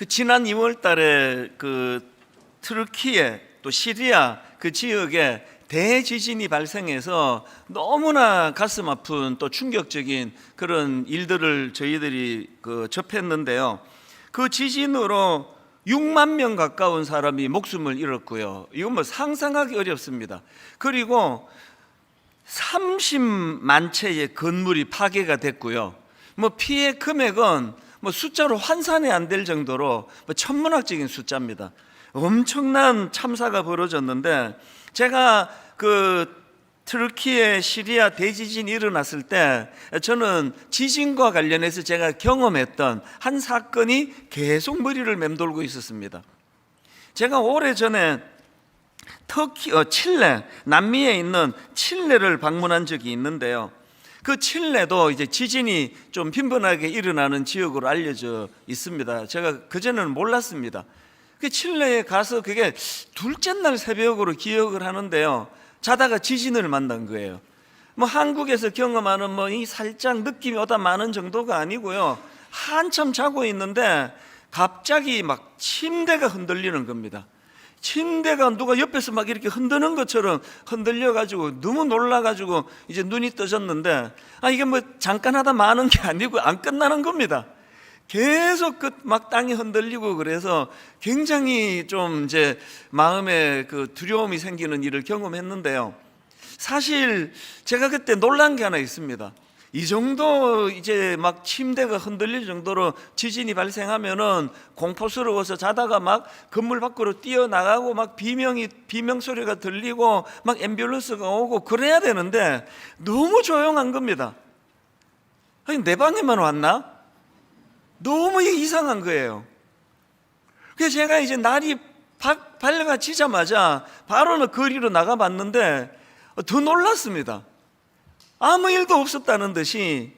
지난 2월 달에 트르키에 또 시리아 그 지역에 대지진이 발생해서 너무나 가슴 아픈 또 충격적인 그런 일들을 저희들이 접했는데요. 그 지진으로 6만 명 가까운 사람이 목숨을 잃었고요. 이건 상상하기 어렵습니다. 그리고 30만 채의 건물이 파괴가 됐고요. 피해 금액은 숫자로 환산이 안 될 정도로 천문학적인 숫자입니다. 엄청난 참사가 벌어졌는데, 제가 트르키에 시리아 대지진이 일어났을 때 저는 지진과 관련해서 제가 경험했던 한 사건이 계속 머리를 맴돌고 있었습니다. 제가 오래전에 칠레, 남미에 있는 칠레를 방문한 적이 있는데요. 그 칠레도 이제 지진이 좀 빈번하게 일어나는 지역으로 알려져 있습니다. 제가 그전에는 몰랐습니다. 그 칠레에 가서 그게 둘째 날 새벽으로 기억을 하는데요. 자다가 지진을 만난 거예요. 한국에서 경험하는 이 살짝 느낌이 오다 마는 정도가 아니고요. 한참 자고 있는데 갑자기 침대가 흔들리는 겁니다. 침대가 누가 옆에서 이렇게 흔드는 것처럼 흔들려가지고 너무 놀라가지고 이제 눈이 떠졌는데, 이게 잠깐 하다 마는 게 아니고 안 끝나는 겁니다. 계속 땅이 흔들리고, 그래서 굉장히 좀 이제 마음에 두려움이 생기는 일을 경험했는데요. 사실 제가 그때 놀란 게 하나 있습니다. 이 정도 이제 침대가 흔들릴 정도로 지진이 발생하면은 공포스러워서 자다가 건물 밖으로 뛰어나가고 비명 소리가 들리고 앰뷸런스가 오고 그래야 되는데 너무 조용한 겁니다. 아니, 내 방에만 왔나? 너무 이상한 거예요. 그래서 제가 이제 날이 밝아지자마자 바로는 거리로 나가봤는데 더 놀랐습니다. 아무 일도 없었다는 듯이.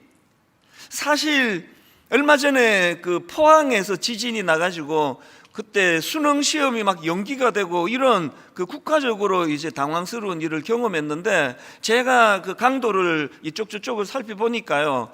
사실 얼마 전에 포항에서 지진이 나가지고 그때 수능 시험이 연기가 되고 이런 국가적으로 이제 당황스러운 일을 경험했는데, 제가 강도를 이쪽 저쪽을 살펴보니까요,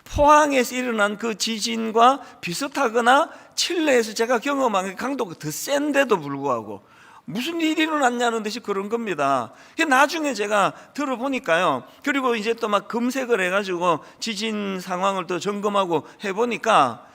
포항에서 일어난 그 지진과 비슷하거나 칠레에서 제가 경험한 강도가 더 센데도 불구하고 무슨 일이 일어났냐는 듯이 그런 겁니다. 나중에 제가 들어보니까요, 그리고 이제 또 검색을 해가지고 지진 상황을 또 점검하고 해보니까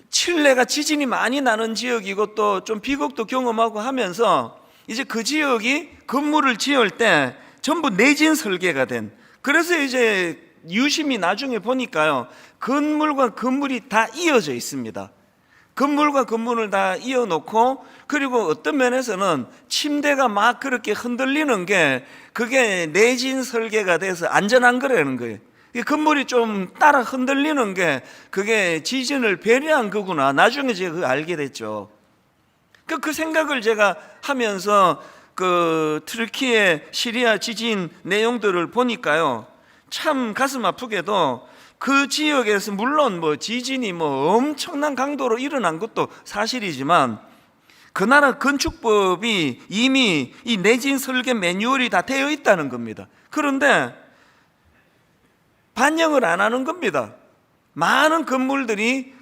칠레가 지진이 많이 나는 지역이고 또 좀 비극도 경험하고 하면서 이제 그 지역이 건물을 지을 때 전부 내진 설계가 된, 그래서 이제 유심히 나중에 보니까요, 건물과 건물이 다 이어져 있습니다. 건물과 건물을 다 이어놓고, 그리고 어떤 면에서는 침대가 그렇게 흔들리는 게 그게 내진 설계가 돼서 안전한 거라는 거예요. 건물이 좀 따라 흔들리는 게 그게 지진을 배려한 거구나, 나중에 제가 그걸 알게 됐죠. 그 생각을 제가 하면서 트르키의 시리아 지진 내용들을 보니까요, 참 가슴 아프게도 그 지역에서 물론 지진이 엄청난 강도로 일어난 것도 사실이지만 그 나라 건축법이 이미 이 내진 설계 매뉴얼이 다 되어 있다는 겁니다. 그런데 반영을 안 하는 겁니다. 많은 건물들이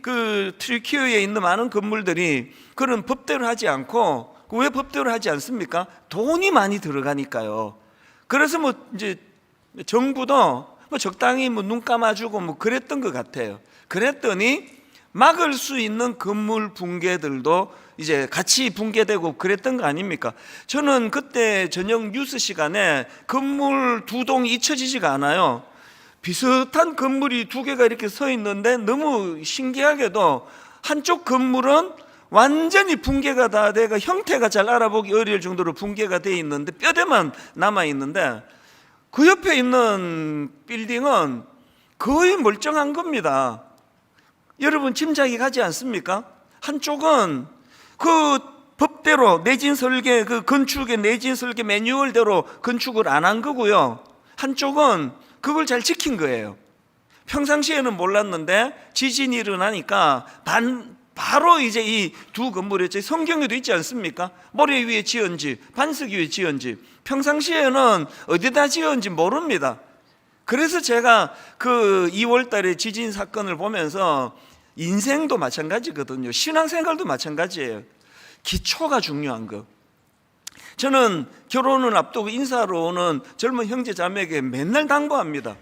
트르키에 있는 많은 건물들이 그런 법대로 하지 않고, 왜 법대로 하지 않습니까? 돈이 많이 들어가니까요. 그래서 이제 정부도 적당히 눈 감아주고 그랬던 것 같아요. 그랬더니 막을 수 있는 건물 붕괴들도 이제 같이 붕괴되고 그랬던 거 아닙니까? 저는 그때 저녁 뉴스 시간에 건물 두 동이 잊혀지지가 않아요. 비슷한 건물이 두 개가 이렇게 서 있는데 너무 신기하게도 한쪽 건물은 완전히 붕괴가 다 돼가 형태가 잘 알아보기 어려울 정도로 붕괴가 돼 있는데 뼈대만 남아 있는데, 그 옆에 있는 빌딩은 거의 멀쩡한 겁니다. 여러분 짐작이 가지 않습니까? 한쪽은 법대로 내진 설계, 건축의 내진 설계 매뉴얼대로 건축을 안 한 거고요, 한쪽은 그걸 잘 지킨 거예요. 평상시에는 몰랐는데 지진이 일어나니까 바로 이제 이 두 건물에, 성경에도 있지 않습니까? 모래 위에 지은 집, 반석 위에 지은 집. 평상시에는 어디다 지은지 모릅니다. 그래서 제가 2월 달에 지진 사건을 보면서 인생도 마찬가지거든요. 신앙생활도 마찬가지예요. 기초가 중요한 거. 저는 결혼을 앞두고 인사하러 오는 젊은 형제 자매에게 맨날 당부합니다.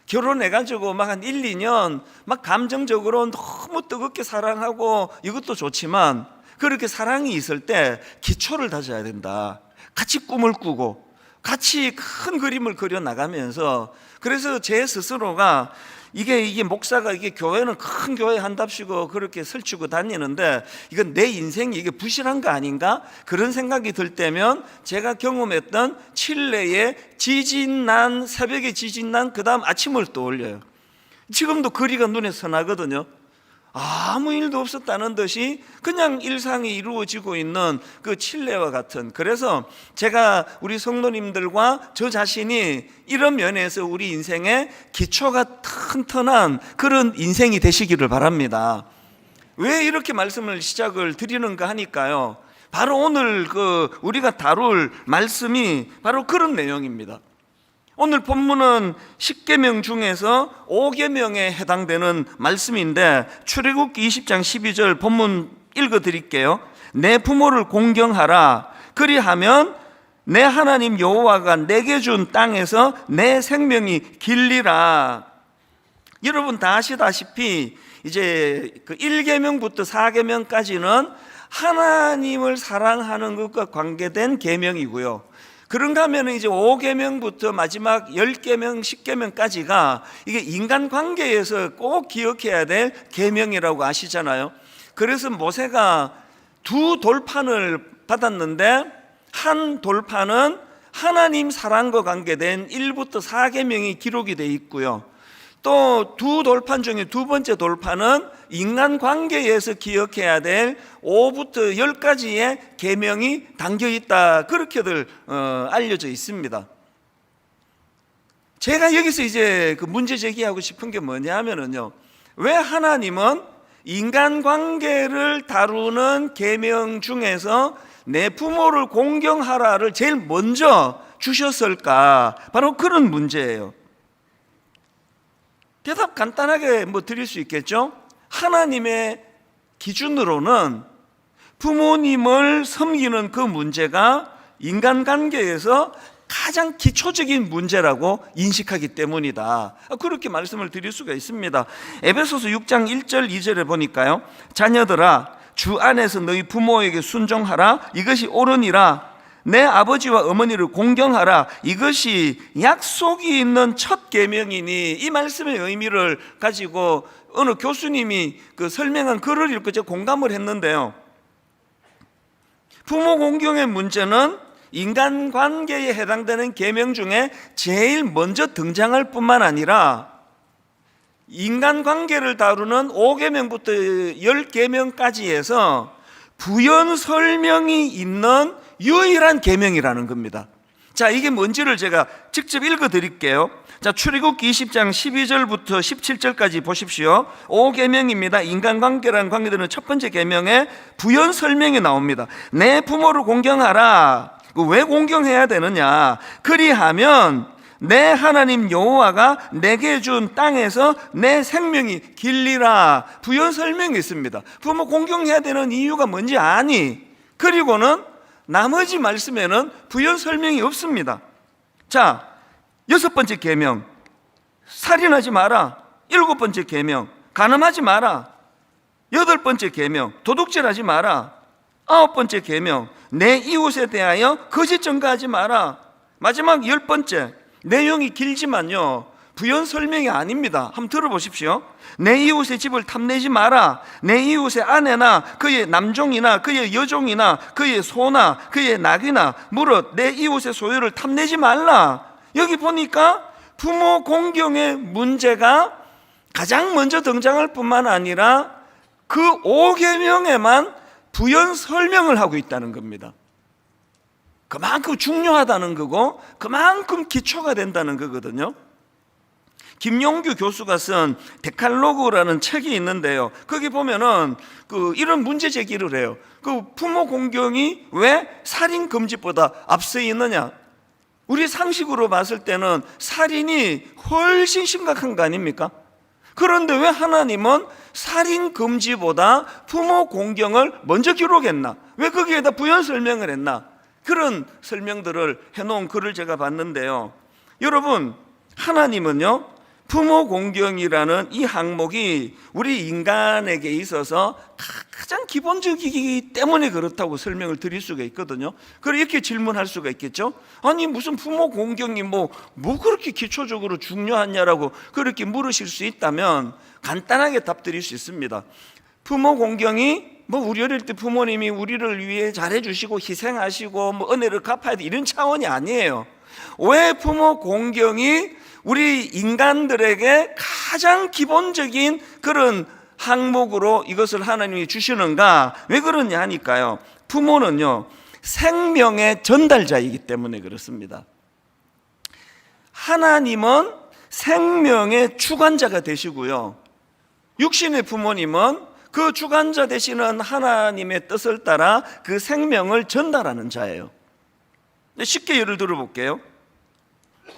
결혼해가지고 막 한 1, 2년 막 감정적으로 너무 뜨겁게 사랑하고 이것도 좋지만 그렇게 사랑이 있을 때 기초를 다져야 된다. 같이 꿈을 꾸고 같이 큰 그림을 그려 나가면서, 그래서 제 스스로가 이게 목사가 이게 교회는 큰 교회 한답시고 그렇게 설치고 다니는데 이건 내 인생이 이게 부실한 거 아닌가? 그런 생각이 들 때면 제가 경험했던 칠레의 지진난, 새벽에 지진난 그 다음 아침을 떠올려요. 지금도 거리가 눈에 선하거든요. 아무 일도 없었다는 듯이 그냥 일상이 이루어지고 있는 그 칠레와 같은, 그래서 제가 우리 성도님들과 저 자신이 이런 면에서 우리 인생의 기초가 튼튼한 그런 인생이 되시기를 바랍니다. 왜 이렇게 말씀을 시작을 드리는가 하니까요, 바로 오늘 우리가 다룰 말씀이 바로 그런 내용입니다. 오늘 본문은 10계명 중에서 5계명에 해당되는 말씀인데, 출애굽기 20장 12절 본문 읽어드릴게요. 내 부모를 공경하라. 그리하면 내 하나님 여호와가 내게 준 땅에서 내 생명이 길리라. 여러분 다 아시다시피 이제 그 1계명부터 4계명까지는 하나님을 사랑하는 것과 관계된 계명이고요. 그런가 하면 이제 5계명부터 마지막 10계명, 10계명까지가 이게 인간관계에서 꼭 기억해야 될 계명이라고 아시잖아요. 그래서 모세가 두 돌판을 받았는데, 한 돌판은 하나님 사랑과 관계된 1부터 4계명이 기록이 되어 있고요. 또 두 돌판 중에 두 번째 돌판은 인간관계에서 기억해야 될 5부터 10가지의 계명이 담겨있다, 그렇게들 알려져 있습니다. 제가 여기서 이제 그 문제 제기하고 싶은 게 뭐냐 하면은요, 왜 하나님은 인간관계를 다루는 계명 중에서 내 부모를 공경하라를 제일 먼저 주셨을까? 바로 그런 문제예요. 대답 간단하게 드릴 수 있겠죠? 하나님의 기준으로는 부모님을 섬기는 그 문제가 인간관계에서 가장 기초적인 문제라고 인식하기 때문이다, 그렇게 말씀을 드릴 수가 있습니다. 에베소서 6장 1절 2절에 보니까요, 자녀들아 주 안에서 너희 부모에게 순종하라. 이것이 옳으니라. 내 아버지와 어머니를 공경하라. 이것이 약속이 있는 첫 계명이니. 이 말씀의 의미를 가지고 어느 교수님이 그 설명한 글을 읽고 제가 공감을 했는데요, 부모 공경의 문제는 인간관계에 해당되는 계명 중에 제일 먼저 등장할 뿐만 아니라 인간관계를 다루는 5계명부터 10계명까지 해서 부연 설명이 있는 유일한 계명이라는 겁니다. 자, 이게 뭔지를 제가 직접 읽어 드릴게요. 자, 출애굽기 20장 12절부터 17절까지 보십시오. 5계명입니다. 인간관계라는 관계되는 첫 번째 계명에 부연 설명이 나옵니다. 내 부모를 공경하라. 왜 공경해야 되느냐? 그리하면 내 하나님 여호와가 내게 준 땅에서 내 생명이 길리라. 부연 설명이 있습니다. 부모 공경해야 되는 이유가 뭔지 아니? 그리고는 나머지 말씀에는 부연 설명이 없습니다. 자, 6번째 계명, 살인하지 마라. 7번째 계명, 간음하지 마라. 8번째 계명, 도둑질하지 마라. 9번째 계명, 내 이웃에 대하여 거짓 증거하지 마라. 마지막 10번째, 내용이 길지만요, 부연 설명이 아닙니다. 한번 들어보십시오. 내 이웃의 집을 탐내지 마라. 내 이웃의 아내나 그의 남종이나 그의 여종이나 그의 소나 그의 낙이나 무릇 내 이웃의 소유를 탐내지 말라. 여기 보니까 부모 공경의 문제가 가장 먼저 등장할 뿐만 아니라 그 5계명에만 부연 설명을 하고 있다는 겁니다. 그만큼 중요하다는 거고 그만큼 기초가 된다는 거거든요. 김용규 교수가 쓴 데칼로그라는 책이 있는데요, 거기 보면은 이런 문제 제기를 해요. 부모 공경이 왜 살인 금지보다 앞서 있느냐? 우리 상식으로 봤을 때는 살인이 훨씬 심각한 거 아닙니까? 그런데 왜 하나님은 살인 금지보다 부모 공경을 먼저 기록했나? 왜 거기에다 부연 설명을 했나? 그런 설명들을 해놓은 글을 제가 봤는데요. 여러분, 하나님은요, 부모 공경이라는 이 항목이 우리 인간에게 있어서 가장 기본적이기 때문에 그렇다고 설명을 드릴 수가 있거든요. 그래서 이렇게 질문할 수가 있겠죠. 아니, 무슨 부모 공경이 뭐 그렇게 기초적으로 중요하냐라고 그렇게 물으실 수 있다면 간단하게 답드릴 수 있습니다. 부모 공경이 뭐 우리 어릴 때 부모님이 우리를 위해 잘해주시고 희생하시고 뭐 은혜를 갚아야 돼 이런 차원이 아니에요. 왜 부모 공경이 우리 인간들에게 가장 기본적인 그런 항목으로 이것을 하나님이 주시는가? 왜 그러냐 하니까요, 부모는요 생명의 전달자이기 때문에 그렇습니다. 하나님은 생명의 주관자가 되시고요, 육신의 부모님은 그 주관자 되시는 하나님의 뜻을 따라 그 생명을 전달하는 자예요. 쉽게 예를 들어 볼게요.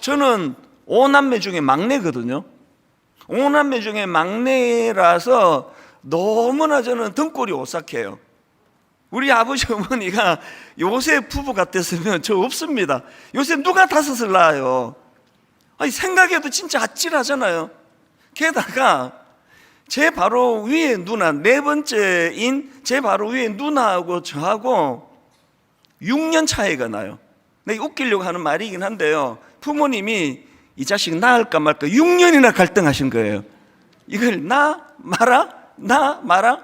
저는 5남매 중에 막내거든요. 5남매 중에 막내라서 너무나 저는 등골이 오싹해요. 우리 아버지 어머니가 요새 부부 같았으면 저 없습니다. 요새 누가 5을 낳아요? 아니, 생각해도 진짜 아찔하잖아요. 게다가 제 바로 위에 누나, 4번째인 제 바로 위에 누나하고 저하고 6년 차이가 나요. 근데 웃기려고 하는 말이긴 한데요, 부모님이 이 자식 낳을까 말까 6년이나 갈등하신 거예요. 이걸 나 마라.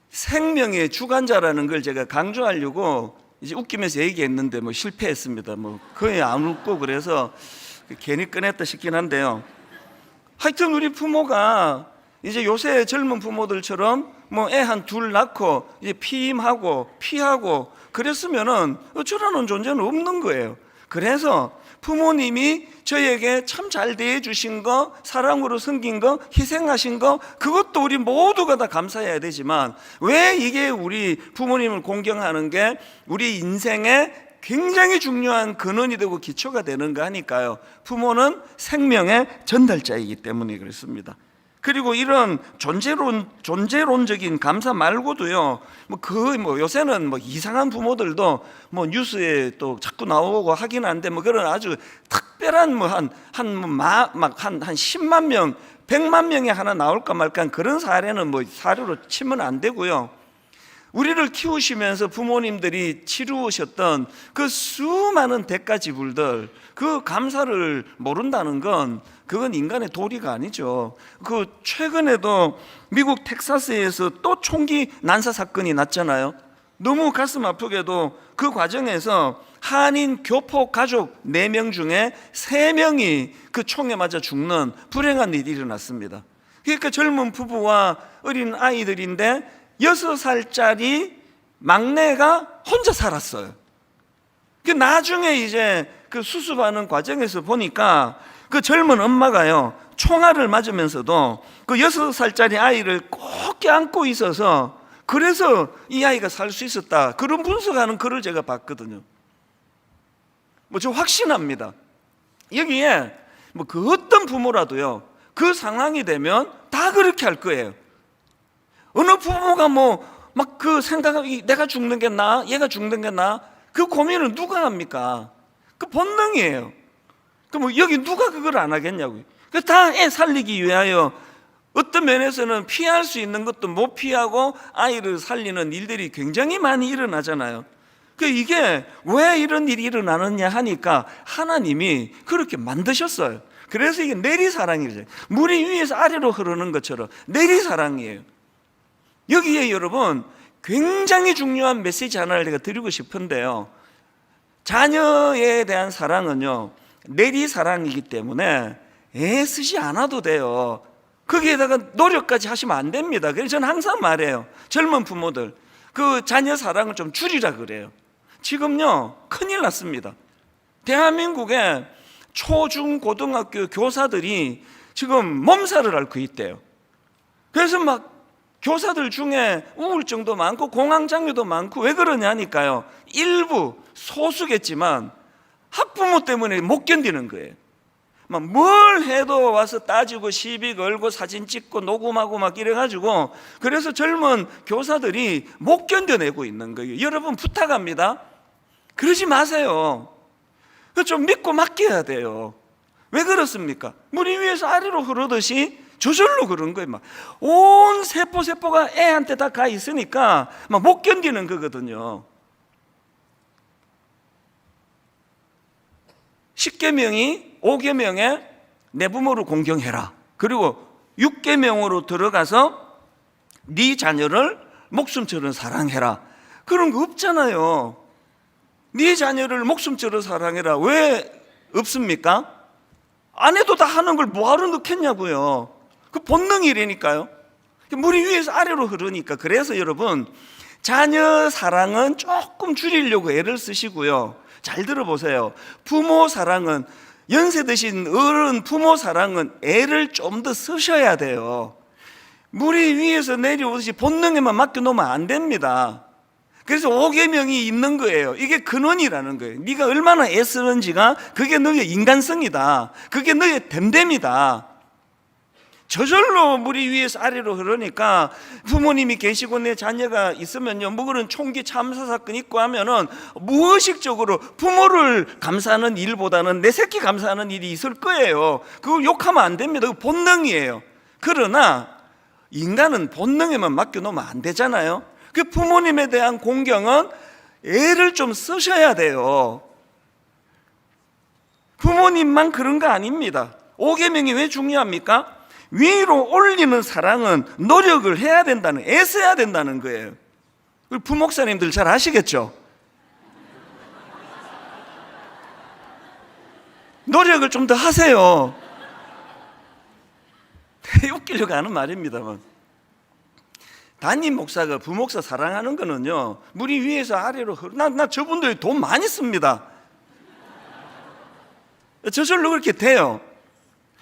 생명의 주관자라는 걸 제가 강조하려고 이제 웃기면서 얘기했는데 뭐 실패했습니다. 뭐 거의 안 웃고 그래서 괜히 꺼냈다 싶긴 한데요. 하여튼 우리 부모가 이제 요새 젊은 부모들처럼 뭐 애 한 둘 낳고 이제 피임하고 피하고 그랬으면은 저라는 존재는 없는 거예요. 그래서 부모님이 저에게 참 잘 대해주신 거, 사랑으로 섬긴 거, 희생하신 거, 그것도 우리 모두가 다 감사해야 되지만 왜 이게 우리 부모님을 공경하는 게 우리 인생에 굉장히 중요한 근원이 되고 기초가 되는가 하니까요, 부모는 생명의 전달자이기 때문에 그렇습니다. 그리고 이런 존재론적인 감사 말고도요, 요새는 뭐 이상한 부모들도 뭐 뉴스에 또 자꾸 나오고 하긴 한데 뭐 그런 아주 특별한 한 10만 명, 100만 명에 하나 나올까 말까 그런 사례는 뭐 사례로 치면 안 되고요. 우리를 키우시면서 부모님들이 치루셨던 그 수많은 대가 지불들, 그 감사를 모른다는 건 그건 인간의 도리가 아니죠. 그 최근에도 미국 텍사스에서 또 총기 난사 사건이 났잖아요. 너무 가슴 아프게도 그 과정에서 한인 교포 가족 4명 중에 3명이 그 총에 맞아 죽는 불행한 일이 일어났습니다. 그러니까 젊은 부부와 어린 아이들인데 6살짜리 막내가 혼자 살았어요. 그 나중에 이제 그 수습하는 과정에서 보니까 그 젊은 엄마가요, 총알을 맞으면서도 그 6살짜리 아이를 꼭 껴안고 있어서 그래서 이 아이가 살 수 있었다, 그런 분석하는 글을 제가 봤거든요. 저 확신합니다. 여기에 그 어떤 부모라도요, 그 상황이 되면 다 그렇게 할 거예요. 어느 부모가 막 그 생각이 내가 죽는 게 나아, 얘가 죽는 게 나아, 그 고민을 누가 합니까? 그 본능이에요. 여기 누가 그걸 안 하겠냐고요. 다 애 살리기 위하여 어떤 면에서는 피할 수 있는 것도 못 피하고 아이를 살리는 일들이 굉장히 많이 일어나잖아요. 이게 왜 이런 일이 일어나느냐 하니까 하나님이 그렇게 만드셨어요. 그래서 이게 내리사랑이죠. 물이 위에서 아래로 흐르는 것처럼 내리사랑이에요. 여기에 여러분 굉장히 중요한 메시지 하나를 제가 드리고 싶은데요, 자녀에 대한 사랑은요 내리사랑이기 때문에 애쓰지 않아도 돼요. 거기에다가 노력까지 하시면 안 됩니다. 그래서 저는 항상 말해요, 젊은 부모들 그 자녀 사랑을 좀 줄이라 그래요. 지금요 큰일 났습니다. 대한민국의 초중 고등학교 교사들이 지금 몸살을 앓고 있대요. 그래서 교사들 중에 우울증도 많고 공황장애도 많고, 왜 그러냐니까요, 일부 소수겠지만 학부모 때문에 못 견디는 거예요. 막 뭘 해도 와서 따지고 시비 걸고 사진 찍고 녹음하고 막 이래가지고, 그래서 젊은 교사들이 못 견뎌내고 있는 거예요. 여러분 부탁합니다. 그러지 마세요. 좀 믿고 맡겨야 돼요. 왜 그렇습니까? 물이 위에서 아래로 흐르듯이 저절로 그런 거예요. 막 온 세포가 애한테 다 가 있으니까 막 못 견디는 거거든요. 10계명이 5계명에 내 부모를 공경해라. 그리고 6계명으로 들어가서 네 자녀를 목숨처럼 사랑해라. 그런 거 없잖아요. 네 자녀를 목숨처럼 사랑해라. 왜 없습니까? 안 해도 다 하는 걸 뭐하러 넣겠냐고요. 그 본능이라니까요. 물이 위에서 아래로 흐르니까. 그래서 여러분, 자녀 사랑은 조금 줄이려고 애를 쓰시고요. 잘 들어보세요. 부모 사랑은, 연세 드신 어른 부모 사랑은 애를 좀 더 쓰셔야 돼요. 물이 위에서 내려오듯이 본능에만 맡겨놓으면 안 됩니다. 그래서 5계명이 있는 거예요. 이게 근원이라는 거예요. 네가 얼마나 애쓰는지가 그게 너의 인간성이다. 그게 너의 됨됨이다. 저절로 물이 위에서 아래로 흐르니까 부모님이 계시고 내 자녀가 있으면요, 뭐 그런 총기 참사 사건 있고 하면은 무의식적으로 부모를 감사하는 일보다는 내 새끼 감사하는 일이 있을 거예요. 그걸 욕하면 안 됩니다. 그 본능이에요. 그러나 인간은 본능에만 맡겨놓으면 안 되잖아요. 그 부모님에 대한 공경은 애를 좀 쓰셔야 돼요. 부모님만 그런 거 아닙니다. 5계명이 왜 중요합니까? 위로 올리는 사랑은 노력을 해야 된다는, 애써야 된다는 거예요. 부목사님들 잘 아시겠죠? 노력을 좀 더 하세요. 웃기려고 하는 말입니다만, 담임 목사가 부목사 사랑하는 거는요, 물이 위에서 아래로 나 저분들 돈 많이 씁니다. 저절로 그렇게 돼요.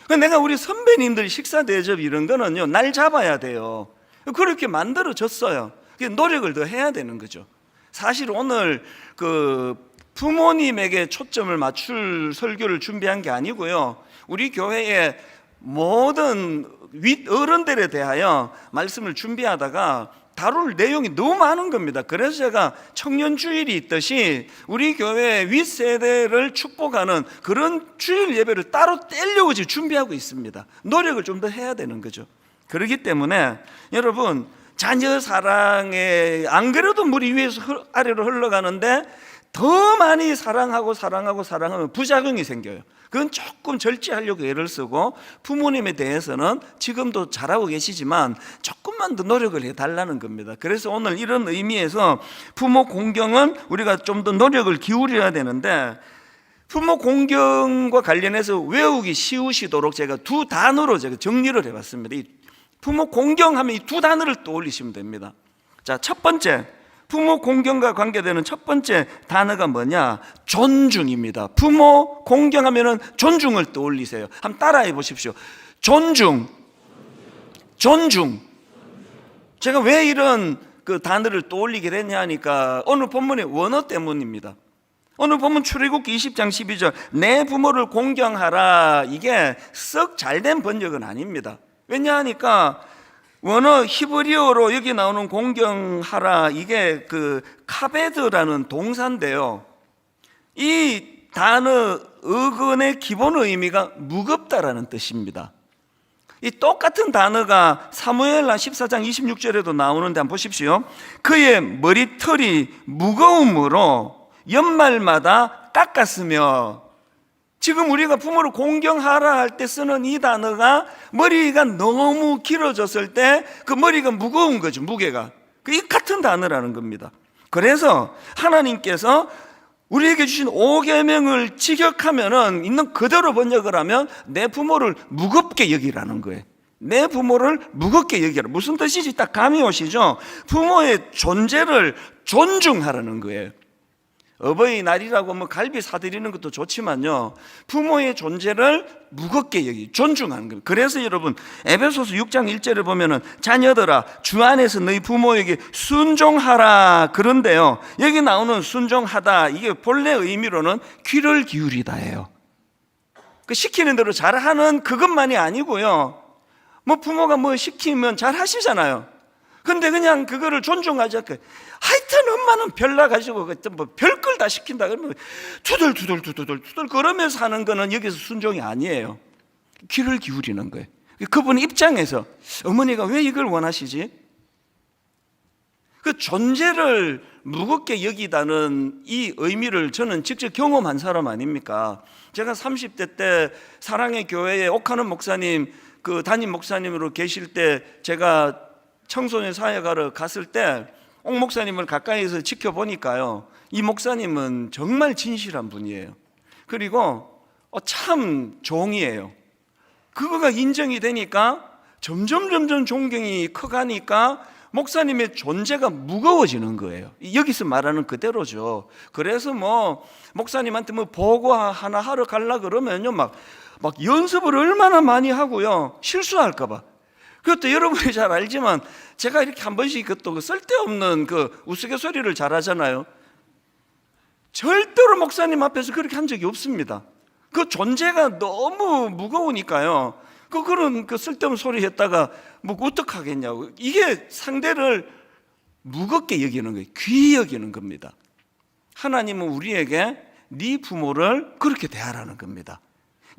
내가 우리 선배님들 식사 대접 이런 거는요, 날 잡아야 돼요. 그렇게 만들어졌어요. 노력을 더 해야 되는 거죠. 사실 오늘 그 부모님에게 초점을 맞출 설교를 준비한 게 아니고요, 우리 교회의 모든 윗 어른들에 대하여 말씀을 준비하다가 다룰 내용이 너무 많은 겁니다. 그래서 제가 청년주일이 있듯이 우리 교회 윗세대를 축복하는 그런 주일 예배를 따로 떼려고 지금 준비하고 있습니다. 노력을 좀 더 해야 되는 거죠. 그렇기 때문에 여러분, 자녀 사랑에 안 그래도 물이 위에서 아래로 흘러가는데 더 많이 사랑하면 부작용이 생겨요. 그건 조금 절제하려고 애를 쓰고, 부모님에 대해서는 지금도 잘하고 계시지만 조금만 더 노력을 해달라는 겁니다. 그래서 오늘 이런 의미에서 부모 공경은 우리가 좀 더 노력을 기울여야 되는데, 부모 공경과 관련해서 외우기 쉬우시도록 제가 두 단어로 제가 정리를 해봤습니다. 이 부모 공경하면 이 두 단어를 떠올리시면 됩니다. 자, 첫 번째, 부모 공경과 관계되는 첫 번째 단어가 뭐냐? 존중입니다. 부모 공경하면은 존중을 떠올리세요. 한번 따라해 보십시오. 존중. 제가 왜 이런 그 단어를 떠올리게 됐냐 하니까 오늘 본문의 원어 때문입니다. 오늘 본문 출애굽기 20장 12절 내 부모를 공경하라, 이게 썩 잘된 번역은 아닙니다. 왜냐 하니까 원어 히브리어로 여기 나오는 공경하라, 이게 그 카베드라는 동사인데요, 이 단어 어근의 기본 의미가 무겁다라는 뜻입니다. 이 똑같은 단어가 사무엘하 14장 26절에도 나오는데 한번 보십시오. 그의 머리털이 무거움으로 연말마다 깎았으며, 지금 우리가 부모를 공경하라 할 때 쓰는 이 단어가 머리가 너무 길어졌을 때 그 머리가 무거운 거죠. 무게가 이 같은 단어라는 겁니다. 그래서 하나님께서 우리에게 주신 5계명을 직역하면은 있는 그대로 번역을 하면 내 부모를 무겁게 여기라는 거예요. 내 부모를 무겁게 여기라. 무슨 뜻인지 딱 감이 오시죠? 부모의 존재를 존중하라는 거예요. 어버이날이라고 뭐 갈비 사드리는 것도 좋지만요, 부모의 존재를 무겁게 여기 존중하는 겁니다. 그래서 여러분, 에베소서 6장 1절에 보면은 자녀들아 주 안에서 너희 부모에게 순종하라 그런데요, 여기 나오는 순종하다, 이게 본래 의미로는 귀를 기울이다예요. 그 시키는 대로 잘하는 그것만이 아니고요. 뭐 부모가 뭐 시키면 잘 하시잖아요. 근데 그냥 그거를 존중하지 않고 하여튼 엄마는 별나 가지고 뭐 별걸 다 시킨다 그러면 투덜투덜 그러면서 하는 거는 여기서 순종이 아니에요. 귀를 기울이는 거예요. 그분 입장에서 어머니가 왜 이걸 원하시지? 그 존재를 무겁게 여기다는 이 의미를 저는 직접 경험한 사람 아닙니까? 제가 30대 때 사랑의 교회에 옥하는 목사님 그 담임 목사님으로 계실 때 제가 청소년 사역하러 갔을 때 옥 목사님을 가까이서 지켜보니까요, 이 목사님은 정말 진실한 분이에요. 그리고 참 종이에요. 그거가 인정이 되니까 점점 존경이 커가니까 목사님의 존재가 무거워지는 거예요. 여기서 말하는 그대로죠. 그래서 뭐 목사님한테 뭐 보고 하나 하러 가려 그러면요 막 연습을 얼마나 많이 하고요, 실수할까 봐. 그것도 여러분이 잘 알지만 제가 이렇게 한 번씩 또 쓸데없는 그 우스갯소리를 잘하잖아요. 절대로 목사님 앞에서 그렇게 한 적이 없습니다. 그 존재가 너무 무거우니까요. 그런 그 쓸데없는 소리 했다가 뭐 어떡하겠냐고. 이게 상대를 무겁게 여기는 거예요. 귀히 여기는 겁니다. 하나님은 우리에게 네 부모를 그렇게 대하라는 겁니다.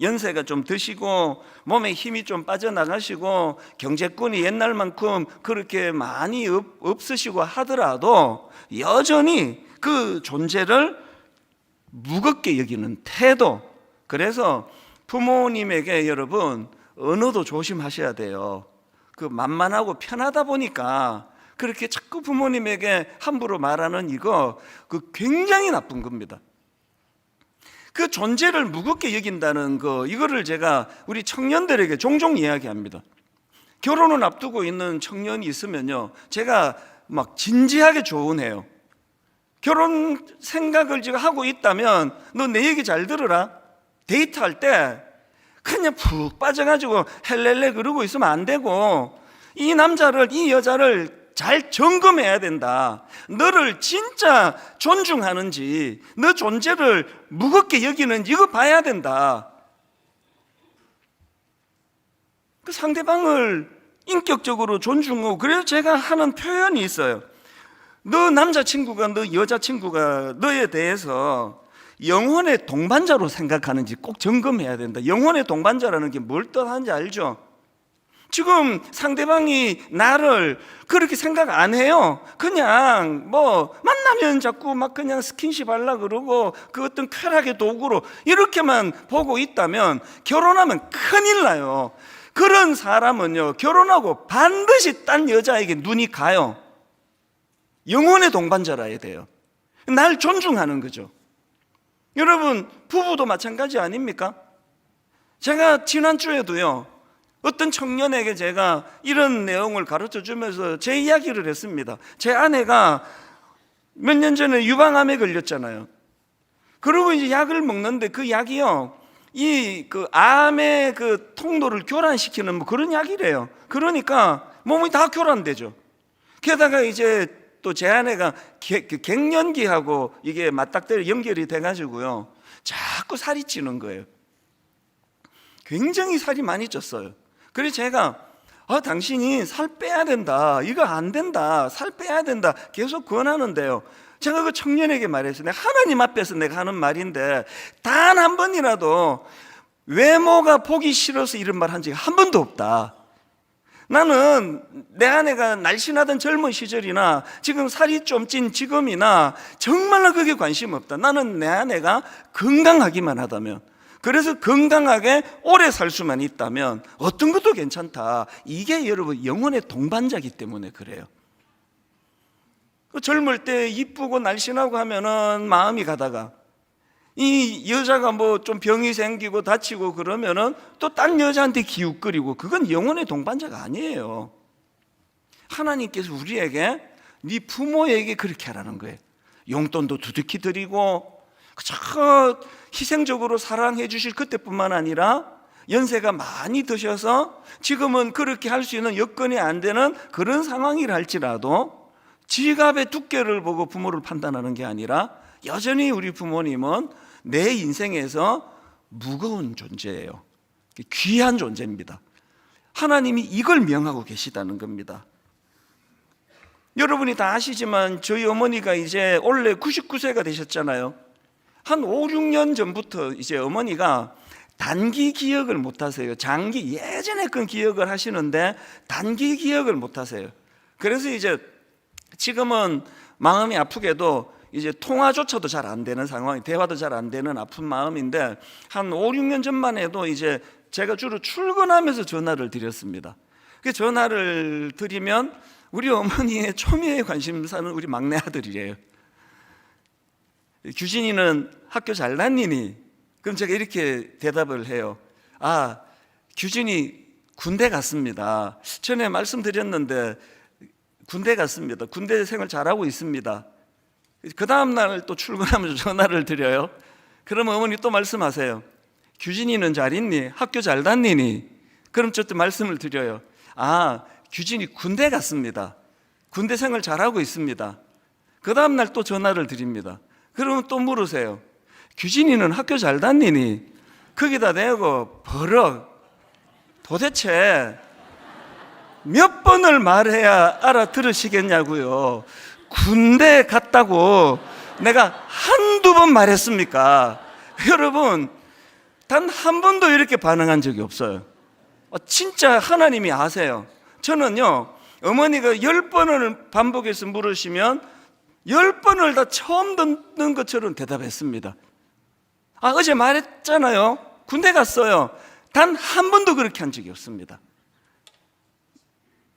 연세가 좀 드시고 몸에 힘이 좀 빠져나가시고 경제권이 옛날만큼 그렇게 많이 없으시고 하더라도 여전히 그 존재를 무겁게 여기는 태도. 그래서 부모님에게 여러분 언어도 조심하셔야 돼요. 그 만만하고 편하다 보니까 그렇게 자꾸 부모님에게 함부로 말하는 이거 그 굉장히 나쁜 겁니다. 그 존재를 무겁게 여긴다는 거, 이거를 제가 우리 청년들에게 종종 이야기합니다. 결혼을 앞두고 있는 청년이 있으면요, 제가 막 진지하게 조언해요. 결혼 생각을 지금 하고 있다면 너 내 얘기 잘 들으라. 데이트할 때 그냥 푹 빠져가지고 헬렐레 그러고 있으면 안 되고, 이 남자를, 이 여자를 잘 점검해야 된다. 너를 진짜 존중하는지, 너 존재를 무겁게 여기는지 이거 봐야 된다. 그 상대방을 인격적으로 존중하고, 그래서 제가 하는 표현이 있어요. 너 남자친구가, 너 여자친구가 너에 대해서 영혼의 동반자로 생각하는지 꼭 점검해야 된다. 영혼의 동반자라는 게 뭘 뜻하는지 알죠? 지금 상대방이 나를 그렇게 생각 안 해요. 그냥 뭐 만나면 자꾸 막 그냥 스킨십 하려고 그러고 그 어떤 쾌락의 도구로 이렇게만 보고 있다면 결혼하면 큰일 나요. 그런 사람은요, 결혼하고 반드시 딴 여자에게 눈이 가요. 영혼의 동반자라 해야 돼요. 날 존중하는 거죠. 여러분, 부부도 마찬가지 아닙니까? 제가 지난주에도요, 어떤 청년에게 제가 이런 내용을 가르쳐 주면서 제 이야기를 했습니다. 제 아내가 몇 년 전에 유방암에 걸렸잖아요. 그리고 이제 약을 먹는데 그 약이요, 그 암의 그 통로를 교란시키는 뭐 그런 약이래요. 그러니까 몸이 다 교란되죠. 게다가 이제 또 제 아내가 갱년기하고 이게 맞닥뜨려 연결이 돼가지고요, 자꾸 살이 찌는 거예요. 굉장히 살이 많이 쪘어요. 그래서 제가 당신이 살 빼야 된다, 이거 안 된다, 살 빼야 된다 계속 권하는데요, 제가 그 청년에게 말했어요. 내가 하나님 앞에서 내가 하는 말인데 단 한 번이라도 외모가 보기 싫어서 이런 말 한 적이 한 번도 없다. 나는 내 아내가 날씬하던 젊은 시절이나 지금 살이 좀 찐 지금이나 정말로 그게 관심 없다. 나는 내 아내가 건강하기만 하다면, 그래서 건강하게 오래 살 수만 있다면 어떤 것도 괜찮다. 이게 여러분 영혼의 동반자이기 때문에 그래요. 젊을 때 이쁘고 날씬하고 하면은 마음이 가다가 이 여자가 뭐 좀 병이 생기고 다치고 그러면은 또 딴 여자한테 기웃거리고, 그건 영혼의 동반자가 아니에요. 하나님께서 우리에게 네 부모에게 그렇게 하라는 거예요. 용돈도 두둑히 드리고 저 희생적으로 사랑해 주실 그때뿐만 아니라 연세가 많이 드셔서 지금은 그렇게 할 수 있는 여건이 안 되는 그런 상황이라 할지라도 지갑의 두께를 보고 부모를 판단하는 게 아니라 여전히 우리 부모님은 내 인생에서 무거운 존재예요. 귀한 존재입니다. 하나님이 이걸 명하고 계시다는 겁니다. 여러분이 다 아시지만 저희 어머니가 이제 원래 99세가 되셨잖아요. 한 5, 6년 전부터 이제 어머니가 단기 기억을 못 하세요. 장기, 예전에 그 기억을 하시는데 단기 기억을 못 하세요. 그래서 이제 지금은 마음이 아프게도 이제 통화조차도 잘 안 되는 상황이, 대화도 잘 안 되는 아픈 마음인데, 한 5, 6년 전만 해도 이제 제가 주로 출근하면서 전화를 드렸습니다. 그 전화를 드리면 우리 어머니의 초미의 관심사는 우리 막내 아들이래요. 규진이는 학교 잘 다니니? 그럼 제가 이렇게 대답을 해요. 아, 규진이 군대 갔습니다. 전에 말씀드렸는데 군대 갔습니다. 군대 생활 잘하고 있습니다. 그 다음날 또 출근하면서 전화를 드려요. 그러면 어머니 또 말씀하세요. 규진이는 잘 있니? 학교 잘 다니니? 그럼 저 또 말씀을 드려요. 아, 규진이 군대 갔습니다. 군대 생활 잘하고 있습니다. 그 다음날 또 전화를 드립니다. 그러면 또 물으세요. 규진이는 학교 잘 다니니? 거기다 대고 버럭, 도대체 몇 번을 말해야 알아들으시겠냐고요. 군대 갔다고 내가 한두 번 말했습니까? 여러분, 단 한 번도 이렇게 반응한 적이 없어요. 진짜 하나님이 아세요. 저는요, 어머니가 10번을 반복해서 물으시면 10번을 다 처음 듣는 것처럼 대답했습니다. 아, 어제 말했잖아요. 군대 갔어요. 단 한 번도 그렇게 한 적이 없습니다.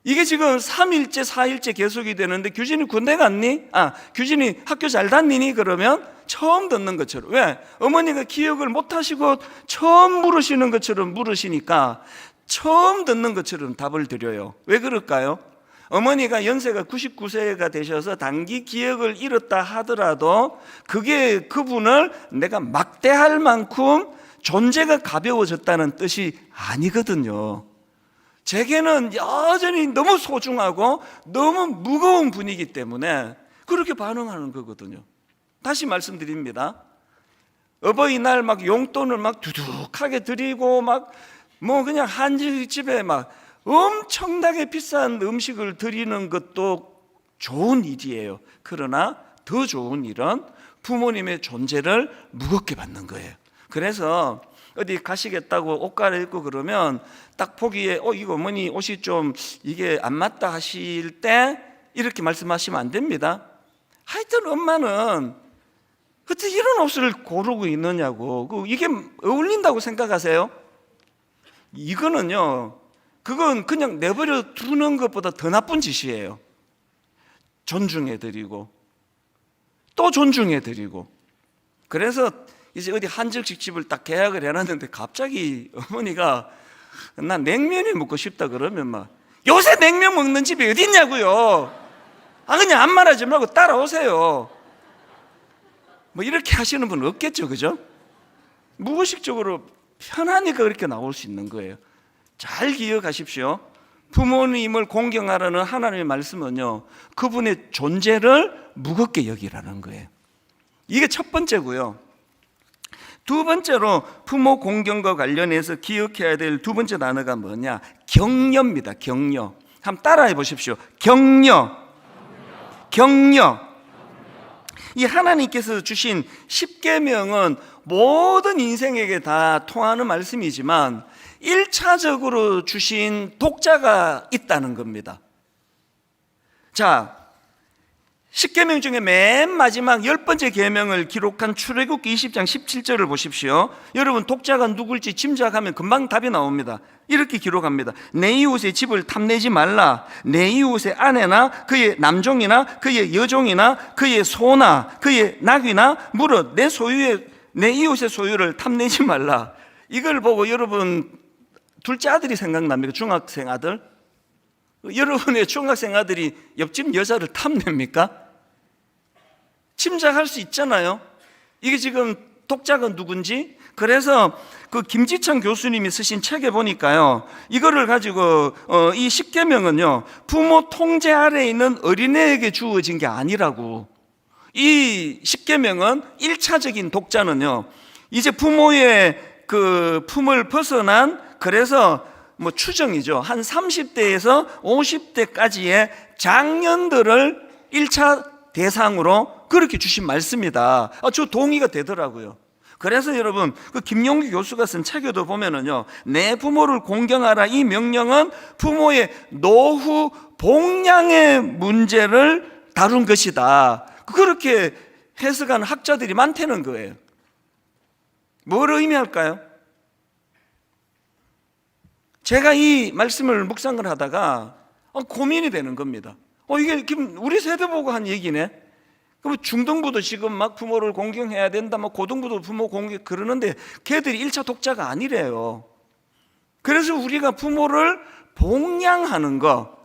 이게 지금 3일째, 4일째 계속이 되는데, 규진이 군대 갔니? 아, 규진이 학교 잘 다니니? 그러면 처음 듣는 것처럼. 왜? 어머니가 기억을 못 하시고 처음 물으시는 것처럼 물으시니까 처음 듣는 것처럼 답을 드려요. 왜 그럴까요? 어머니가 연세가 99세가 되셔서 단기 기억을 잃었다 하더라도 그게 그분을 내가 막대할 만큼 존재가 가벼워졌다는 뜻이 아니거든요. 제게는 여전히 너무 소중하고 너무 무거운 분이기 때문에 그렇게 반응하는 거거든요. 다시 말씀드립니다. 어버이날 막 용돈을 막 두둑하게 드리고 막 뭐 그냥 한집에 막 엄청나게 비싼 음식을 드리는 것도 좋은 일이에요. 그러나 더 좋은 일은 부모님의 존재를 무겁게 받는 거예요. 그래서 어디 가시겠다고 옷 갈아입고 그러면 딱 보기에 이거 어머니 옷이 좀 이게 안 맞다 하실 때 이렇게 말씀하시면 안 됩니다. 하여튼 엄마는 어떻게 이런 옷을 고르고 있느냐고, 이게 어울린다고 생각하세요? 이거는요, 그건 그냥 내버려 두는 것보다 더 나쁜 짓이에요. 존중해드리고 또 존중해드리고. 그래서 이제 어디 한정식 집을 딱 계약을 해놨는데 갑자기 어머니가 나 냉면이 먹고 싶다 그러면 막 요새 냉면 먹는 집이 어디 있냐고요. 아, 그냥 아무 말하지 말고 따라오세요. 뭐 이렇게 하시는 분 없겠죠, 그죠? 무의식적으로 편하니까 그렇게 나올 수 있는 거예요. 잘 기억하십시오. 부모님을 공경하라는 하나님의 말씀은요, 그분의 존재를 무겁게 여기라는 거예요. 이게 첫 번째고요. 두 번째로 부모 공경과 관련해서 기억해야 될 두 번째 단어가 뭐냐? 격려입니다. 격려. 한번 따라해 보십시오. 격려. 격려. 이 하나님께서 주신 십계명은 모든 인생에게 다 통하는 말씀이지만 1차적으로 주신 독자가 있다는 겁니다. 자, 십계명 중에 맨 마지막 10번째 계명을 기록한 출애굽기 20장 17절을 보십시오. 여러분, 독자가 누굴지 짐작하면 금방 답이 나옵니다. 이렇게 기록합니다. 내 이웃의 집을 탐내지 말라. 내 이웃의 아내나 그의 남종이나 그의 여종이나 그의 소나 그의 낙이나 무릇 내 이웃의 소유를 탐내지 말라. 이걸 보고 여러분 둘째 아들이 생각납니까? 중학생 아들? 여러분의 중학생 아들이 옆집 여자를 탐냅니까? 짐작할 수 있잖아요. 이게 지금 독자가 누군지. 그래서 그 김지창 교수님이 쓰신 책에 보니까요, 이거를 가지고 이 십계명은요, 부모 통제 아래에 있는 어린애에게 주어진 게 아니라고. 이 십계명은 1차적인 독자는요, 이제 부모의 그 품을 벗어난, 그래서 뭐 추정이죠, 한 30대에서 50대까지의 장년들을 1차 대상으로 그렇게 주신 말씀이다. 저 동의가 되더라고요. 그래서 여러분, 그 김용기 교수가 쓴 책에도 보면은요, 내 부모를 공경하라, 이 명령은 부모의 노후 복양의 문제를 다룬 것이다. 그렇게 해석하는 학자들이 많다는 거예요. 뭘 의미할까요? 제가 이 말씀을 묵상을 하다가 고민이 되는 겁니다. 이게 우리 세대 보고 한 얘기네. 그럼 중등부도 지금 막 부모를 공경해야 된다, 막 고등부도 부모 공경 그러는데 걔들이 1차 독자가 아니래요. 그래서 우리가 부모를 복양하는 거,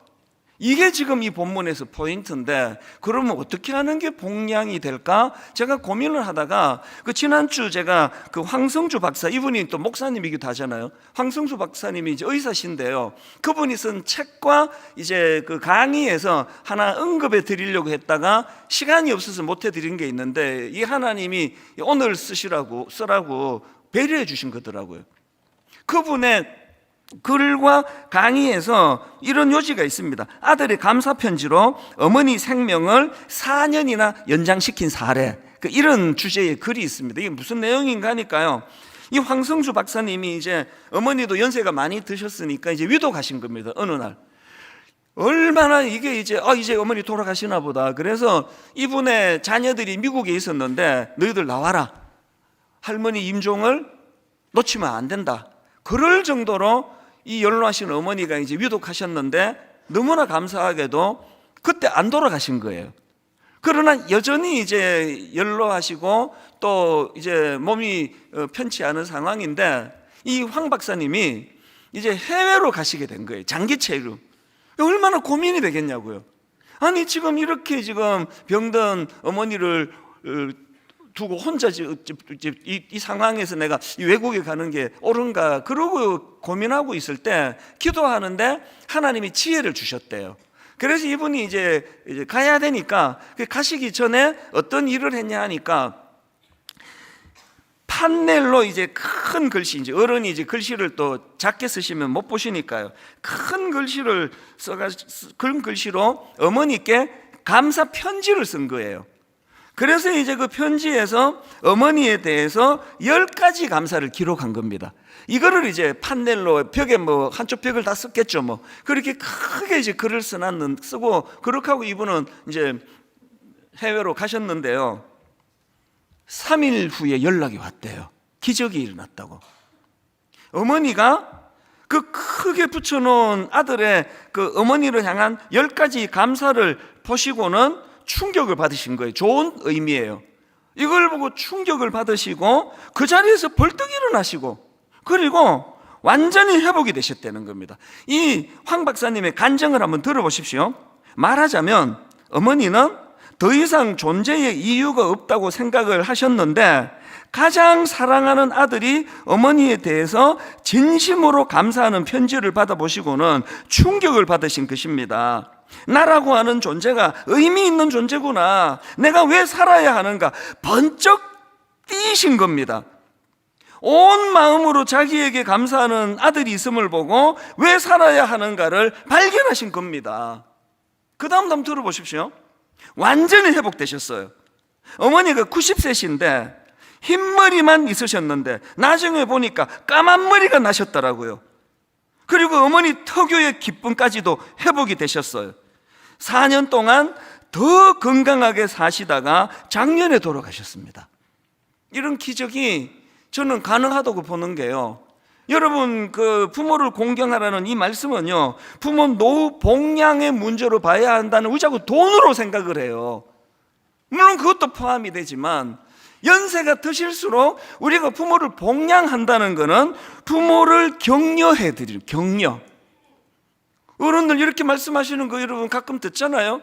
이게 지금 이 본문에서 포인트인데, 그러면 어떻게 하는 게 복양이 될까? 제가 고민을 하다가 그 지난주 제가 그 황성주 박사, 이분이 또 목사님이기도 하잖아요. 황성주 박사님이 이제 의사신데요. 그분이 쓴 책과 이제 그 강의에서 하나 언급해 드리려고 했다가 시간이 없어서 못 해 드린 게 있는데, 이 하나님이 오늘 쓰라고 배려해 주신 거더라고요. 그분의 글과 강의에서 이런 요지가 있습니다. 아들의 감사 편지로 어머니 생명을 4년이나 연장시킨 사례, 이런 주제의 글이 있습니다. 이게 무슨 내용인가 하니까요, 이 황성주 박사님이 이제 어머니도 연세가 많이 드셨으니까 이제 위독하신 겁니다. 어느 날 얼마나 이게 이제 어머니 돌아가시나 보다. 그래서 이분의 자녀들이 미국에 있었는데, 너희들 나와라, 할머니 임종을 놓치면 안 된다. 그럴 정도로 이 연로하신 어머니가 이제 위독하셨는데, 너무나 감사하게도 그때 안 돌아가신 거예요. 그러나 여전히 이제 연로하시고 또 이제 몸이 편치 않은 상황인데, 이 황 박사님이 이제 해외로 가시게 된 거예요. 장기 체류. 얼마나 고민이 되겠냐고요. 아니 지금 이렇게 지금 병든 어머니를 두고 혼자 이 상황에서 내가 외국에 가는 게 옳은가, 그러고 고민하고 있을 때 기도하는데 하나님이 지혜를 주셨대요. 그래서 이분이 이제 가야 되니까, 가시기 전에 어떤 일을 했냐 하니까, 판넬로 이제 큰 글씨, 이제 어른이 이제 글씨를 또 작게 쓰시면 못 보시니까요, 큰 글씨를 큰 글씨로 어머니께 감사 편지를 쓴 거예요. 그래서 이제 그 편지에서 어머니에 대해서 10가지 감사를 기록한 겁니다. 이거를 이제 판넬로 벽에 뭐 한쪽 벽을 다 썼겠죠. 뭐 그렇게 크게 이제 글을 쓰고, 그렇게 하고 이분은 이제 해외로 가셨는데요, 3일 후에 연락이 왔대요. 기적이 일어났다고. 어머니가 그 크게 붙여놓은 아들의 그 어머니를 향한 10가지 감사를 보시고는 충격을 받으신 거예요. 좋은 의미예요. 이걸 보고 충격을 받으시고 그 자리에서 벌떡 일어나시고, 그리고 완전히 회복이 되셨다는 겁니다. 이 황 박사님의 간증을 한번 들어보십시오. 말하자면 어머니는 더 이상 존재의 이유가 없다고 생각을 하셨는데, 가장 사랑하는 아들이 어머니에 대해서 진심으로 감사하는 편지를 받아보시고는 충격을 받으신 것입니다. 나라고 하는 존재가 의미 있는 존재구나, 내가 왜 살아야 하는가, 번쩍 뛰신 겁니다. 온 마음으로 자기에게 감사하는 아들이 있음을 보고 왜 살아야 하는가를 발견하신 겁니다. 그 다음 한번 들어보십시오. 완전히 회복되셨어요. 어머니가 90세신데 흰머리만 있으셨는데 나중에 보니까 까만 머리가 나셨더라고요. 그리고 어머니 특유의 기쁨까지도 회복이 되셨어요. 4년 동안 더 건강하게 사시다가 작년에 돌아가셨습니다. 이런 기적이 저는 가능하다고 보는 게요, 여러분 그 부모를 공경하라는 이 말씀은요, 부모 노후 복양의 문제로 봐야 한다는, 왜 자꾸 돈으로 생각을 해요. 물론 그것도 포함이 되지만 연세가 드실수록 우리가 부모를 복양한다는 것은 부모를 격려해 드리는, 격려. 어른들 이렇게 말씀하시는 거 여러분 가끔 듣잖아요.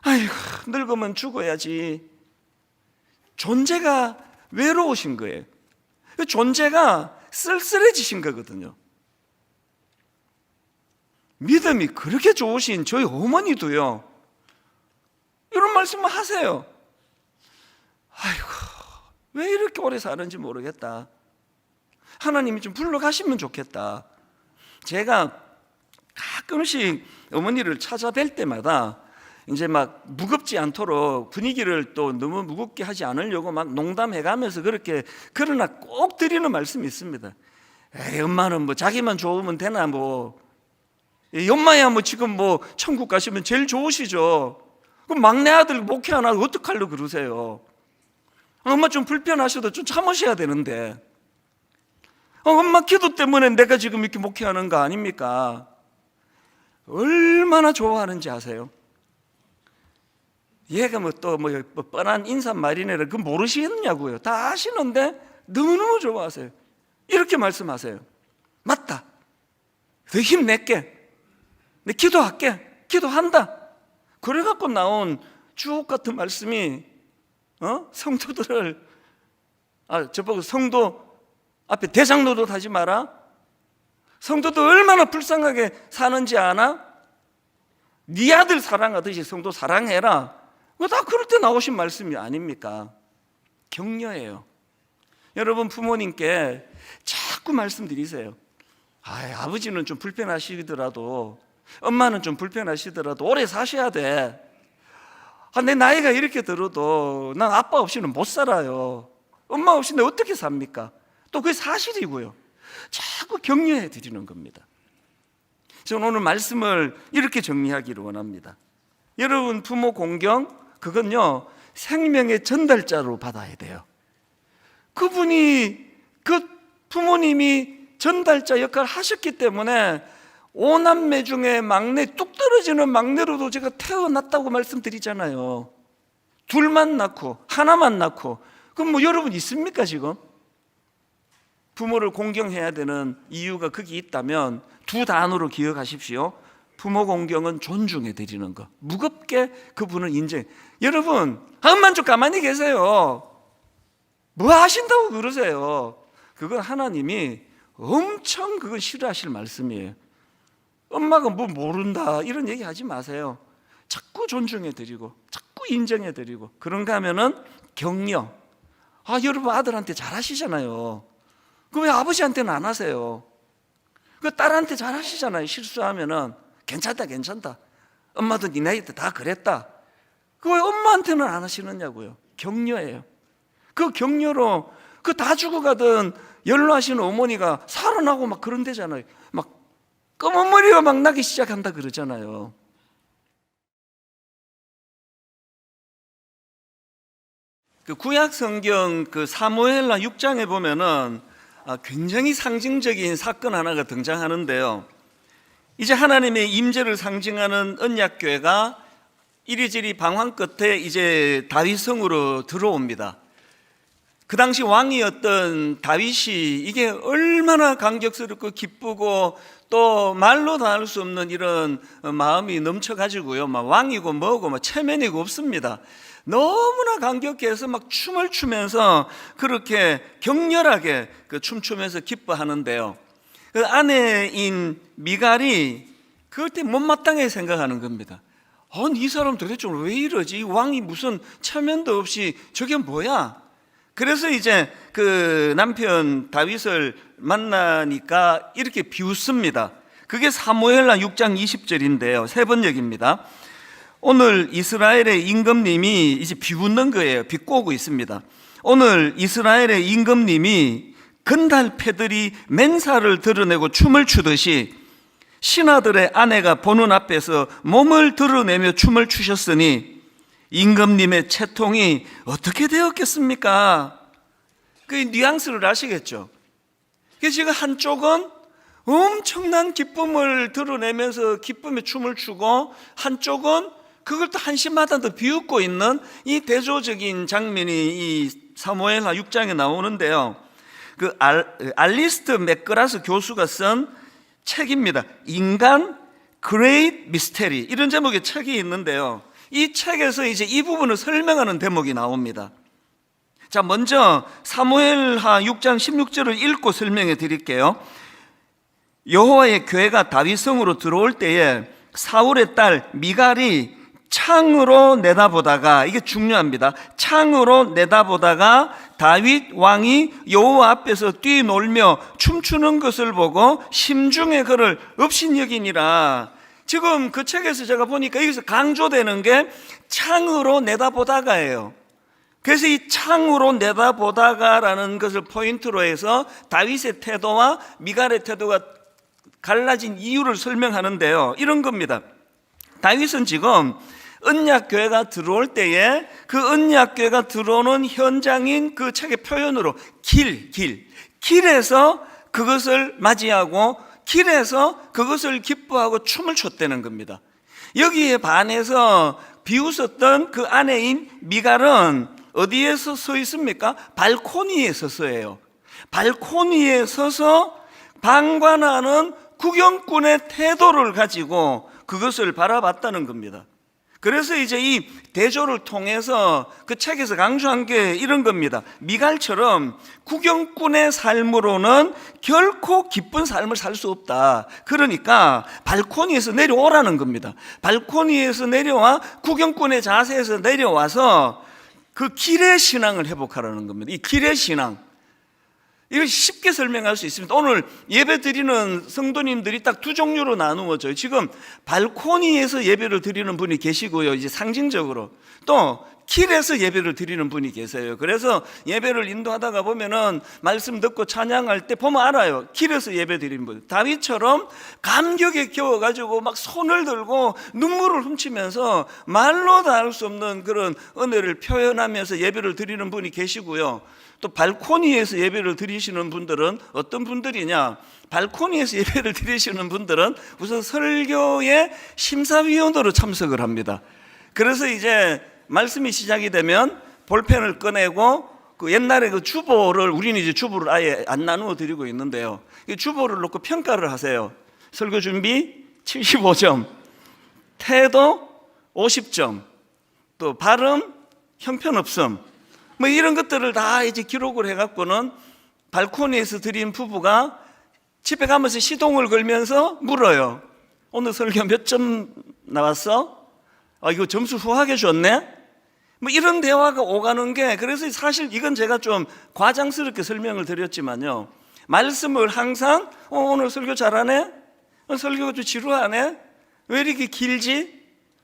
아이고 늙으면 죽어야지. 존재가 외로우신 거예요. 존재가 쓸쓸해지신 거거든요. 믿음이 그렇게 좋으신 저희 어머니도요, 이런 말씀을 하세요. 아이고 왜 이렇게 오래 사는지 모르겠다. 하나님이 좀 불러가시면 좋겠다. 제가 가끔씩 어머니를 찾아뵐 때마다 이제 막 무겁지 않도록 분위기를 또 너무 무겁게 하지 않으려고 막 농담해가면서 그렇게, 그러나 꼭 드리는 말씀이 있습니다. 에이, 엄마는 뭐 자기만 좋으면 되나, 뭐 엄마야 뭐 지금 뭐 천국 가시면 제일 좋으시죠. 그럼 막내 아들 목회 안 하고 어떡하려고 그러세요? 엄마 좀 불편하셔도 좀 참으셔야 되는데, 엄마 기도 때문에 내가 지금 이렇게 목회하는 거 아닙니까? 얼마나 좋아하는지 아세요? 얘가 뭐 또 뭐 뻔한 인사말이네라 그 모르시겠냐고요. 다 아시는데 너무너무 좋아하세요. 이렇게 말씀하세요. 맞다, 더 힘낼게, 내 기도할게, 기도한다. 그래갖고 나온 주옥 같은 말씀이 성도들을, 저보고 성도 앞에 대장 노릇하지 마라, 성도도 얼마나 불쌍하게 사는지 아나? 네 아들 사랑하듯이 성도 사랑해라. 다 그럴 때 나오신 말씀이 아닙니까? 격려예요. 여러분, 부모님께 자꾸 말씀드리세요. 아버지는 좀 불편하시더라도, 엄마는 좀 불편하시더라도 오래 사셔야 돼. 내 나이가 이렇게 들어도 난 아빠 없이는 못 살아요. 엄마 없이는 어떻게 삽니까? 또 그게 사실이고요. 자꾸 격려해 드리는 겁니다. 저는 오늘 말씀을 이렇게 정리하기를 원합니다. 여러분, 부모 공경, 그건요 생명의 전달자로 받아야 돼요. 그분이, 그 부모님이 전달자 역할을 하셨기 때문에 5남매 중에 막내, 뚝 떨어지는 막내로도 제가 태어났다고 말씀드리잖아요. 둘만 낳고 하나만 낳고. 그럼 뭐 여러분 있습니까 지금? 부모를 공경해야 되는 이유가 거기 있다면 두 단어로 기억하십시오. 부모 공경은 존중해 드리는 것, 무겁게 그분을 인정. 여러분, 엄만 좀 가만히 계세요. 뭐 하신다고 그러세요? 그건 하나님이 엄청 그건 싫어하실 말씀이에요. 엄마가 뭐 모른다 이런 얘기 하지 마세요. 자꾸 존중해 드리고 자꾸 인정해 드리고. 그런가 하면은 격려. 여러분 아들한테 잘하시잖아요. 그 왜 아버지한테는 안 하세요? 그 딸한테 잘하시잖아요. 실수하면은 괜찮다 괜찮다, 엄마도 네 나이 때 다 그랬다. 그 왜 엄마한테는 안 하시느냐고요. 격려예요. 그 격려로 그 다 죽어가던 연로하신 어머니가 살아나고 막 그런대잖아요. 막 검은 머리가 막 나기 시작한다 그러잖아요. 그 구약 성경 그 사무엘하 6장에 보면은 굉장히 상징적인 사건 하나가 등장하는데요. 이제 하나님의 임재를 상징하는 언약궤가 이리저리 방황 끝에 이제 다윗성으로 들어옵니다. 그 당시 왕이었던 다윗이 이게 얼마나 감격스럽고 기쁘고 또 말로 다 할 수 없는 이런 마음이 넘쳐가지고요, 막 왕이고 뭐고 막 체면이고 없습니다. 너무나 감격해서 막 춤을 추면서 그렇게 격렬하게 그 춤추면서 기뻐하는데요. 그 아내인 미갈이 그럴 때 못마땅하게 생각하는 겁니다. 이 사람 도대체 왜 이러지? 이 왕이 무슨 체면도 없이 저게 뭐야? 그래서 이제 그 남편 다윗을 만나니까 이렇게 비웃습니다. 그게 사무엘하 6장 20절인데요. 세 번역입니다. 오늘 이스라엘의 임금님이 이제 비웃는 거예요. 비꼬고 있습니다. 오늘 이스라엘의 임금님이 건달패들이 맨살을 드러내고 춤을 추듯이 신하들의 아내가 보는 앞에서 몸을 드러내며 춤을 추셨으니 임금님의 채통이 어떻게 되었겠습니까? 그 뉘앙스를 아시겠죠? 그래서 지금 한쪽은 엄청난 기쁨을 드러내면서 기쁨의 춤을 추고, 한쪽은 그걸 또 한심하다 더 비웃고 있는 이 대조적인 장면이 이 사무엘하 6장에 나오는데요. 그 알리스트 맥그라스 교수가 쓴 책입니다. 인간 그레이트 미스테리, 이런 제목의 책이 있는데요. 이 책에서 이제 이 부분을 설명하는 대목이 나옵니다. 자, 먼저 사무엘하 6장 16절을 읽고 설명해 드릴게요. 여호와의 궤가 다윗성으로 들어올 때에 사울의 딸 미갈이 창으로 내다보다가, 이게 중요합니다. 창으로 내다보다가 다윗 왕이 여호와 앞에서 뛰놀며 춤추는 것을 보고 심중에 그를 업신여기니라. 지금 그 책에서 제가 보니까 여기서 강조되는 게 창으로 내다보다가예요. 그래서 이 창으로 내다보다가라는 것을 포인트로 해서 다윗의 태도와 미갈의 태도가 갈라진 이유를 설명하는데요. 이런 겁니다. 다윗은 지금 언약궤가 들어올 때에 그 언약궤가 들어오는 현장인 그 책의 표현으로 길에서 그것을 맞이하고 길에서 그것을 기뻐하고 춤을 췄다는 겁니다. 여기에 반해서 비웃었던 그 아내인 미갈은 어디에서 서 있습니까? 발코니에 서서예요. 발코니에 서서 방관하는 구경꾼의 태도를 가지고 그것을 바라봤다는 겁니다. 그래서 이제 이 대조를 통해서 그 책에서 강조한 게 이런 겁니다. 미갈처럼 구경꾼의 삶으로는 결코 기쁜 삶을 살 수 없다. 그러니까 발코니에서 내려오라는 겁니다. 발코니에서 내려와 구경꾼의 자세에서 내려와서 그 길의 신앙을 회복하라는 겁니다. 이 길의 신앙, 이걸 쉽게 설명할 수 있습니다. 오늘 예배 드리는 성도님들이 딱 두 종류로 나누어져요. 지금 발코니에서 예배를 드리는 분이 계시고요. 이제 상징적으로 또 길에서 예배를 드리는 분이 계세요. 그래서 예배를 인도하다가 보면은 말씀 듣고 찬양할 때 보면 알아요. 길에서 예배 드리는 분. 다윗처럼 감격에 겨워가지고 막 손을 들고 눈물을 훔치면서 말로 다 할 수 없는 그런 은혜를 표현하면서 예배를 드리는 분이 계시고요. 또 발코니에서 예배를 드리시는 분들은 어떤 분들이냐? 발코니에서 예배를 드리시는 분들은 우선 설교의 심사위원으로 참석을 합니다. 그래서 이제 말씀이 시작이 되면 볼펜을 꺼내고 그 옛날에 그 주보를, 우리는 이제 주보를 아예 안 나누어 드리고 있는데요. 이 주보를 놓고 평가를 하세요. 설교 준비 75점, 태도 50점, 또 발음, 형편없음, 뭐 이런 것들을 다 이제 기록을 해갖고는 발코니에서 드린 부부가 집에 가면서 시동을 걸면서 물어요. 오늘 설교 몇 점 나왔어? 이거 점수 후하게 줬네? 뭐 이런 대화가 오가는 게, 그래서 사실 이건 제가 좀 과장스럽게 설명을 드렸지만요. 말씀을 항상 오늘 설교 잘하네? 설교가 좀 지루하네? 왜 이렇게 길지?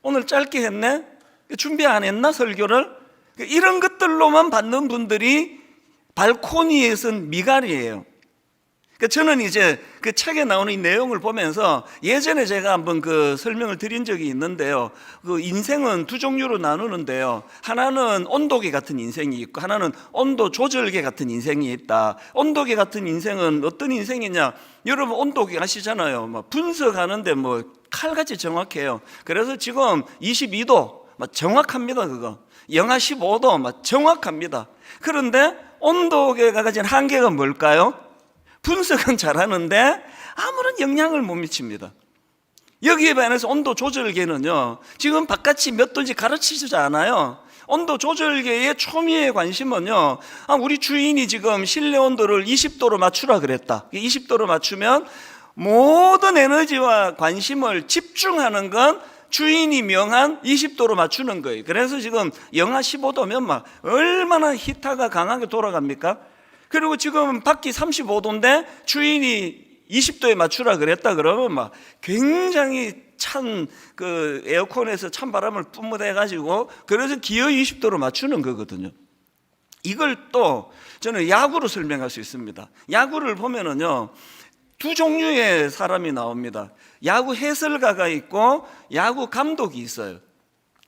오늘 짧게 했네? 준비 안 했나 설교를? 이런 것들로만 받는 분들이 발코니에선 미갈이에요. 저는 이제 그 책에 나오는 이 내용을 보면서 예전에 제가 한번 그 설명을 드린 적이 있는데요. 그 인생은 두 종류로 나누는데요. 하나는 온도계 같은 인생이 있고 하나는 온도 조절계 같은 인생이 있다. 온도계 같은 인생은 어떤 인생이냐? 여러분 온도계 아시잖아요. 뭐 분석하는데 뭐 칼같이 정확해요. 그래서 지금 22도 정확합니다. 그거. 영하 15도 정확합니다. 그런데 온도계가 가진 한계가 뭘까요? 분석은 잘하는데 아무런 영향을 못 미칩니다. 여기에 반해서 온도 조절계는요, 지금 바깥이 몇 도인지 가르치지 않아요. 온도 조절계의 초미의 관심은요, 우리 주인이 지금 실내 온도를 20도로 맞추라 그랬다. 20도로 맞추면 모든 에너지와 관심을 집중하는 건 주인이 명한 20도로 맞추는 거예요. 그래서 지금 영하 15도면 막 얼마나 히터가 강하게 돌아갑니까? 그리고 지금 밖이 35도인데 주인이 20도에 맞추라 그랬다 그러면 막 굉장히 찬 그 에어컨에서 찬바람을 뿜어대 가지고 그래서 기어 20도로 맞추는 거거든요. 이걸 또 저는 야구로 설명할 수 있습니다. 야구를 보면은요, 두 종류의 사람이 나옵니다. 야구 해설가가 있고 야구 감독이 있어요.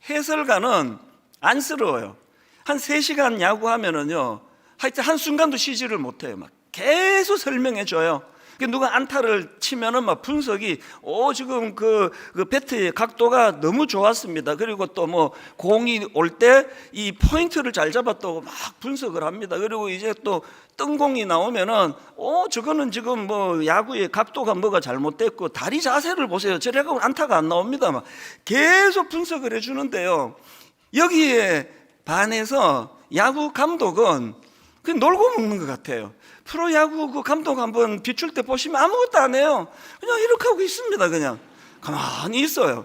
해설가는 안쓰러워요. 한 3시간 야구하면은요, 하여튼 한순간도 쉬지를 못해요. 막 계속 설명해 줘요. 누가 안타를 치면은 막 분석이 지금 그 배트의 각도가 너무 좋았습니다. 그리고 또 뭐 공이 올 때 이 포인트를 잘 잡았다고 막 분석을 합니다. 그리고 이제 또 뜬공이 나오면은 저거는 지금 뭐 야구의 각도가 뭐가 잘못됐고 다리 자세를 보세요. 저래가 안타가 안 나옵니다. 막 계속 분석을 해 주는데요. 여기에 반해서 야구 감독은 그냥 놀고 먹는 것 같아요. 프로야구 그 감독 한번 비출 때 보시면 아무것도 안 해요. 그냥 이렇게 하고 있습니다. 그냥 가만히 있어요.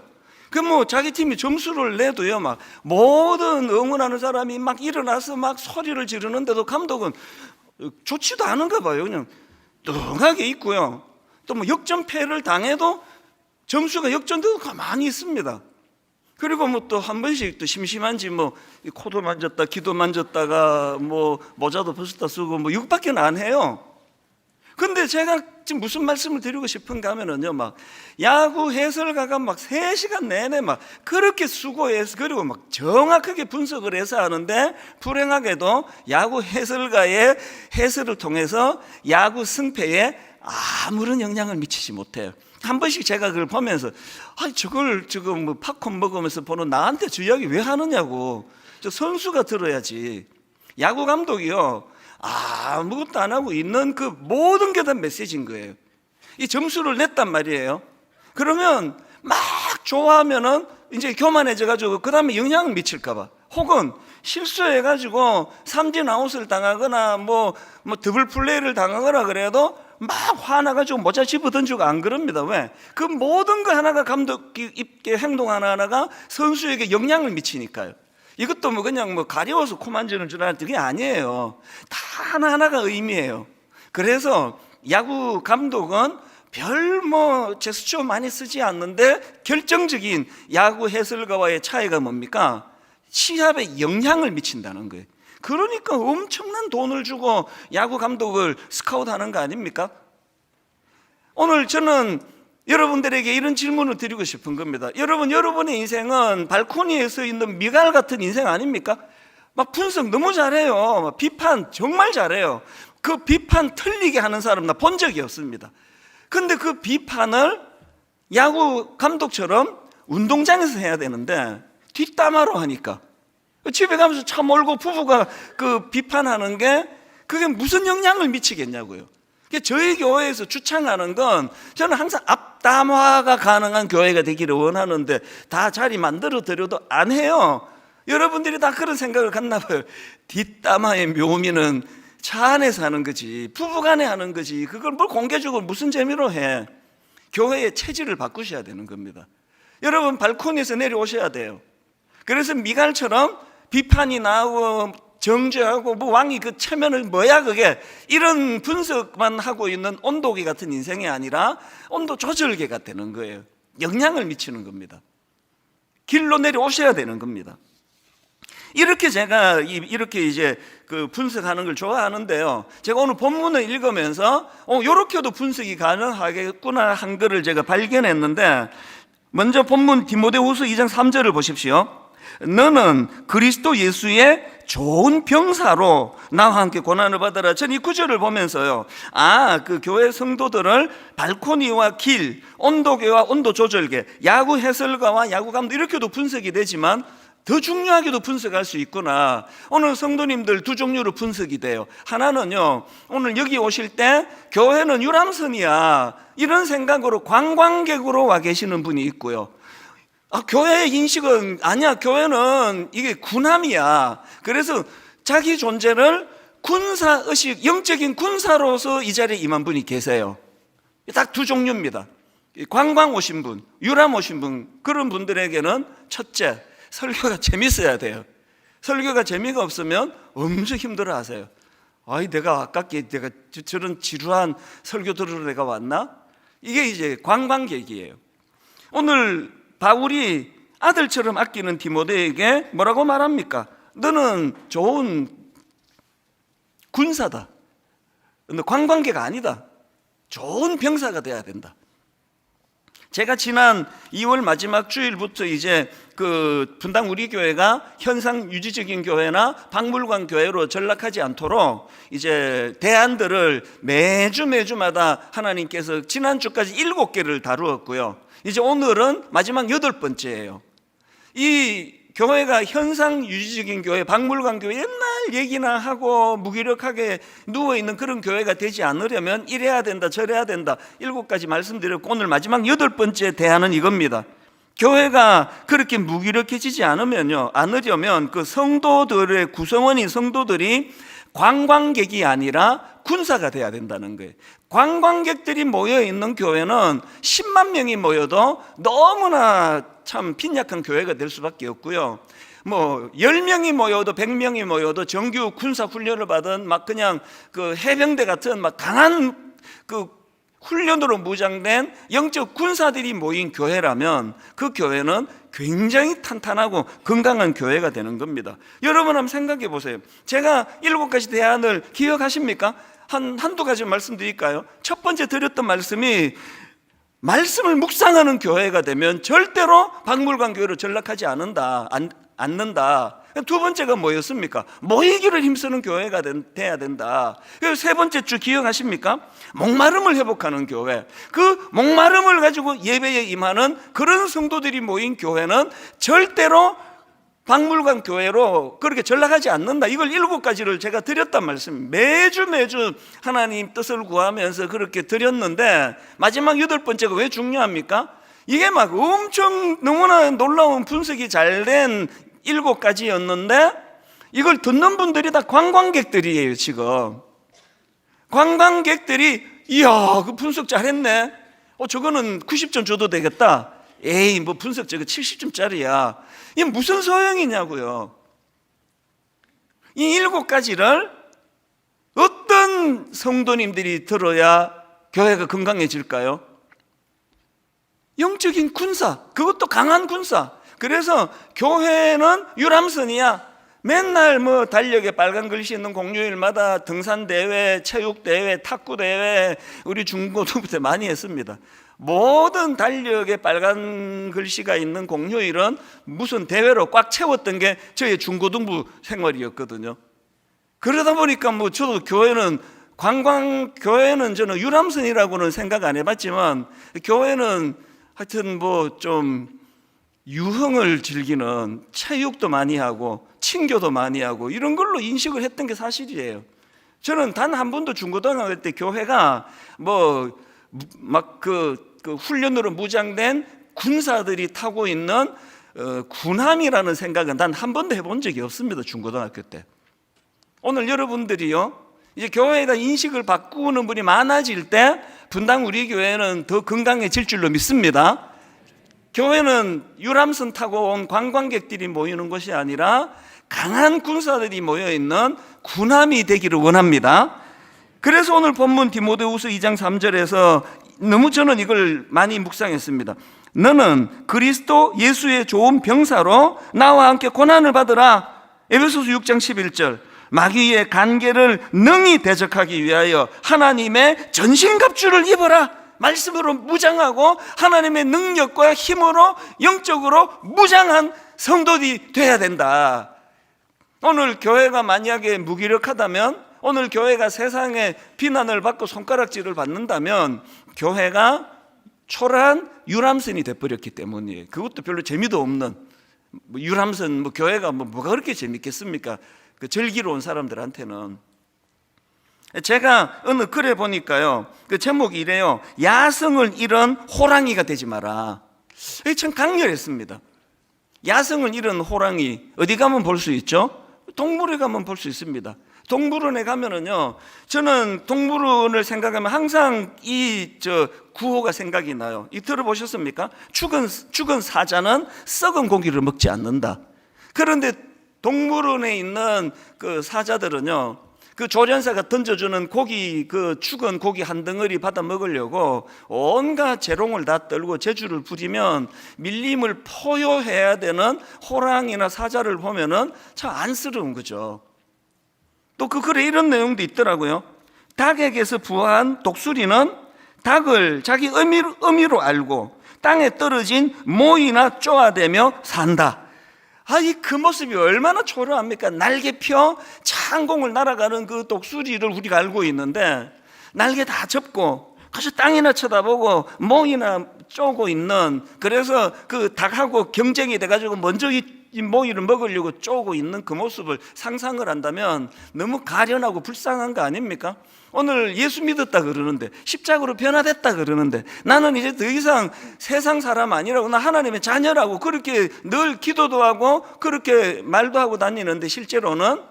그 뭐 자기 팀이 점수를 내도요, 막 모든 응원하는 사람이 막 일어나서 막 소리를 지르는데도 감독은 좋지도 않은가 봐요. 그냥 뚱하게 있고요. 또 뭐 역전패를 당해도 점수가 역전돼도 가만히 있습니다. 그리고 뭐 또 한 번씩 또 심심한지 뭐 코도 만졌다, 귀도 만졌다가 뭐 모자도 벗었다 쓰고 뭐 이것밖에 안 해요. 근데 제가 지금 무슨 말씀을 드리고 싶은가 하면은요, 막 야구 해설가가 막 3시간 내내 막 그렇게 수고해서 그리고 막 정확하게 분석을 해서 하는데 불행하게도 야구 해설가의 해설을 통해서 야구 승패에 아무런 영향을 미치지 못해요. 한 번씩 제가 그걸 보면서 저걸 지금 뭐 팝콘 먹으면서 보는 나한테 저 이야기 왜 하느냐고. 저 선수가 들어야지. 야구 감독이요, 아무것도 안 하고 있는 그 모든 게 다 메시지인 거예요. 이 점수를 냈단 말이에요. 그러면 막 좋아하면은 이제 교만해져가지고 그 다음에 영향을 미칠까봐, 혹은 실수해가지고 삼진 아웃을 당하거나 뭐 더블 플레이를 당하거나 그래도 막 화나가지고 모자 집어 던지고 안 그럽니다. 왜? 그 모든 거 하나가 감독님께 행동 하나하나가 선수에게 영향을 미치니까요. 이것도 뭐 그냥 뭐 가려워서 코 만지는 줄 알았더니 그게 아니에요. 다 하나하나가 의미예요. 그래서 야구 감독은 별 뭐 제스처 많이 쓰지 않는데 결정적인 야구 해설가와의 차이가 뭡니까? 시합에 영향을 미친다는 거예요. 그러니까 엄청난 돈을 주고 야구 감독을 스카우트하는 거 아닙니까? 오늘 저는 여러분들에게 이런 질문을 드리고 싶은 겁니다. 여러분의 인생은 발코니에 서 있는 미갈 같은 인생 아닙니까? 막 분석 너무 잘해요. 막 비판 정말 잘해요. 그 비판 틀리게 하는 사람 나 본 적이 없습니다. 근데 그 비판을 야구 감독처럼 운동장에서 해야 되는데 뒷담화로 하니까, 집에 가면서 차 몰고 부부가 그 비판하는 게 그게 무슨 영향을 미치겠냐고요. 저희 교회에서 주창하는 건 저는 항상 앞담화가 가능한 교회가 되기를 원하는데 다 자리 만들어 드려도 안 해요. 여러분들이 다 그런 생각을 갖나 봐요. 뒷담화의 묘미는 차 안에서 하는 거지, 부부간에 하는 거지, 그걸 뭘 공개적으로 무슨 재미로 해. 교회의 체질을 바꾸셔야 되는 겁니다. 여러분 발코니에서 내려오셔야 돼요. 그래서 미갈처럼 비판이 나오고 정죄하고 뭐 왕이 그 체면을 뭐야 그게, 이런 분석만 하고 있는 온도계 같은 인생이 아니라 온도 조절계가 되는 거예요. 영향을 미치는 겁니다. 길로 내려오셔야 되는 겁니다. 이렇게 제가 이렇게 이제 그 분석하는 걸 좋아하는데요, 제가 오늘 본문을 읽으면서 이렇게도 분석이 가능하겠구나 한 거를 제가 발견했는데, 먼저 본문 디모데후서 2장 3절을 보십시오. 너는 그리스도 예수의 좋은 병사로 나와 함께 고난을 받아라. 전 이 구절을 보면서요, 그 교회 성도들을 발코니와 길, 온도계와 온도 조절계, 야구 해설가와 야구 감독 이렇게도 분석이 되지만 더 중요하게도 분석할 수 있구나. 오늘 성도님들 두 종류로 분석이 돼요. 하나는요, 오늘 여기 오실 때 교회는 유람선이야 이런 생각으로 관광객으로 와 계시는 분이 있고요. 교회의 인식은 아니야, 교회는 이게 군함이야. 그래서 자기 존재를 군사의식, 영적인 군사로서 이 자리에 임한 분이 계세요. 딱 두 종류입니다. 관광 오신 분, 유람 오신 분, 그런 분들에게는 첫째, 설교가 재밌어야 돼요. 설교가 재미가 없으면 엄청 힘들어 하세요. 내가 아깝게 내가 저런 지루한 설교 들으러 내가 왔나? 이게 이제 관광객이에요. 오늘 바울이 아들처럼 아끼는 디모데에게 뭐라고 말합니까? 너는 좋은 군사다. 너 관광객 아니다. 좋은 병사가 돼야 된다. 제가 지난 2월 마지막 주일부터 이제 그 분당 우리 교회가 현상 유지적인 교회나 박물관 교회로 전락하지 않도록 이제 대안들을 매주마다 하나님께서 지난주까지 7개를 다루었고요. 이제 오늘은 마지막 8번째예요. 이 교회가 현상 유지적인 교회, 박물관 교회, 옛날 얘기나 하고 무기력하게 누워있는 그런 교회가 되지 않으려면 이래야 된다 저래야 된다 7가지 말씀드렸고, 오늘 마지막 8번째 대안은 이겁니다. 교회가 그렇게 무기력해지지 않으려면 그 성도들의 구성원인 성도들이 관광객이 아니라 군사가 돼야 된다는 거예요. 관광객들이 모여있는 교회는 10만 명이 모여도 너무나 참 빈약한 교회가 될 수밖에 없고요. 10명이 모여도 100명이 모여도 정규 군사 훈련을 받은 막 그냥 그 해병대 같은 막 강한 그 훈련으로 무장된 영적 군사들이 모인 교회라면 그 교회는 굉장히 탄탄하고 건강한 교회가 되는 겁니다. 여러분 한번 생각해 보세요. 제가 7가지 대안을 기억하십니까? 한두 가지 말씀드릴까요? 첫 번째 드렸던 말씀이 말씀을 묵상하는 교회가 되면 절대로 박물관 교회로 전락하지 않는다. 두 번째가 뭐였습니까? 모이기를 힘쓰는 교회가 돼야 된다. 그리고 세 번째 주 기억하십니까? 목마름을 회복하는 교회. 그 목마름을 가지고 예배에 임하는 그런 성도들이 모인 교회는 절대로 박물관 교회로 그렇게 전락하지 않는다. 이걸 7가지를 제가 드렸단 말씀. 매주 하나님 뜻을 구하면서 그렇게 드렸는데 마지막 8번째가 왜 중요합니까? 이게 막 엄청 너무나 놀라운 분석이 잘된 7가지였는데 이걸 듣는 분들이 다 관광객들이에요. 지금 관광객들이 이야 그 분석 잘했네, 저거는 90점 줘도 되겠다. 에이 뭐 분석 저거 70점짜리야. 이게 무슨 소용이냐고요. 이 7가지를 어떤 성도님들이 들어야 교회가 건강해질까요? 영적인 군사, 그것도 강한 군사. 그래서 교회는 유람선이야. 맨날 달력에 빨간 글씨 있는 공휴일마다 등산대회, 체육대회, 탁구대회 우리 중고등부 때 많이 했습니다. 모든 달력에 빨간 글씨가 있는 공휴일은 무슨 대회로 꽉 채웠던 게 저희 중고등부 생활이었거든요. 그러다 보니까 저도 교회는 관광교회는 저는 유람선이라고는 생각 안 해봤지만 교회는 하여튼 좀 유흥을 즐기는 체육도 많이 하고 친교도 많이 하고 이런 걸로 인식을 했던 게 사실이에요. 저는 단 한 번도 중고등학교 때 교회가 그 훈련으로 무장된 군사들이 타고 있는 군함이라는 생각은 단 한 번도 해본 적이 없습니다. 중고등학교 때. 오늘 여러분들이요 이제 교회에다 인식을 바꾸는 분이 많아질 때 분당 우리 교회는 더 건강해질 줄로 믿습니다. 교회는 유람선 타고 온 관광객들이 모이는 것이 아니라 강한 군사들이 모여있는 군함이 되기를 원합니다. 그래서 오늘 본문 디모데후서 2장 3절에서 너무 저는 이걸 많이 묵상했습니다. 너는 그리스도 예수의 좋은 병사로 나와 함께 고난을 받으라. 에베소서 6장 11절. 마귀의 간계를 능히 대적하기 위하여 하나님의 전신갑주를 입어라. 말씀으로 무장하고 하나님의 능력과 힘으로 영적으로 무장한 성도들이 돼야 된다. 오늘 교회가 만약에 무기력하다면, 오늘 교회가 세상에 비난을 받고 손가락질을 받는다면 교회가 초라한 유람선이 돼버렸기 때문이에요. 그것도 별로 재미도 없는 유람선, 교회가 뭐가 그렇게 재밌겠습니까? 그 즐기러 온 사람들한테는. 제가 어느 글에 보니까요, 그 제목이 이래요. 야성을 잃은 호랑이가 되지 마라. 이게 참 강렬했습니다. 야성을 잃은 호랑이 어디 가면 볼 수 있죠? 동물원에 가면 볼 수 있습니다. 동물원에 가면은요, 저는 동물원을 생각하면 항상 구호가 생각이 나요. 이 들어보셨습니까? 죽은 사자는 썩은 고기를 먹지 않는다. 그런데 동물원에 있는 그 사자들은요, 그 조련사가 던져주는 고기, 그 죽은 고기 한 덩어리 받아 먹으려고 온갖 재롱을 다 떨고 재주를 부리면 밀림을 포효해야 되는 호랑이나 사자를 보면은 참 안쓰러운 거죠. 또 그 글에 이런 내용도 있더라고요. 닭에게서 부화한 독수리는 닭을 자기 의미로 알고 땅에 떨어진 모이나 쪼아대며 산다. 그 모습이 얼마나 초라합니까? 날개 펴 창공을 날아가는 그 독수리를 우리가 알고 있는데 날개 다 접고 그저 땅이나 쳐다보고 모이나 쪼고 있는, 그래서 그 닭하고 경쟁이 돼가지고 먼저 이 이 모이를 먹으려고 쪼고 있는 그 모습을 상상을 한다면 너무 가련하고 불쌍한 거 아닙니까? 오늘 예수 믿었다 그러는데, 십자가로 변화됐다 그러는데, 나는 이제 더 이상 세상 사람 아니라고, 나 하나님의 자녀라고 그렇게 늘 기도도 하고 그렇게 말도 하고 다니는데, 실제로는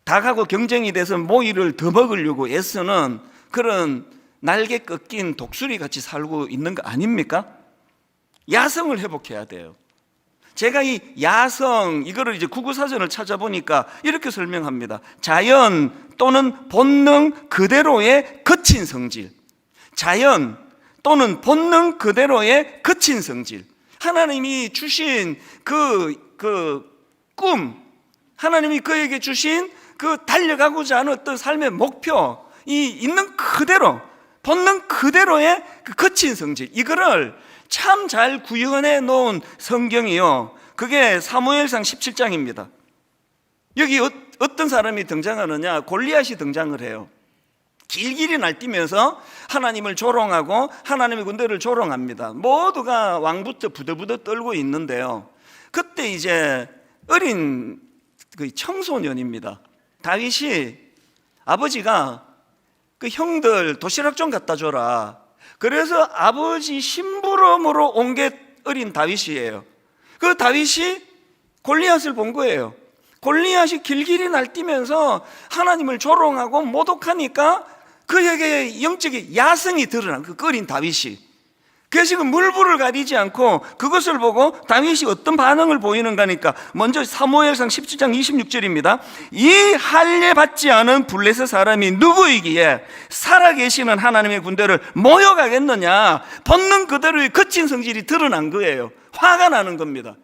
닭하고 경쟁이 돼서 모이를 더 먹으려고 애쓰는 그런 날개 꺾인 독수리 같이 살고 있는 거 아닙니까? 야성을 회복해야 돼요. 제가 이 야성, 이거를 이제 국어사전을 찾아보니까 이렇게 설명합니다. 자연 또는 본능 그대로의 거친 성질. 자연 또는 본능 그대로의 거친 성질. 하나님이 주신 그 꿈, 하나님이 그에게 주신 그 달려가고자 하는 어떤 삶의 목표, 이 있는 그대로, 본능 그대로의 그 거친 성질, 이거를 참 잘 구현해 놓은 성경이요, 그게 사무엘상 17장입니다. 여기 어떤 사람이 등장하느냐, 골리앗이 등장을 해요. 길길이 날뛰면서 하나님을 조롱하고 하나님의 군대를 조롱합니다. 모두가 왕부터 부들부들 떨고 있는데요, 그때 이제 어린 그 청소년입니다. 다윗이 아버지가 그 형들 도시락 좀 갖다 줘라, 그래서 아버지 심부름으로 온 게 어린 다윗이에요. 그 다윗이 골리앗을 본 거예요. 골리앗이 길길이 날뛰면서 하나님을 조롱하고 모독하니까 그에게 영적인 야성이 드러난 그 어린 다윗이. 그래서 지금 물불을 가리지 않고 그것을 보고 다윗이 어떤 반응을 보이는가니까, 먼저 사무엘상 17장 26절입니다. 이 할례 받지 않은 블레셋 사람이 누구이기에 살아계시는 하나님의 군대를 모여가겠느냐. 본능 그대로의 거친 성질이 드러난 거예요. 화가 나는 겁니다.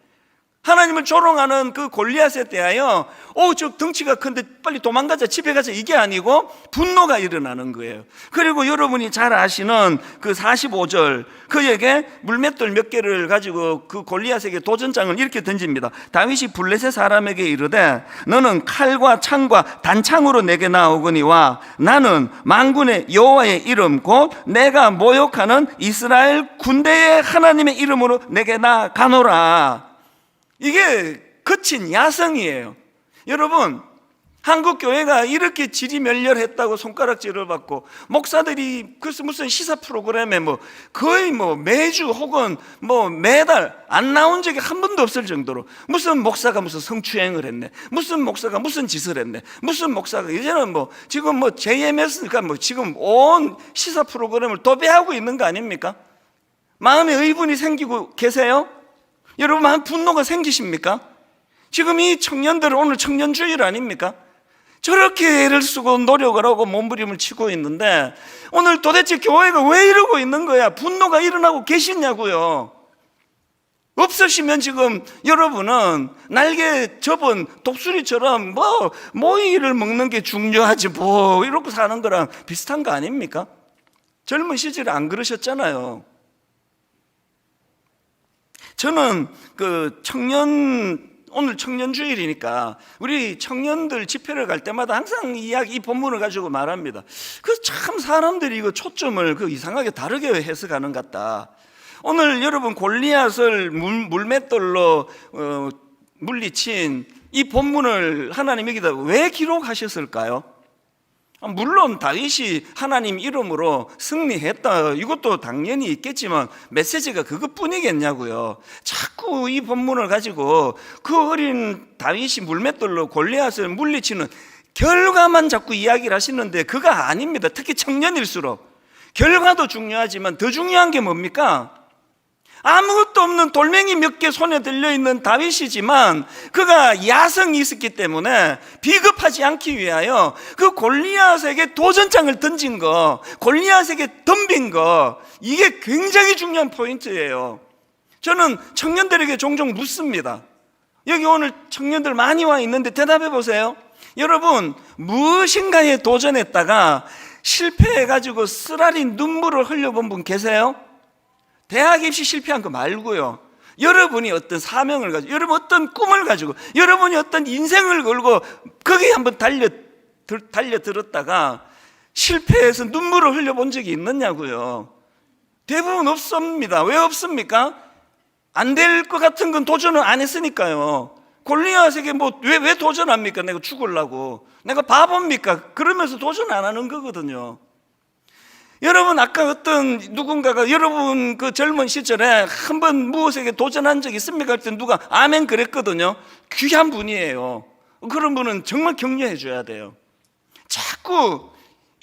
하나님을 조롱하는 그 골리앗에 대하여 저 덩치가 큰데 빨리 도망가자, 집에 가자, 이게 아니고 분노가 일어나는 거예요. 그리고 여러분이 잘 아시는 그 45절, 그에게 물맷돌 몇 개를 가지고 그 골리앗에게 도전장을 이렇게 던집니다. 다윗이 블레셋 사람에게 이르되 너는 칼과 창과 단창으로 내게 나오거니와 나는 만군의 여호와의 이름 곧 내가 모욕하는 이스라엘 군대의 하나님의 이름으로 내게 나가노라. 이게 거친 야성이에요. 여러분, 한국 교회가 이렇게 질이 멸렬했다고 손가락질을 받고, 목사들이 그래서 무슨 시사 프로그램에 거의 매주 혹은 매달 안 나온 적이 한 번도 없을 정도로, 무슨 목사가 무슨 성추행을 했네, 무슨 목사가 무슨 짓을 했네, 무슨 목사가 이제는 지금 JMS가 지금 온 시사 프로그램을 도배하고 있는 거 아닙니까? 마음에 의분이 생기고 계세요? 여러분, 한 분노가 생기십니까? 지금 이 청년들은 오늘 청년주일 아닙니까? 저렇게 애를 쓰고 노력을 하고 몸부림을 치고 있는데 오늘 도대체 교회가 왜 이러고 있는 거야? 분노가 일어나고 계시냐고요. 없으시면 지금 여러분은 날개 접은 독수리처럼 모이를 먹는 게 중요하지 이러고 사는 거랑 비슷한 거 아닙니까? 젊은 시절에 안 그러셨잖아요. 저는 오늘 청년주일이니까 우리 청년들 집회를 갈 때마다 항상 이 본문을 가지고 말합니다. 참 사람들이 이거 초점을 이상하게 다르게 해석하는 것 같다. 오늘 여러분 골리앗을 물맷돌로 물리친 이 본문을 하나님 여기다 왜 기록하셨을까요? 물론 다윗이 하나님 이름으로 승리했다, 이것도 당연히 있겠지만 메시지가 그것뿐이겠냐고요. 자꾸 이 본문을 가지고 그 어린 다윗이 물맷돌로 골리앗을 물리치는 결과만 자꾸 이야기를 하시는데 그가 아닙니다. 특히 청년일수록 결과도 중요하지만 더 중요한 게 뭡니까? 아무것도 없는 돌멩이 몇 개 손에 들려있는 다윗이지만 그가 야성이 있었기 때문에 비겁하지 않기 위하여 그 골리앗에게 도전장을 던진 거, 골리앗에게 덤빈 거, 이게 굉장히 중요한 포인트예요. 저는 청년들에게 종종 묻습니다. 여기 오늘 청년들 많이 와 있는데 대답해 보세요. 여러분, 무엇인가에 도전했다가 실패해가지고 쓰라린 눈물을 흘려본 분 계세요? 대학 입시 실패한 거 말고요. 여러분이 어떤 사명을 가지고, 여러분 어떤 꿈을 가지고, 여러분이 어떤 인생을 걸고 거기에 한번 달려들었다가 실패해서 눈물을 흘려본 적이 있느냐고요. 대부분 없습니다. 왜 없습니까? 안 될 것 같은 건 도전을 안 했으니까요. 골리앗에게 왜 도전합니까? 내가 죽으려고. 내가 바보입니까? 그러면서 도전 안 하는 거거든요. 여러분, 아까 어떤 누군가가 여러분 그 젊은 시절에 한번 무엇에게 도전한 적 있습니까? 그때 누가 아멘 그랬거든요. 귀한 분이에요. 그런 분은 정말 격려해 줘야 돼요. 자꾸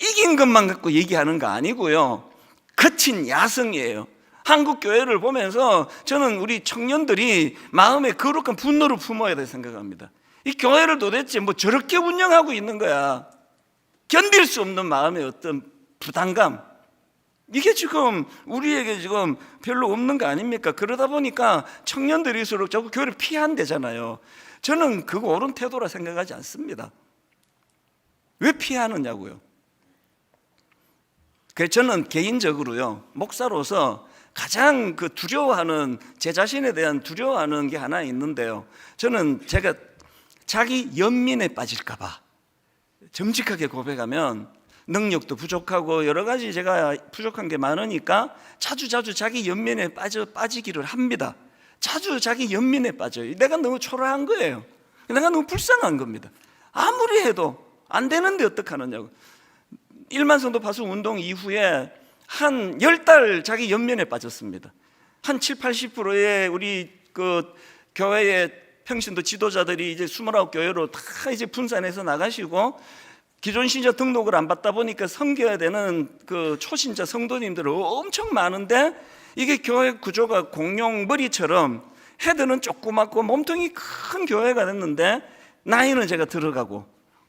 이긴 것만 갖고 얘기하는 거 아니고요. 거친 야성이에요. 한국 교회를 보면서 저는 우리 청년들이 마음에 거룩한 분노를 품어야 돼 생각합니다. 이 교회를 도대체 저렇게 운영하고 있는 거야. 견딜 수 없는 마음의 어떤 부담감, 이게 지금 우리에게 지금 별로 없는 거 아닙니까? 그러다 보니까 청년들일수록 자꾸 교회를 피한대잖아요. 저는 그거 옳은 태도라 생각하지 않습니다. 왜 피하느냐고요. 그래서 저는 개인적으로요, 목사로서 가장 그 두려워하는, 제 자신에 대한 두려워하는 게 하나 있는데요, 저는 제가 자기 연민에 빠질까봐, 정직하게 고백하면 능력도 부족하고 여러 가지 제가 부족한 게 많으니까 자주 자기 연민에 빠지기를 합니다. 자주 자기 연민에 빠져요. 내가 너무 초라한 거예요. 내가 너무 불쌍한 겁니다. 아무리 해도 안 되는데 어떡하느냐고. 1만 성도 파수 운동 이후에 한 10달 자기 연민에 빠졌습니다. 한 70-80%의 우리 그 교회의 평신도 지도자들이 이제 29교회로 다 이제 분산해서 나가시고, 기존 신자 등록을 안 받다 보니까 섬겨야 되는 그 초신자 성도님들은 엄청 많은데, 이게 교회 구조가 공룡 머리처럼 헤드는 조그맣고 몸통이 큰 교회가 됐는데 나이는 제가 들어가고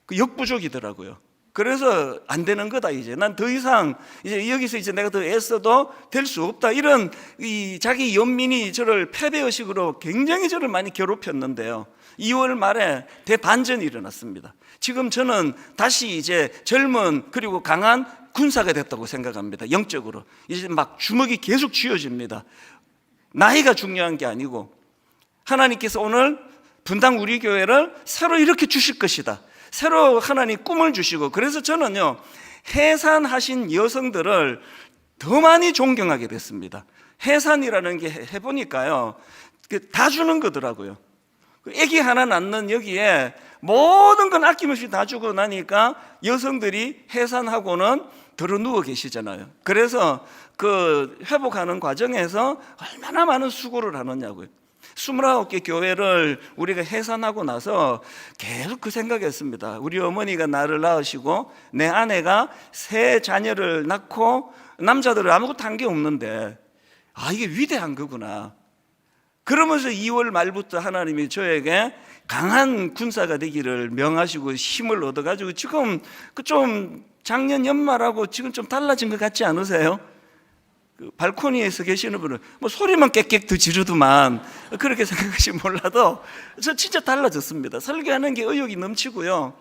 그 역부족이더라고요. 그래서 안 되는 거다. 이제 난 더 이상 이제 여기서 이제 내가 더 애써도 될 수 없다. 이런 이 자기 연민이 저를 패배의식으로 굉장히 저를 많이 괴롭혔는데요, 2월 말에 대반전이 일어났습니다. 지금 저는 다시 이제 젊은 그리고 강한 군사가 됐다고 생각합니다. 영적으로 이제 막 주먹이 계속 쥐어집니다. 나이가 중요한 게 아니고 하나님께서 오늘 분당 우리 교회를 새로 이렇게 주실 것이다. 새로 하나님 꿈을 주시고, 그래서 저는요, 해산하신 여성들을 더 많이 존경하게 됐습니다. 해산이라는 게 해보니까요, 다 주는 거더라고요. 애기 하나 낳는 여기에 모든 건 아낌없이 다 주고 나니까 여성들이 해산하고는 들어 누워 계시잖아요. 그래서 그 회복하는 과정에서 얼마나 많은 수고를 하느냐고요. 29개 교회를 우리가 해산하고 나서 계속 그 생각했습니다. 우리 어머니가 나를 낳으시고 내 아내가 3 자녀를 낳고 남자들은 아무것도 한 게 없는데, 아, 이게 위대한 거구나. 그러면서 2월 말부터 하나님이 저에게 강한 군사가 되기를 명하시고 힘을 얻어가지고 지금 그 좀 작년 연말하고 지금 좀 달라진 것 같지 않으세요? 그 발코니에서 계시는 분은 소리만 깨끗 더 지르더만 그렇게 생각하시면 몰라도 저 진짜 달라졌습니다. 설교하는 게 의욕이 넘치고요,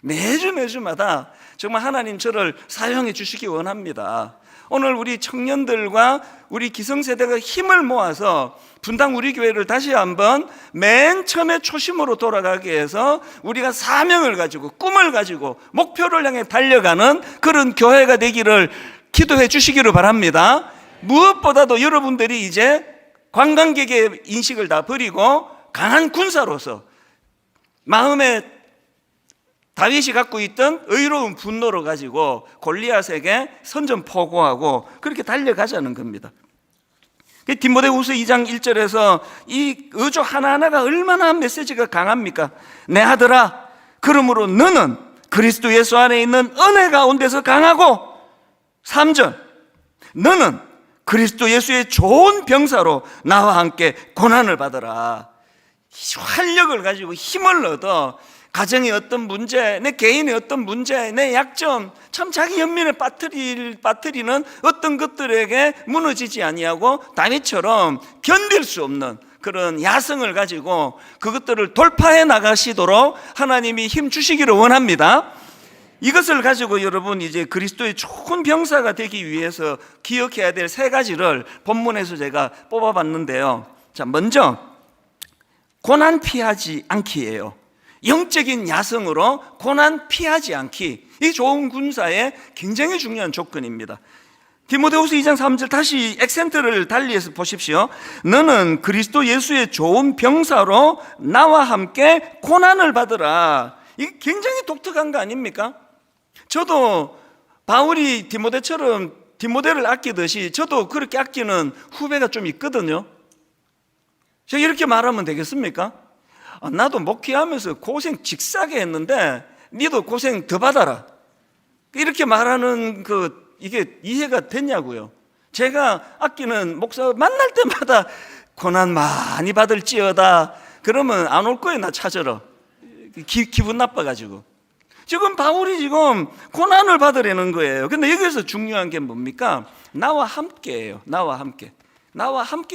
매주마다 정말 하나님 저를 사용해 주시기 원합니다. 오늘 우리 청년들과 우리 기성세대가 힘을 모아서 분당 우리 교회를 다시 한번 맨 처음에 초심으로 돌아가게 해서 우리가 사명을 가지고 꿈을 가지고 목표를 향해 달려가는 그런 교회가 되기를 기도해 주시기를 바랍니다. 무엇보다도 여러분들이 이제 관광객의 인식을 다 버리고 강한 군사로서 마음에 다윗이 갖고 있던 의로운 분노를 가지고 골리앗에게 선전포고하고 그렇게 달려가자는 겁니다. 디모데후서 2장 1절에서 이 어조 하나하나가 얼마나 메시지가 강합니까? 내 아들아, 그러므로 너는 그리스도 예수 안에 있는 은혜 가운데서 강하고, 3절, 너는 그리스도 예수의 좋은 병사로 나와 함께 고난을 받아라. 활력을 가지고 힘을 얻어 가정의 어떤 문제, 내 개인의 어떤 문제, 내 약점, 참 자기 연민에 빠뜨리는 어떤 것들에게 무너지지 아니하고 다윗처럼 견딜 수 없는 그런 야성을 가지고 그것들을 돌파해 나가시도록 하나님이 힘 주시기를 원합니다. 이것을 가지고 여러분 이제 그리스도의 좋은 병사가 되기 위해서 기억해야 될 3가지를 본문에서 제가 뽑아봤는데요. 자, 먼저 고난 피하지 않기예요. 영적인 야성으로 고난 피하지 않기, 이 좋은 군사의 굉장히 중요한 조건입니다. 디모데후서 2장 3절 다시 액센트를 달리해서 보십시오. 너는 그리스도 예수의 좋은 병사로 나와 함께 고난을 받으라. 이게 굉장히 독특한 거 아닙니까? 저도 바울이 디모데처럼 디모데를 아끼듯이 저도 그렇게 아끼는 후배가 좀 있거든요. 제가 이렇게 말하면 되겠습니까? 나도 목회하면서 고생 직사게 했는데 니도 고생 더 받아라. 이렇게 말하는 이게 이해가 됐냐고요. 제가 아끼는 목사 만날 때마다 고난 많이 받을지어다 그러면 안 올 거예요. 나 찾으러. 기분 나빠가지고. 지금 바울이 지금 고난을 받으려는 거예요. 근데 여기서 중요한 게 뭡니까? 나와 함께예요. 나와 함께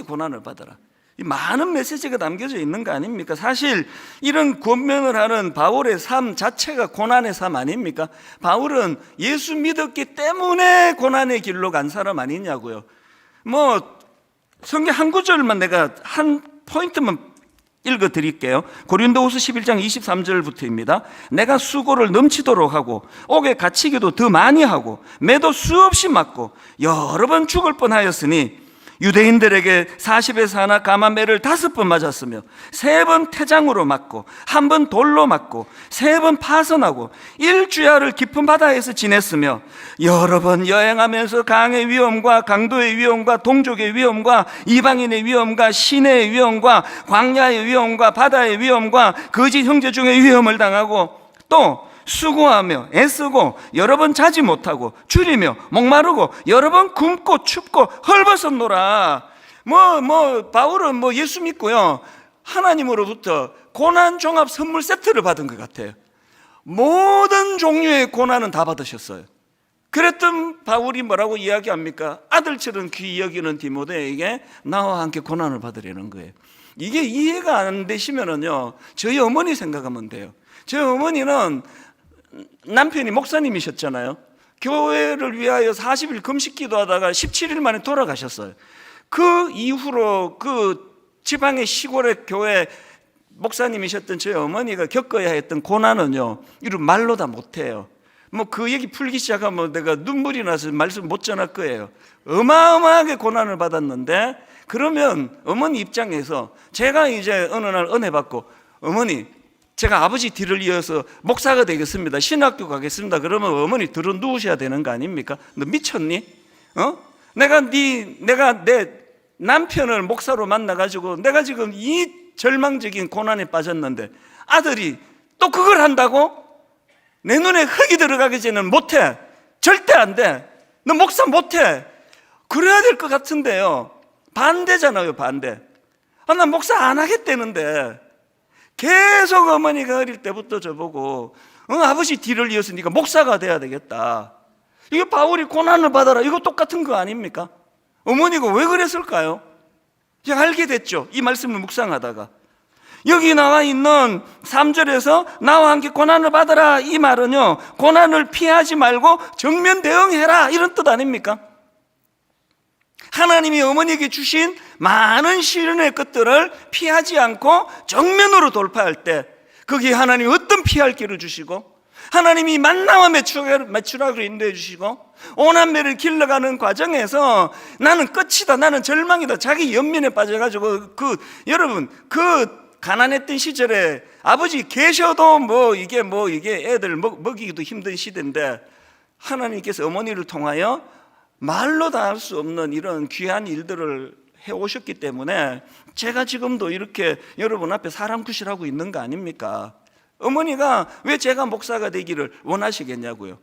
고난을 받아라. 많은 메시지가 담겨져 있는 거 아닙니까? 사실 이런 권면을 하는 바울의 삶 자체가 고난의 삶 아닙니까? 바울은 예수 믿었기 때문에 고난의 길로 간 사람 아니냐고요. 성경 한 구절만 내가 한 포인트만 읽어드릴게요. 고린도후서 11장 23절부터입니다. 내가 수고를 넘치도록 하고 옥에 갇히기도 더 많이 하고 매도 수없이 맞고 여러 번 죽을 뻔하였으니 유대인들에게 40에서 하나 감한 매를 5번 맞았으며 3번 태장으로 맞고 1번 돌로 맞고 3번 파선하고 일주야를 깊은 바다에서 지냈으며 여러 번 여행하면서 강의 위험과 강도의 위험과 동족의 위험과 이방인의 위험과 시내의 위험과 광야의 위험과 바다의 위험과 거짓 형제 중의 위험을 당하고 또 수고하며 애쓰고 여러 번 자지 못하고 줄이며 목마르고 여러 번 굶고 춥고 헐벗었노라. 바울은 예수 믿고요 하나님으로부터 고난 종합 선물 세트를 받은 것 같아요. 모든 종류의 고난은 다 받으셨어요. 그랬던 바울이 뭐라고 이야기합니까? 아들처럼 귀히 여기는 디모데에게 나와 함께 고난을 받으려는 거예요. 이게 이해가 안 되시면은요 저희 어머니 생각하면 돼요. 저희 어머니는 남편이 목사님이셨잖아요. 교회를 위하여 40일 금식 기도하다가 17일 만에 돌아가셨어요. 그 이후로 그 지방의 시골의 교회 목사님이셨던 저희 어머니가 겪어야 했던 고난은요 이런 말로 다 못해요. 그 얘기 풀기 시작하면 내가 눈물이 나서 말씀 못 전할 거예요. 어마어마하게 고난을 받았는데 그러면 어머니 입장에서 제가 이제 어느 날 은혜 받고 어머니 제가 아버지 뒤를 이어서 목사가 되겠습니다. 신학교 가겠습니다. 그러면 어머니 들어 누우셔야 되는 거 아닙니까? 너 미쳤니? 내가 내 남편을 목사로 만나가지고 내가 지금 이 절망적인 고난에 빠졌는데 아들이 또 그걸 한다고? 내 눈에 흙이 들어가기 전에는 못해. 절대 안 돼. 너 목사 못해. 그래야 될 것 같은데요. 반대잖아요, 반대. 난 목사 안 하겠다는데 계속 어머니가 어릴 때부터 저보고 아버지 뒤를 이어서 네가 목사가 돼야 되겠다. 이거 바울이 고난을 받아라. 이거 똑같은 거 아닙니까? 어머니가 왜 그랬을까요? 제가 알게 됐죠. 이 말씀을 묵상하다가 여기 나와 있는 3절에서 나와 함께 고난을 받아라 이 말은요 고난을 피하지 말고 정면 대응해라 이런 뜻 아닙니까? 하나님이 어머니에게 주신 많은 시련의 것들을 피하지 않고 정면으로 돌파할 때 거기에 하나님이 어떤 피할 길을 주시고 하나님이 만나와 매출하기로 인도해 주시고 오남매를 길러가는 과정에서 나는 끝이다 나는 절망이다 자기 연민에 빠져가지고 여러분 가난했던 시절에 아버지 계셔도 이게 애들 먹이기도 힘든 시대인데 하나님께서 어머니를 통하여 말로 다 할 수 없는 이런 귀한 일들을 해오셨기 때문에 제가 지금도 이렇게 여러분 앞에 사람 구실하고 있는 거 아닙니까? 어머니가 왜 제가 목사가 되기를 원하시겠냐고요.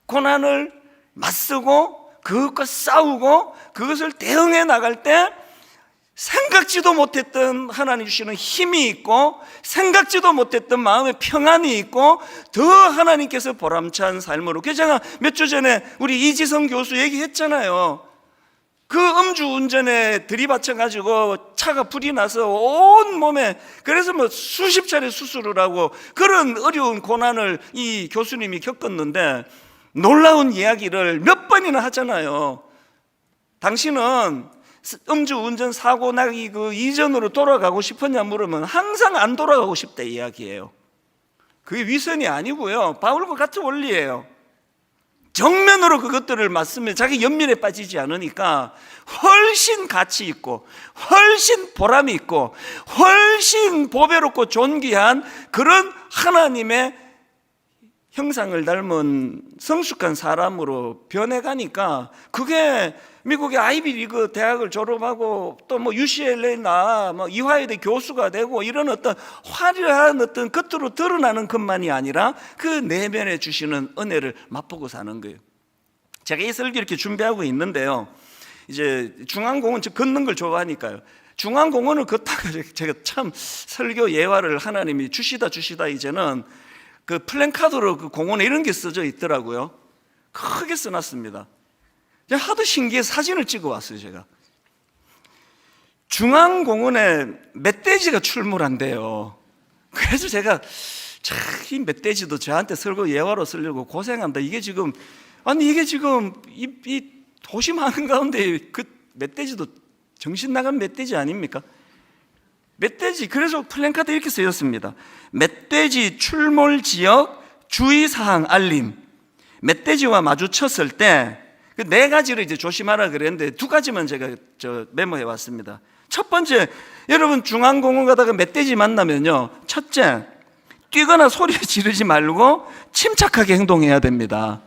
고난을 맞서고 그것과 싸우고 그것을 대응해 나갈 때 생각지도 못했던 하나님 주시는 힘이 있고 생각지도 못했던 마음의 평안이 있고 더 하나님께서 보람찬 삶으로. 그래서 제가 몇 주 전에 우리 이지성 교수 얘기했잖아요. 그 음주운전에 들이받쳐가지고 차가 불이 나서 온 몸에 그래서 수십 차례 수술을 하고 그런 어려운 고난을 이 교수님이 겪었는데 놀라운 이야기를 몇 번이나 하잖아요. 당신은 음주운전 사고 나기 그 이전으로 돌아가고 싶었냐 물으면 항상 안 돌아가고 싶다 이야기예요. 그게 위선이 아니고요 바울과 같은 원리예요. 정면으로 그것들을 맞으면 자기 연민에 빠지지 않으니까 훨씬 가치 있고 훨씬 보람이 있고 훨씬 보배롭고 존귀한 그런 하나님의 형상을 닮은 성숙한 사람으로 변해가니까, 그게 미국의 아이비리그 대학을 졸업하고 또 뭐 UCLA나 뭐 이화여대 교수가 되고 이런 어떤 화려한 어떤 겉으로 드러나는 것만이 아니라 그 내면에 주시는 은혜를 맛보고 사는 거예요. 제가 이 설교 이렇게 준비하고 있는데요, 이제 중앙공원, 저 걷는 걸 좋아하니까요, 중앙공원을 걷다가 제가 참 설교 예화를 하나님이 주시다 이제는 그 플랜카드로 그 공원에 이런 게 써져 있더라고요. 크게 써놨습니다. 하도 신기해 사진을 찍어 왔어요. 제가 중앙공원에 멧돼지가 출몰한대요. 그래서 제가 참 이 멧돼지도 저한테 설교 예화로 쓰려고 고생한다. 이게 지금 이 도심 한가운데 그 멧돼지도 정신 나간 멧돼지 아닙니까? 멧돼지. 그래서 플랜카드 이렇게 쓰였습니다. 멧돼지 출몰 지역 주의사항 알림. 멧돼지와 마주쳤을 때 그 네 가지를 이제 조심하라 그랬는데 두 가지만 제가 메모해 왔습니다. 첫 번째, 여러분 중앙공원 가다가 멧돼지 만나면요, 첫째, 뛰거나 소리 지르지 말고 침착하게 행동해야 됩니다.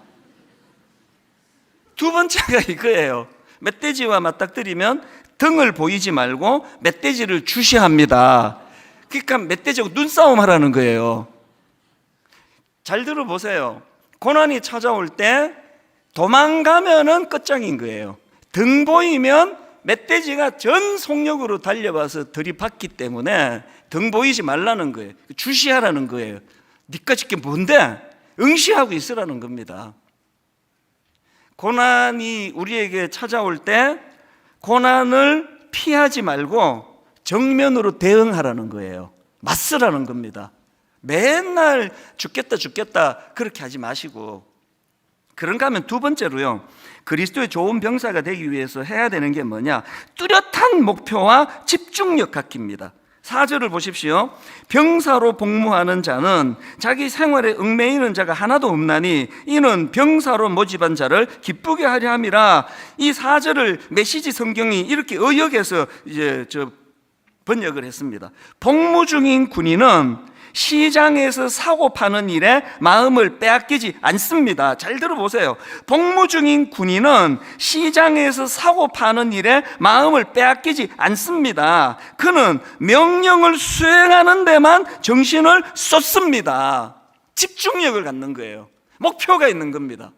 두 번째가 이거예요. 멧돼지와 맞닥뜨리면 등을 보이지 말고 멧돼지를 주시합니다. 그러니까 멧돼지하고 눈싸움 하라는 거예요. 잘 들어보세요. 고난이 찾아올 때 도망가면은 끝장인 거예요. 등 보이면 멧돼지가 전 속력으로 달려와서 들이받기 때문에 등 보이지 말라는 거예요. 주시하라는 거예요. 니까 짓게 뭔데? 응시하고 있으라는 겁니다. 고난이 우리에게 찾아올 때 고난을 피하지 말고 정면으로 대응하라는 거예요. 맞서라는 겁니다. 맨날 죽겠다 그렇게 하지 마시고. 그런가 하면 두 번째로요, 그리스도의 좋은 병사가 되기 위해서 해야 되는 게 뭐냐? 뚜렷한 목표와 집중력 갖기입니다. 4절을 보십시오. 병사로 복무하는 자는 자기 생활에 얽매이는 자가 하나도 없나니 이는 병사로 모집한 자를 기쁘게 하려 함이라. 이 4절을 메시지 성경이 이렇게 의역해서 이제 번역을 했습니다. 복무 중인 군인은 시장에서 사고 파는 일에 마음을 빼앗기지 않습니다. 잘 들어보세요. 복무 중인 군인은 시장에서 사고 파는 일에 마음을 빼앗기지 않습니다. 그는 명령을 수행하는 데만 정신을 쏟습니다. 집중력을 갖는 거예요. 목표가 있는 겁니다.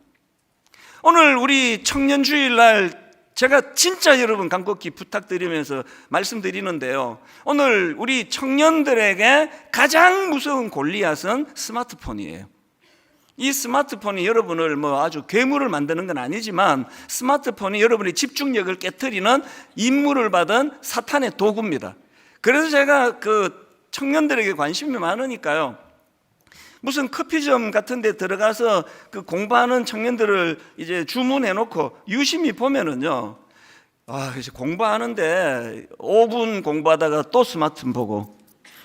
오늘 우리 청년주일날 제가 진짜 여러분 간곡히 부탁드리면서 말씀드리는데요, 오늘 우리 청년들에게 가장 무서운 골리앗은 스마트폰이에요. 이 스마트폰이 여러분을 뭐 아주 괴물을 만드는 건 아니지만 스마트폰이 여러분의 집중력을 깨트리는 임무를 받은 사탄의 도구입니다. 그래서 제가 그 청년들에게 관심이 많으니까요, 무슨 커피점 같은 데 들어가서 그 공부하는 청년들을 이제 주문해 놓고 유심히 보면은요, 이제 공부하는데 5분 공부하다가 또 스마트폰 보고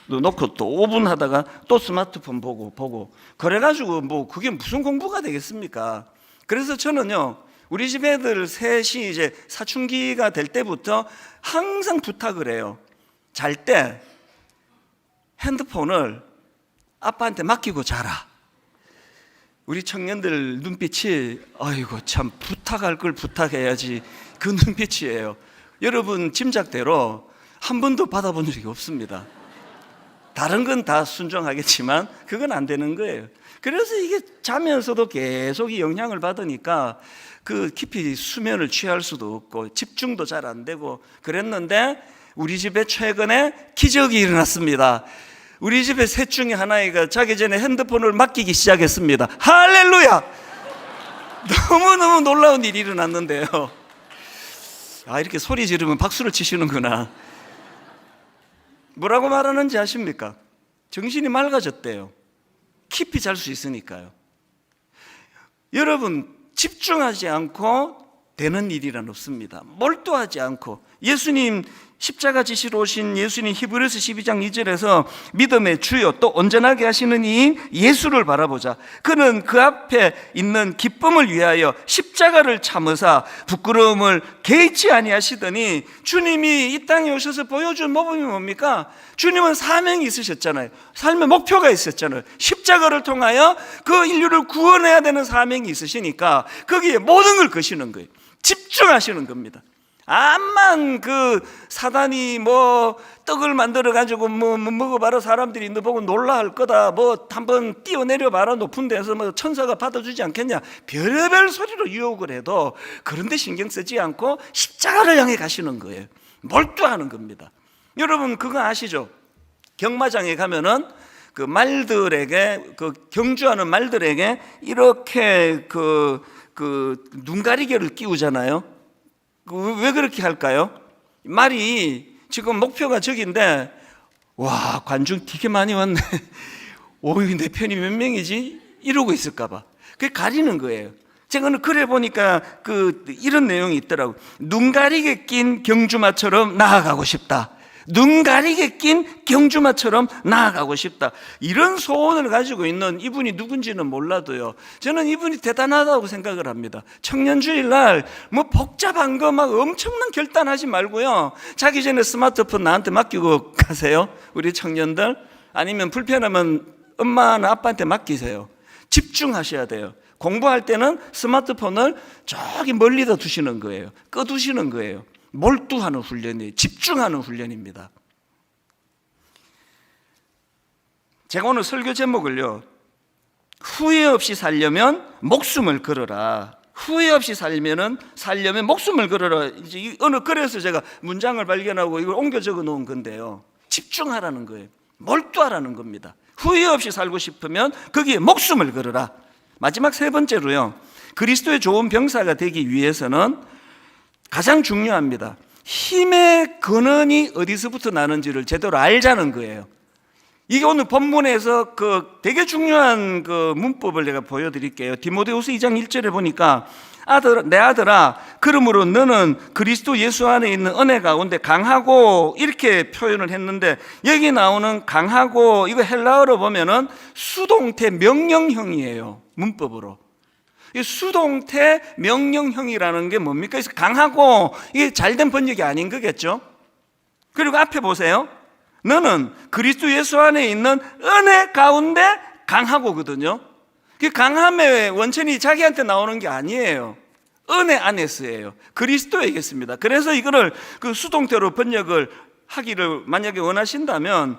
놓고 또 5분 하다가 또 스마트폰 보고 그래가지고 뭐 그게 무슨 공부가 되겠습니까? 그래서 저는요, 우리 집 애들 셋이 이제 사춘기가 될 때부터 항상 부탁을 해요. 잘 때 핸드폰을 아빠한테 맡기고 자라. 우리 청년들 눈빛이 아이고 참 부탁할 걸 부탁해야지 그 눈빛이에요. 여러분 짐작대로 한 번도 받아본 적이 없습니다. 다른 건 다 순종하겠지만 그건 안 되는 거예요. 그래서 이게 자면서도 계속 이 영향을 받으니까 그 깊이 수면을 취할 수도 없고 집중도 잘 안 되고 그랬는데, 우리 집에 최근에 기적이 일어났습니다. 우리 집에 셋 중에 하나가 자기 전에 핸드폰을 맡기기 시작했습니다. 할렐루야! 너무너무 놀라운 일이 일어났는데요, 이렇게 소리 지르면 박수를 치시는구나. 뭐라고 말하는지 아십니까? 정신이 맑아졌대요. 깊이 잘 수 있으니까요. 여러분, 집중하지 않고 되는 일이란 없습니다. 몰두하지 않고. 예수님 십자가 지시러 오신 예수님, 히브리서 12장 2절에서 믿음의 주요 또 온전하게 하시는 이인 예수를 바라보자. 그는 그 앞에 있는 기쁨을 위하여 십자가를 참으사 부끄러움을 개의치 아니하시더니, 주님이 이 땅에 오셔서 보여준 모범이 뭡니까? 주님은 사명이 있으셨잖아요. 삶의 목표가 있었잖아요. 십자가를 통하여 그 인류를 구원해야 되는 사명이 있으시니까 거기에 모든 걸 거시는 거예요. 집중하시는 겁니다. 암만 그 사단이 뭐 떡을 만들어 가지고 뭐 먹어봐라, 사람들이 너 보고 놀라할 거다, 뭐 한번 뛰어내려 봐라, 높은 데서 뭐 천사가 받아주지 않겠냐, 별의별 소리로 유혹을 해도 그런데 신경 쓰지 않고 십자가를 향해 가시는 거예요. 몰두하는 겁니다. 여러분 그거 아시죠? 경마장에 가면은 그 말들에게, 그 경주하는 말들에게 이렇게 눈 가리개를 끼우잖아요. 왜 그렇게 할까요? 말이 지금 목표가 저긴데, 와, 관중 되게 많이 왔네. 오이, 내 편이 몇 명이지? 이러고 있을까봐. 그게 가리는 거예요. 제가 그래 보니까 이런 내용이 있더라고요. 눈 가리개 낀 경주마처럼 나아가고 싶다. 눈 가리개 낀 경주마처럼 나아가고 싶다. 이런 소원을 가지고 있는 이분이 누군지는 몰라도요, 저는 이분이 대단하다고 생각을 합니다. 청년주일날 뭐 복잡한 거 막 엄청난 결단하지 말고요, 자기 전에 스마트폰 나한테 맡기고 가세요. 우리 청년들. 아니면 불편하면 엄마나 아빠한테 맡기세요. 집중하셔야 돼요. 공부할 때는 스마트폰을 저기 멀리다 두시는 거예요. 꺼두시는 거예요. 몰두하는 훈련이에요. 집중하는 훈련입니다. 제가 오늘 설교 제목을요, 후회 없이 살려면 목숨을 걸어라. 후회 없이 살려면 목숨을 걸어라. 이제 어느 글에서 제가 문장을 발견하고 이걸 옮겨 적어 놓은 건데요, 집중하라는 거예요. 몰두하라는 겁니다. 후회 없이 살고 싶으면 거기에 목숨을 걸어라. 마지막 세 번째로요, 그리스도의 좋은 병사가 되기 위해서는 가장 중요합니다. 힘의 근원이 어디서부터 나는지를 제대로 알자는 거예요. 이게 오늘 본문에서 되게 중요한 문법을 제가 보여드릴게요. 디모데후서 2장 1절에 보니까, 내 아들아, 그러므로 너는 그리스도 예수 안에 있는 은혜 가운데 강하고, 이렇게 표현을 했는데, 여기 나오는 강하고, 이거 헬라어로 보면은 수동태 명령형이에요. 문법으로. 이 수동태 명령형이라는 게 뭡니까? 그래서 강하고, 이게 잘된 번역이 아닌 거겠죠? 그리고 앞에 보세요. 너는 그리스도 예수 안에 있는 은혜 가운데 강하고거든요. 그 강함의 원천이 자기한테 나오는 게 아니에요. 은혜 안에서예요. 그리스도에겠습니다. 그래서 이거를 수동태로 번역을 하기를 만약에 원하신다면,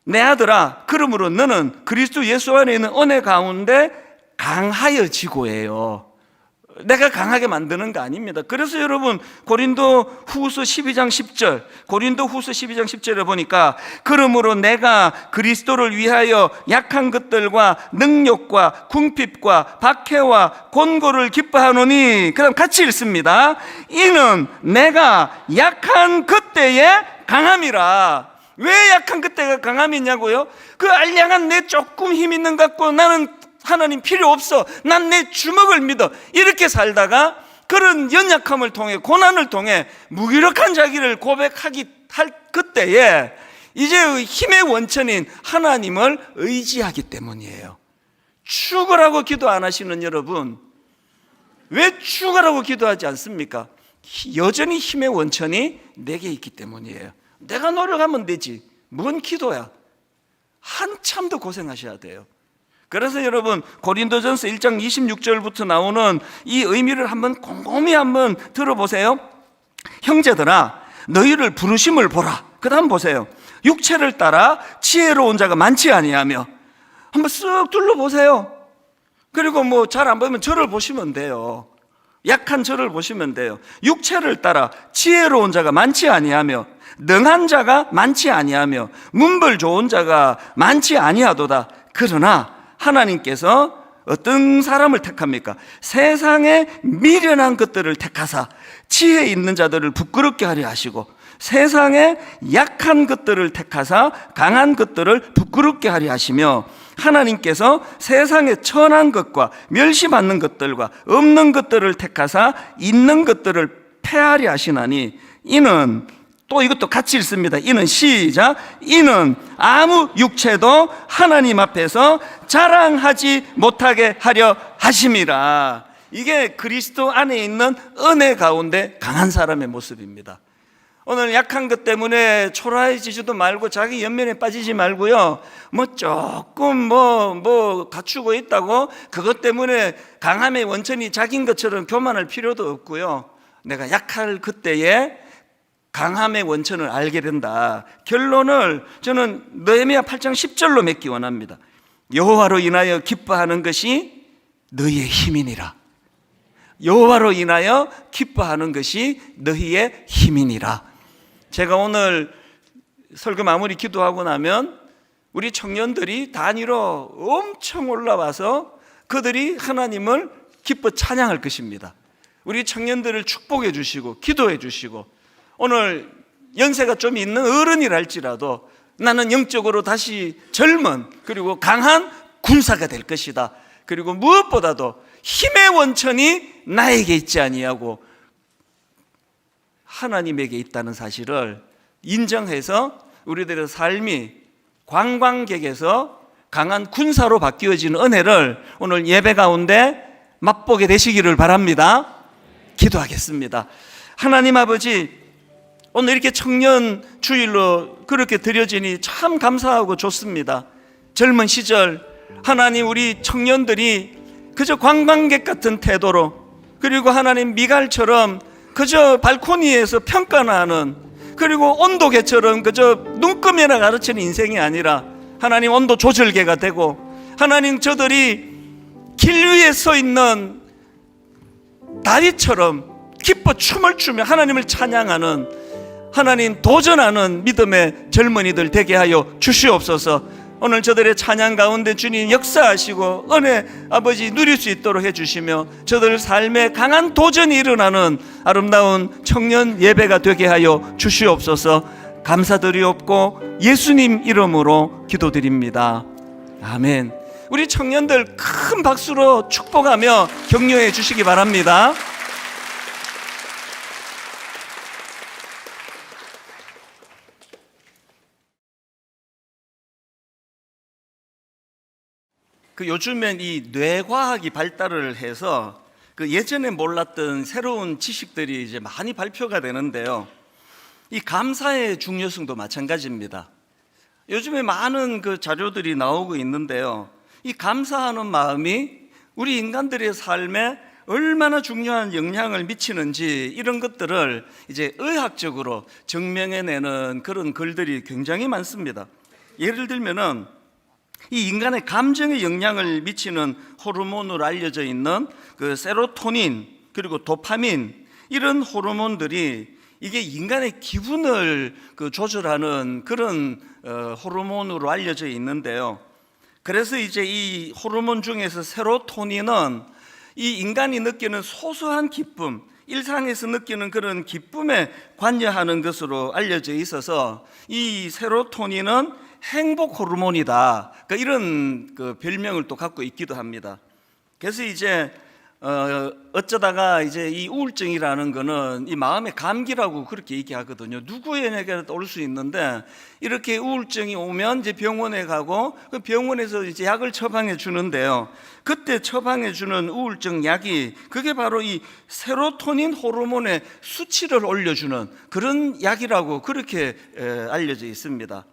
내 아들아, 그러므로 너는 그리스도 예수 안에 있는 은혜 가운데 강하여지고예요. 내가 강하게 만드는 거 아닙니다. 그래서 여러분 고린도 후서 12장 10절에 보니까, 그러므로 내가 그리스도를 위하여 약한 것들과 능력과 궁핍과 박해와 곤고를 기뻐하노니, 그다음 같이 읽습니다. 이는 내가 약한 그때의 강함이라. 왜 약한 그때가 강함이냐고요? 그 알량한 내 조금 힘 있는 것 같고 나는 하나님 필요 없어, 난 내 주먹을 믿어, 이렇게 살다가 그런 연약함을 통해, 고난을 통해 무기력한 자기를 고백하기 할 그때에 이제 힘의 원천인 하나님을 의지하기 때문이에요. 죽으라고 기도 안 하시는 여러분, 왜 죽으라고 기도하지 않습니까? 여전히 힘의 원천이 내게 있기 때문이에요. 내가 노력하면 되지, 뭔 기도야. 한참 더 고생하셔야 돼요. 그래서 여러분 고린도전서 1장 26절부터 나오는 이 의미를 곰곰이 한번 들어보세요. 형제들아, 너희를 부르심을 보라. 그 다음 보세요. 육체를 따라 지혜로운 자가 많지 아니하며. 한번 쓱 둘러보세요. 그리고 뭐 잘 안 보면 저를 보시면 돼요. 약한 저를 보시면 돼요. 육체를 따라 지혜로운 자가 많지 아니하며, 능한 자가 많지 아니하며, 문벌 좋은 자가 많지 아니하도다. 그러나 하나님께서 어떤 사람을 택합니까? 세상에 미련한 것들을 택하사 지혜 있는 자들을 부끄럽게 하려 하시고, 세상에 약한 것들을 택하사 강한 것들을 부끄럽게 하려 하시며, 하나님께서 세상에 천한 것과 멸시받는 것들과 없는 것들을 택하사 있는 것들을 폐하려 하시나니, 이는 또 이것도 같이 읽습니다. 이는 시작. 이는 아무 육체도 하나님 앞에서 자랑하지 못하게 하려 하심이라. 이게 그리스도 안에 있는 은혜 가운데 강한 사람의 모습입니다. 오늘 약한 것 때문에 초라해지지도 말고 자기 연면에 빠지지 말고요. 조금 갖추고 있다고 그것 때문에 강함의 원천이 자기인 것처럼 교만할 필요도 없고요. 내가 약할 그때에 강함의 원천을 알게 된다. 결론을 저는 느헤미야 8장 10절로 맺기 원합니다. 여호와로 인하여 기뻐하는 것이 너희의 힘이니라. 여호와로 인하여 기뻐하는 것이 너희의 힘이니라. 제가 오늘 설교 마무리 기도하고 나면 우리 청년들이 단위로 엄청 올라와서 그들이 하나님을 기뻐 찬양할 것입니다. 우리 청년들을 축복해 주시고 기도해 주시고, 오늘 연세가 좀 있는 어른이랄지라도 나는 영적으로 다시 젊은 그리고 강한 군사가 될 것이다. 그리고 무엇보다도 힘의 원천이 나에게 있지 아니하고 하나님에게 있다는 사실을 인정해서 우리들의 삶이 관광객에서 강한 군사로 바뀌어지는 은혜를 오늘 예배 가운데 맛보게 되시기를 바랍니다. 기도하겠습니다. 하나님 아버지, 오늘 이렇게 청년 주일로 그렇게 드려지니 참 감사하고 좋습니다. 젊은 시절 하나님, 우리 청년들이 그저 관광객 같은 태도로, 그리고 하나님 미갈처럼 그저 발코니에서 평가나 하는, 그리고 온도계처럼 그저 눈금이나 가르치는 인생이 아니라 하나님 온도 조절계가 되고, 하나님 저들이 길 위에 서 있는 다리처럼 기뻐 춤을 추며 하나님을 찬양하는, 하나님 도전하는 믿음의 젊은이들 되게 하여 주시옵소서. 오늘 저들의 찬양 가운데 주님 역사하시고 은혜 아버지 누릴 수 있도록 해주시며 저들 삶에 강한 도전이 일어나는 아름다운 청년 예배가 되게 하여 주시옵소서. 감사드리옵고 예수님 이름으로 기도드립니다. 아멘. 우리 청년들 큰 박수로 축복하며 격려해 주시기 바랍니다. 요즘엔 이 뇌과학이 발달을 해서 예전에 몰랐던 새로운 지식들이 이제 많이 발표가 되는데요. 이 감사의 중요성도 마찬가지입니다. 요즘에 많은 자료들이 나오고 있는데요. 이 감사하는 마음이 우리 인간들의 삶에 얼마나 중요한 영향을 미치는지, 이런 것들을 이제 의학적으로 증명해내는 그런 글들이 굉장히 많습니다. 예를 들면은 이 인간의 감정에 영향을 미치는 호르몬으로 알려져 있는 세로토닌 그리고 도파민, 이런 호르몬들이 이게 인간의 기분을 조절하는 그런 호르몬으로 알려져 있는데요. 그래서 이제 이 호르몬 중에서 세로토닌은 이 인간이 느끼는 소소한 기쁨, 일상에서 느끼는 그런 기쁨에 관여하는 것으로 알려져 있어서 이 세로토닌은 행복 호르몬이다, 이런 별명을 또 갖고 있기도 합니다. 그래서 이제 어쩌다가 이제 이 우울증이라는 거는 이 마음의 감기라고 그렇게 얘기하거든요. 누구에게나 올 수 있는데, 이렇게 우울증이 오면 이제 병원에 가고 그 병원에서 이제 약을 처방해 주는데요. 그때 처방해 주는 우울증 약이 그게 바로 이 세로토닌 호르몬의 수치를 올려주는 그런 약이라고 그렇게 알려져 있습니다.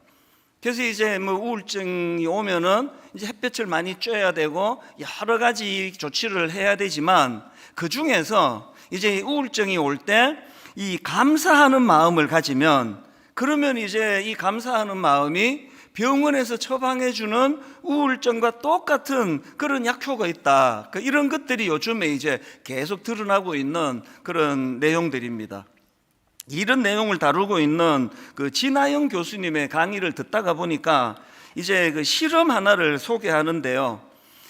그래서 이제 우울증이 오면은 이제 햇볕을 많이 쬐야 되고 여러 가지 조치를 해야 되지만, 그 중에서 이제 우울증이 올 때 이 감사하는 마음을 가지면, 그러면 이제 이 감사하는 마음이 병원에서 처방해 주는 우울증과 똑같은 그런 약효가 있다. 이런 것들이 요즘에 이제 계속 드러나고 있는 그런 내용들입니다. 이런 내용을 다루고 있는 진아영 교수님의 강의를 듣다가 보니까 이제 실험 하나를 소개하는데요.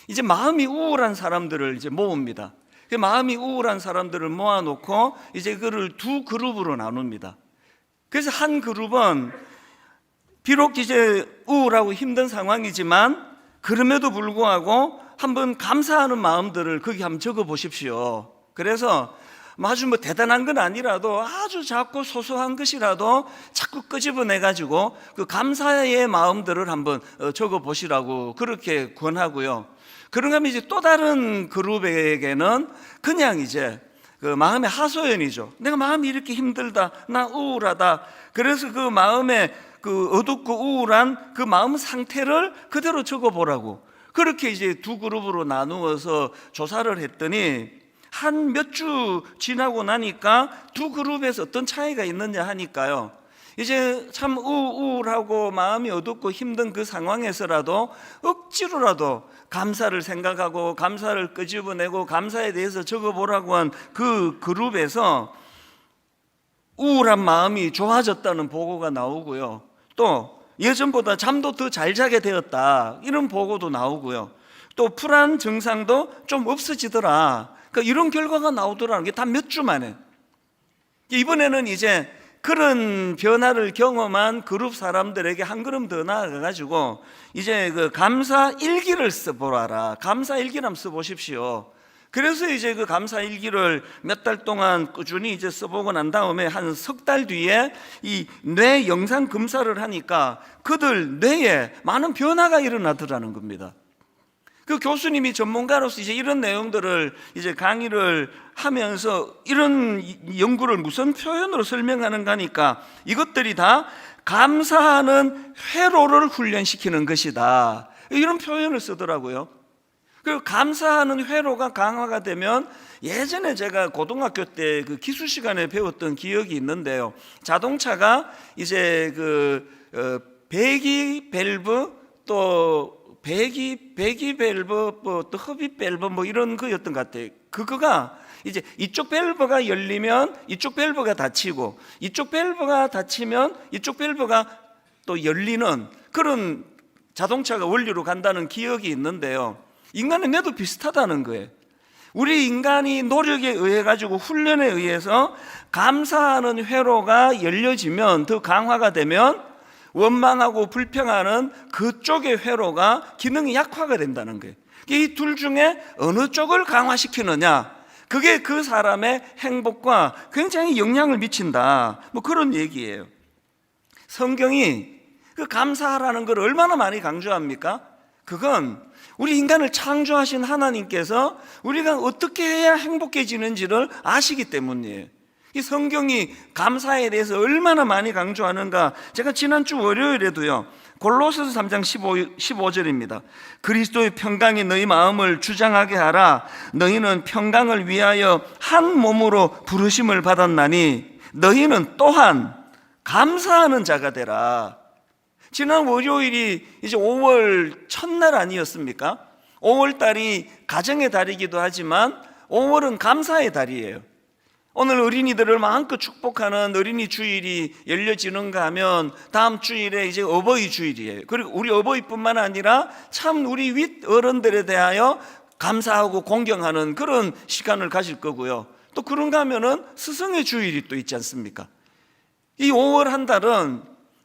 이제 마음이 우울한 사람들을 이제 모읍니다. 마음이 우울한 사람들을 모아놓고 이제 그를 두 그룹으로 나눕니다. 그래서 한 그룹은 비록 이제 우울하고 힘든 상황이지만 그럼에도 불구하고 한번 감사하는 마음들을 거기 한번 적어 보십시오. 그래서 아주 뭐 대단한 건 아니라도 아주 작고 소소한 것이라도 자꾸 끄집어내가지고 그 감사의 마음들을 한번 적어 보시라고 그렇게 권하고요. 그런가 하면 이제 또 다른 그룹에게는 그냥 이제 그 마음의 하소연이죠. 내가 마음이 이렇게 힘들다, 나 우울하다. 그래서 그 마음에 그 어둡고 우울한 그 마음 상태를 그대로 적어 보라고. 그렇게 이제 두 그룹으로 나누어서 조사를 했더니 한 몇 주 지나고 나니까 두 그룹에서 어떤 차이가 있느냐 하니까요, 이제 참 우울하고 마음이 어둡고 힘든 그 상황에서라도 억지로라도 감사를 생각하고 감사를 끄집어내고 감사에 대해서 적어보라고 한 그 그룹에서 우울한 마음이 좋아졌다는 보고가 나오고요, 또 예전보다 잠도 더 잘 자게 되었다 이런 보고도 나오고요, 또 불안 증상도 좀 없어지더라, 그러니까 이런 결과가 나오더라는 게 다 몇 주 만에. 이번에는 이제 그런 변화를 경험한 그룹 사람들에게 한 걸음 더 나아가가지고 이제 그 감사 일기를 써보라. 감사 일기를 한번 써보십시오. 그래서 이제 그 감사 일기를 몇 달 동안 꾸준히 이제 써보고 난 다음에 한 석 달 뒤에 이 뇌 영상 검사를 하니까 그들 뇌에 많은 변화가 일어나더라는 겁니다. 그 교수님이 전문가로서 이제 이런 내용들을 이제 강의를 하면서 이런 연구를 무슨 표현으로 설명하는가 하니까 이것들이 다 감사하는 회로를 훈련시키는 것이다, 이런 표현을 쓰더라고요. 그리고 감사하는 회로가 강화가 되면, 예전에 제가 고등학교 때 그 기술 시간에 배웠던 기억이 있는데요, 자동차가 이제 그 배기 밸브, 또 배기 밸브, 또 흡입 밸브 뭐 이런 거였던 것 같아요. 그거가 이제 이쪽 밸브가 열리면 이쪽 밸브가 닫히고, 이쪽 밸브가 닫히면 이쪽 밸브가 또 열리는 그런 자동차가 원리로 간다는 기억이 있는데요, 인간의 뇌도 비슷하다는 거예요. 우리 인간이 노력에 의해 가지고 훈련에 의해서 감사하는 회로가 열려지면, 더 강화가 되면 원망하고 불평하는 그쪽의 회로가 기능이 약화가 된다는 거예요. 이 둘 중에 어느 쪽을 강화시키느냐, 그게 그 사람의 행복과 굉장히 영향을 미친다, 뭐 그런 얘기예요. 성경이 그 감사하라는 걸 얼마나 많이 강조합니까? 그건 우리 인간을 창조하신 하나님께서 우리가 어떻게 해야 행복해지는지를 아시기 때문이에요. 이 성경이 감사에 대해서 얼마나 많이 강조하는가, 제가 지난주 월요일에도요, 골로새서 3장 15절입니다. 그리스도의 평강이 너희 마음을 주장하게 하라. 너희는 평강을 위하여 한 몸으로 부르심을 받았나니 너희는 또한 감사하는 자가 되라. 지난 월요일이 이제 5월 첫날 아니었습니까? 5월 달이 가정의 달이기도 하지만 5월은 감사의 달이에요. 오늘 어린이들을 마음껏 축복하는 어린이 주일이 열려지는가 하면 다음 주일에 이제 어버이 주일이에요. 그리고 우리 어버이뿐만 아니라 참 우리 윗 어른들에 대하여 감사하고 공경하는 그런 시간을 가질 거고요. 또 그런가 하면은 스승의 주일이 또 있지 않습니까? 이 5월 한 달은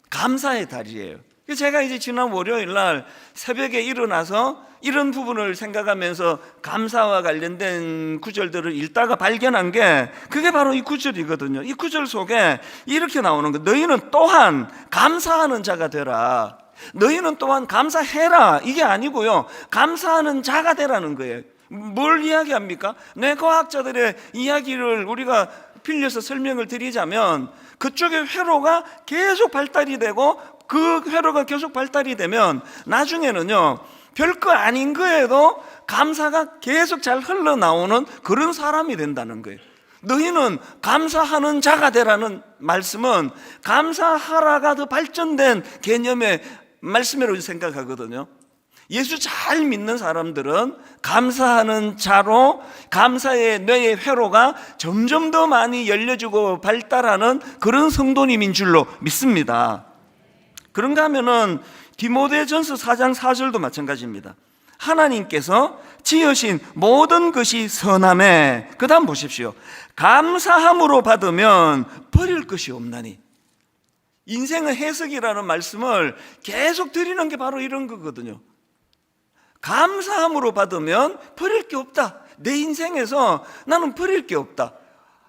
감사의 달이에요. 제가 이제 지난 월요일 날 새벽에 일어나서 이런 부분을 생각하면서 감사와 관련된 구절들을 읽다가 발견한 게 그게 바로 이 구절이거든요. 이 구절 속에 이렇게 나오는 거, 너희는 또한 감사하는 자가 되라. 너희는 또한 감사해라, 이게 아니고요, 감사하는 자가 되라는 거예요. 뭘 이야기합니까? 뇌과학자들의 이야기를 우리가 빌려서 설명을 드리자면, 그쪽의 회로가 계속 발달이 되고 그 회로가 계속 발달이 되면 나중에는요, 별거 아닌 거에도 감사가 계속 잘 흘러나오는 그런 사람이 된다는 거예요. 너희는 감사하는 자가 되라는 말씀은 감사하라가 더 발전된 개념의 말씀이라고 생각하거든요. 예수 잘 믿는 사람들은 감사하는 자로 감사의 뇌의 회로가 점점 더 많이 열려지고 발달하는 그런 성도님인 줄로 믿습니다. 그런가 하면은 디모데전서 4장 4절도 마찬가지입니다. 하나님께서 지으신 모든 것이 선하매, 그 다음 보십시오. 감사함으로 받으면 버릴 것이 없나니. 인생의 해석이라는 말씀을 계속 드리는 게 바로 이런 거거든요. 감사함으로 받으면 버릴 게 없다. 내 인생에서 나는 버릴 게 없다.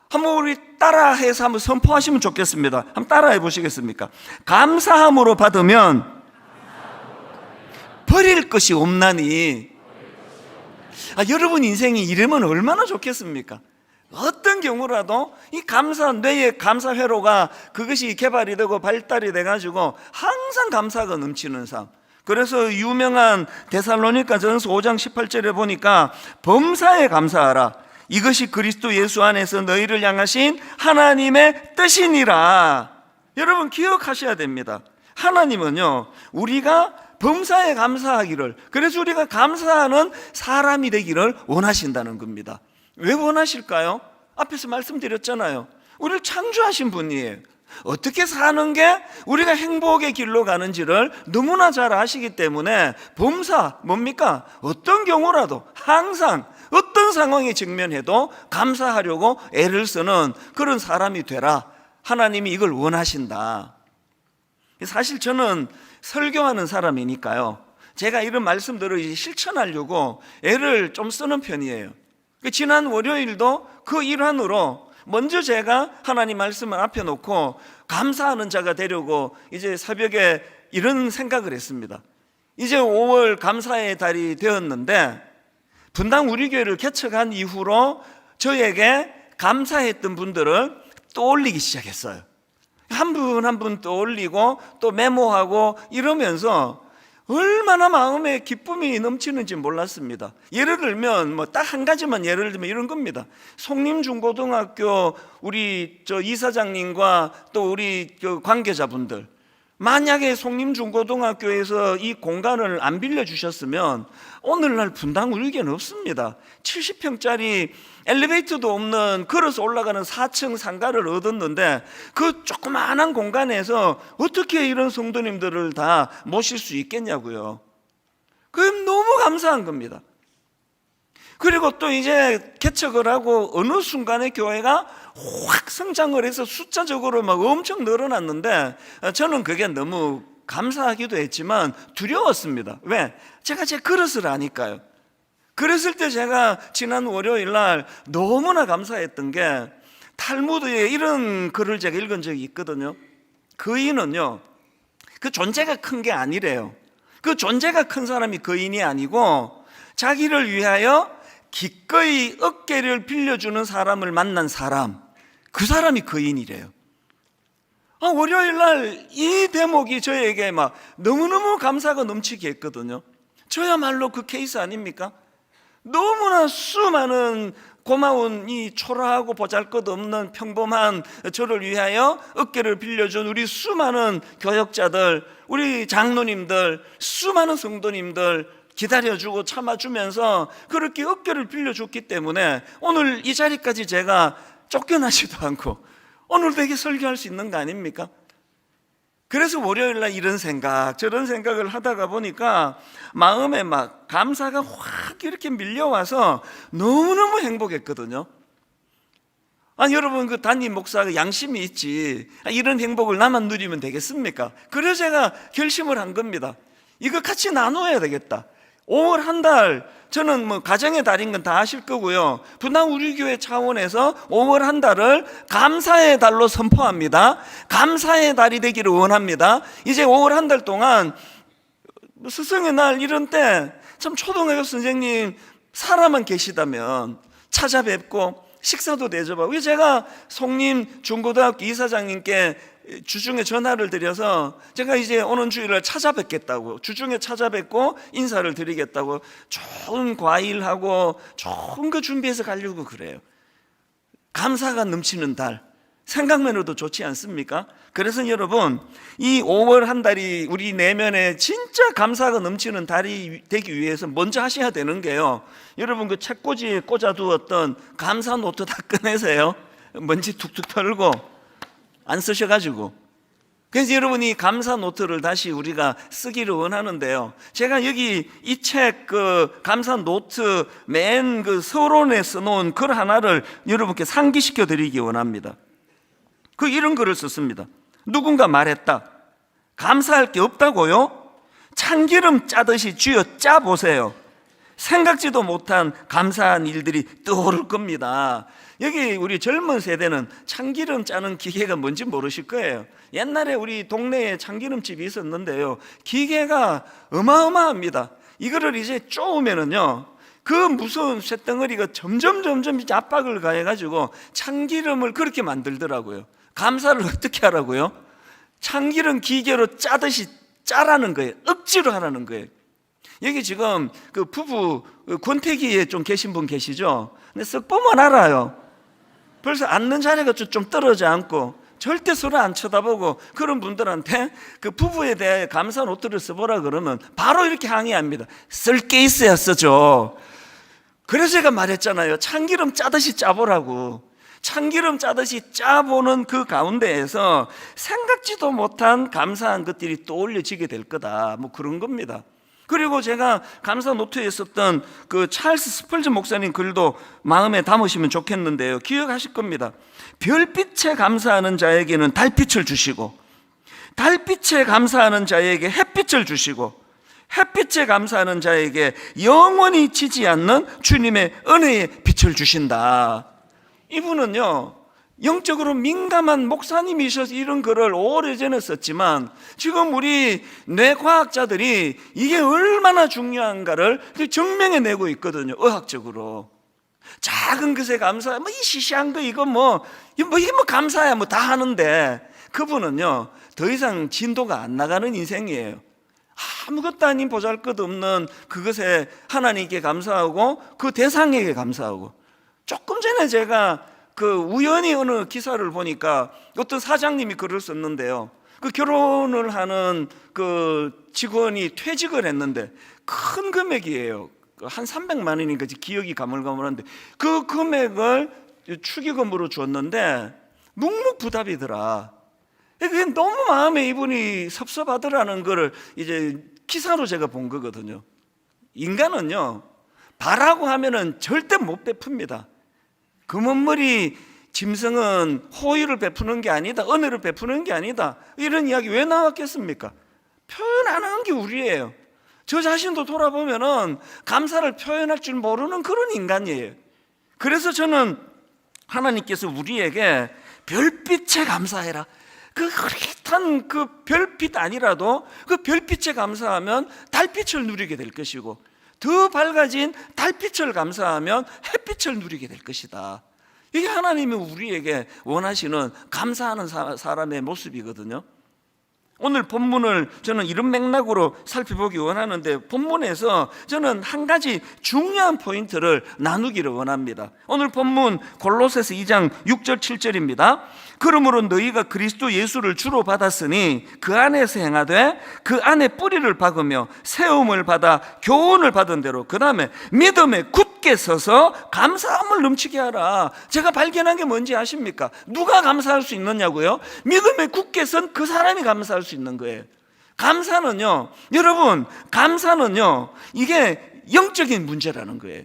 한번 우리 따라해서 한번 선포하시면 좋겠습니다. 한번 따라해 보시겠습니까? 감사함으로 받으면 버릴 것이 없나니. 여러분 인생이 이러면 얼마나 좋겠습니까? 어떤 경우라도 이 뇌의 감사 회로가 그것이 개발이 되고 발달이 돼가지고 항상 감사가 넘치는 삶. 그래서 유명한 데살로니가전서 5장 18절에 보니까 범사에 감사하라. 이것이 그리스도 예수 안에서 너희를 향하신 하나님의 뜻이니라. 여러분 기억하셔야 됩니다. 하나님은요, 우리가 범사에 감사하기를, 그래서 우리가 감사하는 사람이 되기를 원하신다는 겁니다. 왜 원하실까요? 앞에서 말씀드렸잖아요. 우리를 창조하신 분이에요. 어떻게 사는 게 우리가 행복의 길로 가는지를 너무나 잘 아시기 때문에 범사, 뭡니까? 어떤 경우라도 항상 어떤 상황에 직면해도 감사하려고 애를 쓰는 그런 사람이 되라. 하나님이 이걸 원하신다. 사실 저는 설교하는 사람이니까요, 제가 이런 말씀들을 실천하려고 애를 좀 쓰는 편이에요. 지난 월요일도 그 일환으로 먼저 제가 하나님 말씀을 앞에 놓고 감사하는 자가 되려고 이제 새벽에 이런 생각을 했습니다. 이제 5월 감사의 달이 되었는데 분당 우리 교회를 개척한 이후로 저에게 감사했던 분들을 떠올리기 시작했어요. 한 분 한 분 떠올리고 또 메모하고 이러면서 얼마나 마음에 기쁨이 넘치는지 몰랐습니다. 예를 들면 딱 한 가지만 예를 들면 이런 겁니다. 송림중고등학교 우리 이사장님과 또 우리 관계자분들, 만약에 송림중고등학교에서 이 공간을 안 빌려주셨으면 오늘날 분당 우리 교회는 없습니다. 70평짜리 엘리베이터도 없는 걸어서 올라가는 4층 상가를 얻었는데 그 조그마한 공간에서 어떻게 이런 성도님들을 다 모실 수 있겠냐고요. 그럼 너무 감사한 겁니다. 그리고 또 이제 개척을 하고 어느 순간에 교회가 확 성장을 해서 숫자적으로 막 엄청 늘어났는데 저는 그게 너무 감사하기도 했지만 두려웠습니다. 왜? 제가 제 그릇을 아니까요. 그랬을 때 제가 지난 월요일 날 너무나 감사했던 게 탈무드에 이런 글을 제가 읽은 적이 있거든요. 거인은요, 그 존재가 큰 게 아니래요. 그 존재가 큰 사람이 거인이 아니고 자기를 위하여 기꺼이 어깨를 빌려주는 사람을 만난 사람, 그 사람이 거인이래요. 월요일 날 이 대목이 저에게 막 너무너무 감사가 넘치게 했거든요. 저야말로 그 케이스 아닙니까? 너무나 수많은 고마운 이 초라하고 보잘것없는 평범한 저를 위하여 어깨를 빌려준 우리 수많은 교역자들, 우리 장로님들, 수많은 성도님들 기다려주고 참아주면서 그렇게 어깨를 빌려줬기 때문에 오늘 이 자리까지 제가 쫓겨나지도 않고 오늘 되게 설교할 수 있는 거 아닙니까? 그래서 월요일날 이런 생각 저런 생각을 하다가 보니까 마음에 막 감사가 확 이렇게 밀려와서 너무너무 행복했거든요. 여러분 그 담임 목사가 양심이 있지, 이런 행복을 나만 누리면 되겠습니까? 그래서 제가 결심을 한 겁니다. 이거 같이 나눠야 되겠다. 5월 한 달, 저는 가정의 달인 건 다 아실 거고요. 분당 우리 교회 차원에서 5월 한 달을 감사의 달로 선포합니다. 감사의 달이 되기를 원합니다. 이제 5월 한 달 동안 스승의 날 이런 때 참 초등학교 선생님 살아만 계시다면 찾아뵙고 식사도 대접하고, 제가 송림 중고등학교 이사장님께 주중에 전화를 드려서 제가 이제 오는 주일을 찾아뵙겠다고, 주중에 찾아뵙고 인사를 드리겠다고 좋은 과일하고 좋은 거 준비해서 가려고 그래요. 감사가 넘치는 달, 생각만으로도 좋지 않습니까? 그래서 여러분, 이 5월 한 달이 우리 내면에 진짜 감사가 넘치는 달이 되기 위해서 먼저 하셔야 되는 게요, 여러분 그 책꽂이에 꽂아두었던 감사 노트 다 꺼내세요. 먼지 툭툭 털고 안 쓰셔가지고. 그래서 여러분이 감사 노트를 다시 우리가 쓰기를 원하는데요, 제가 여기 이 책 그 감사 노트 맨 그 서론에 써놓은 글 하나를 여러분께 상기시켜 드리기 원합니다. 이런 글을 썼습니다. 누군가 말했다. 감사할 게 없다고요? 참기름 짜듯이 쥐어 짜보세요. 생각지도 못한 감사한 일들이 떠오를 겁니다. 여기 우리 젊은 세대는 참기름 짜는 기계가 뭔지 모르실 거예요. 옛날에 우리 동네에 참기름집이 있었는데요, 기계가 어마어마합니다. 이거를 이제 쪼으면은요, 그 무서운 쇳덩어리가 점점 이제 압박을 가해가지고 참기름을 그렇게 만들더라고요. 감사를 어떻게 하라고요? 참기름 기계로 짜듯이 짜라는 거예요. 억지로 하라는 거예요. 여기 지금 그 부부 권태기에 좀 계신 분 계시죠? 근데 쓱 보면 알아요. 벌써 앉는 자리가 좀 떨어져 앉고 절대 서로 안 쳐다보고, 그런 분들한테 그 부부에 대해 감사 노트를 써보라 그러면 바로 이렇게 항의합니다. 쓸 게 있어야 쓰죠. 그래서 제가 말했잖아요. 참기름 짜듯이 짜보라고. 참기름 짜듯이 짜보는 그 가운데에서 생각지도 못한 감사한 것들이 떠올려지게 될 거다, 뭐 그런 겁니다. 그리고 제가 감사 노트에 썼던 그 찰스 스펄전 목사님 글도 마음에 담으시면 좋겠는데요, 기억하실 겁니다. 별빛에 감사하는 자에게는 달빛을 주시고, 달빛에 감사하는 자에게 햇빛을 주시고, 햇빛에 감사하는 자에게 영원히 지지 않는 주님의 은혜의 빛을 주신다. 이분은요, 영적으로 민감한 목사님이셔서 이런 글을 오래전에 썼지만, 지금 우리 뇌과학자들이 이게 얼마나 중요한가를 증명해내고 있거든요. 의학적으로. 작은 것에 감사, 이 시시한 거 이게 뭐 감사야 다 하는데, 그분은요 더 이상 진도가 안 나가는 인생이에요. 아무것도 아닌 보잘것없는 그것에 하나님께 감사하고 그 대상에게 감사하고. 조금 전에 제가 그 우연히 어느 기사를 보니까 어떤 사장님이 글을 썼는데요, 그 결혼을 하는 그 직원이 퇴직을 했는데 큰 금액이에요. 한 300만 원인가 기억이 가물가물한데 그 금액을 축의금으로 줬는데 묵묵부답이더라. 그게 너무 마음에 이분이 섭섭하더라는 거를 이제 기사로 제가 본 거거든요. 인간은요, 바라고 하면은 절대 못 베풉니다. 금은머리 짐승은 호의를 베푸는 게 아니다, 은혜를 베푸는 게 아니다, 이런 이야기 왜 나왔겠습니까? 표현 안 하는 게 우리예요. 저 자신도 돌아보면은 감사를 표현할 줄 모르는 그런 인간이에요. 그래서 저는 하나님께서 우리에게 별빛에 감사해라, 그 흐릿한 그 별빛 아니라도 그 별빛에 감사하면 달빛을 누리게 될 것이고, 더 밝아진 달빛을 감사하면 햇빛을 누리게 될 것이다. 이게 하나님이 우리에게 원하시는 감사하는 사람의 모습이거든요. 오늘 본문을 저는 이런 맥락으로 살펴보기 원하는데, 본문에서 저는 한 가지 중요한 포인트를 나누기를 원합니다. 오늘 본문 골로새서 2장 6절 7절입니다. 그러므로 너희가 그리스도 예수를 주로 받았으니 그 안에서 행하되 그 안에 뿌리를 박으며 세움을 받아 교훈을 받은 대로 그 다음에 믿음에 굳게 서서 감사함을 넘치게 하라. 제가 발견한 게 뭔지 아십니까? 누가 감사할 수 있느냐고요? 믿음에 굳게 선 그 사람이 감사할 수 있는 거예요. 감사는요, 여러분, 감사는요, 이게 영적인 문제라는 거예요.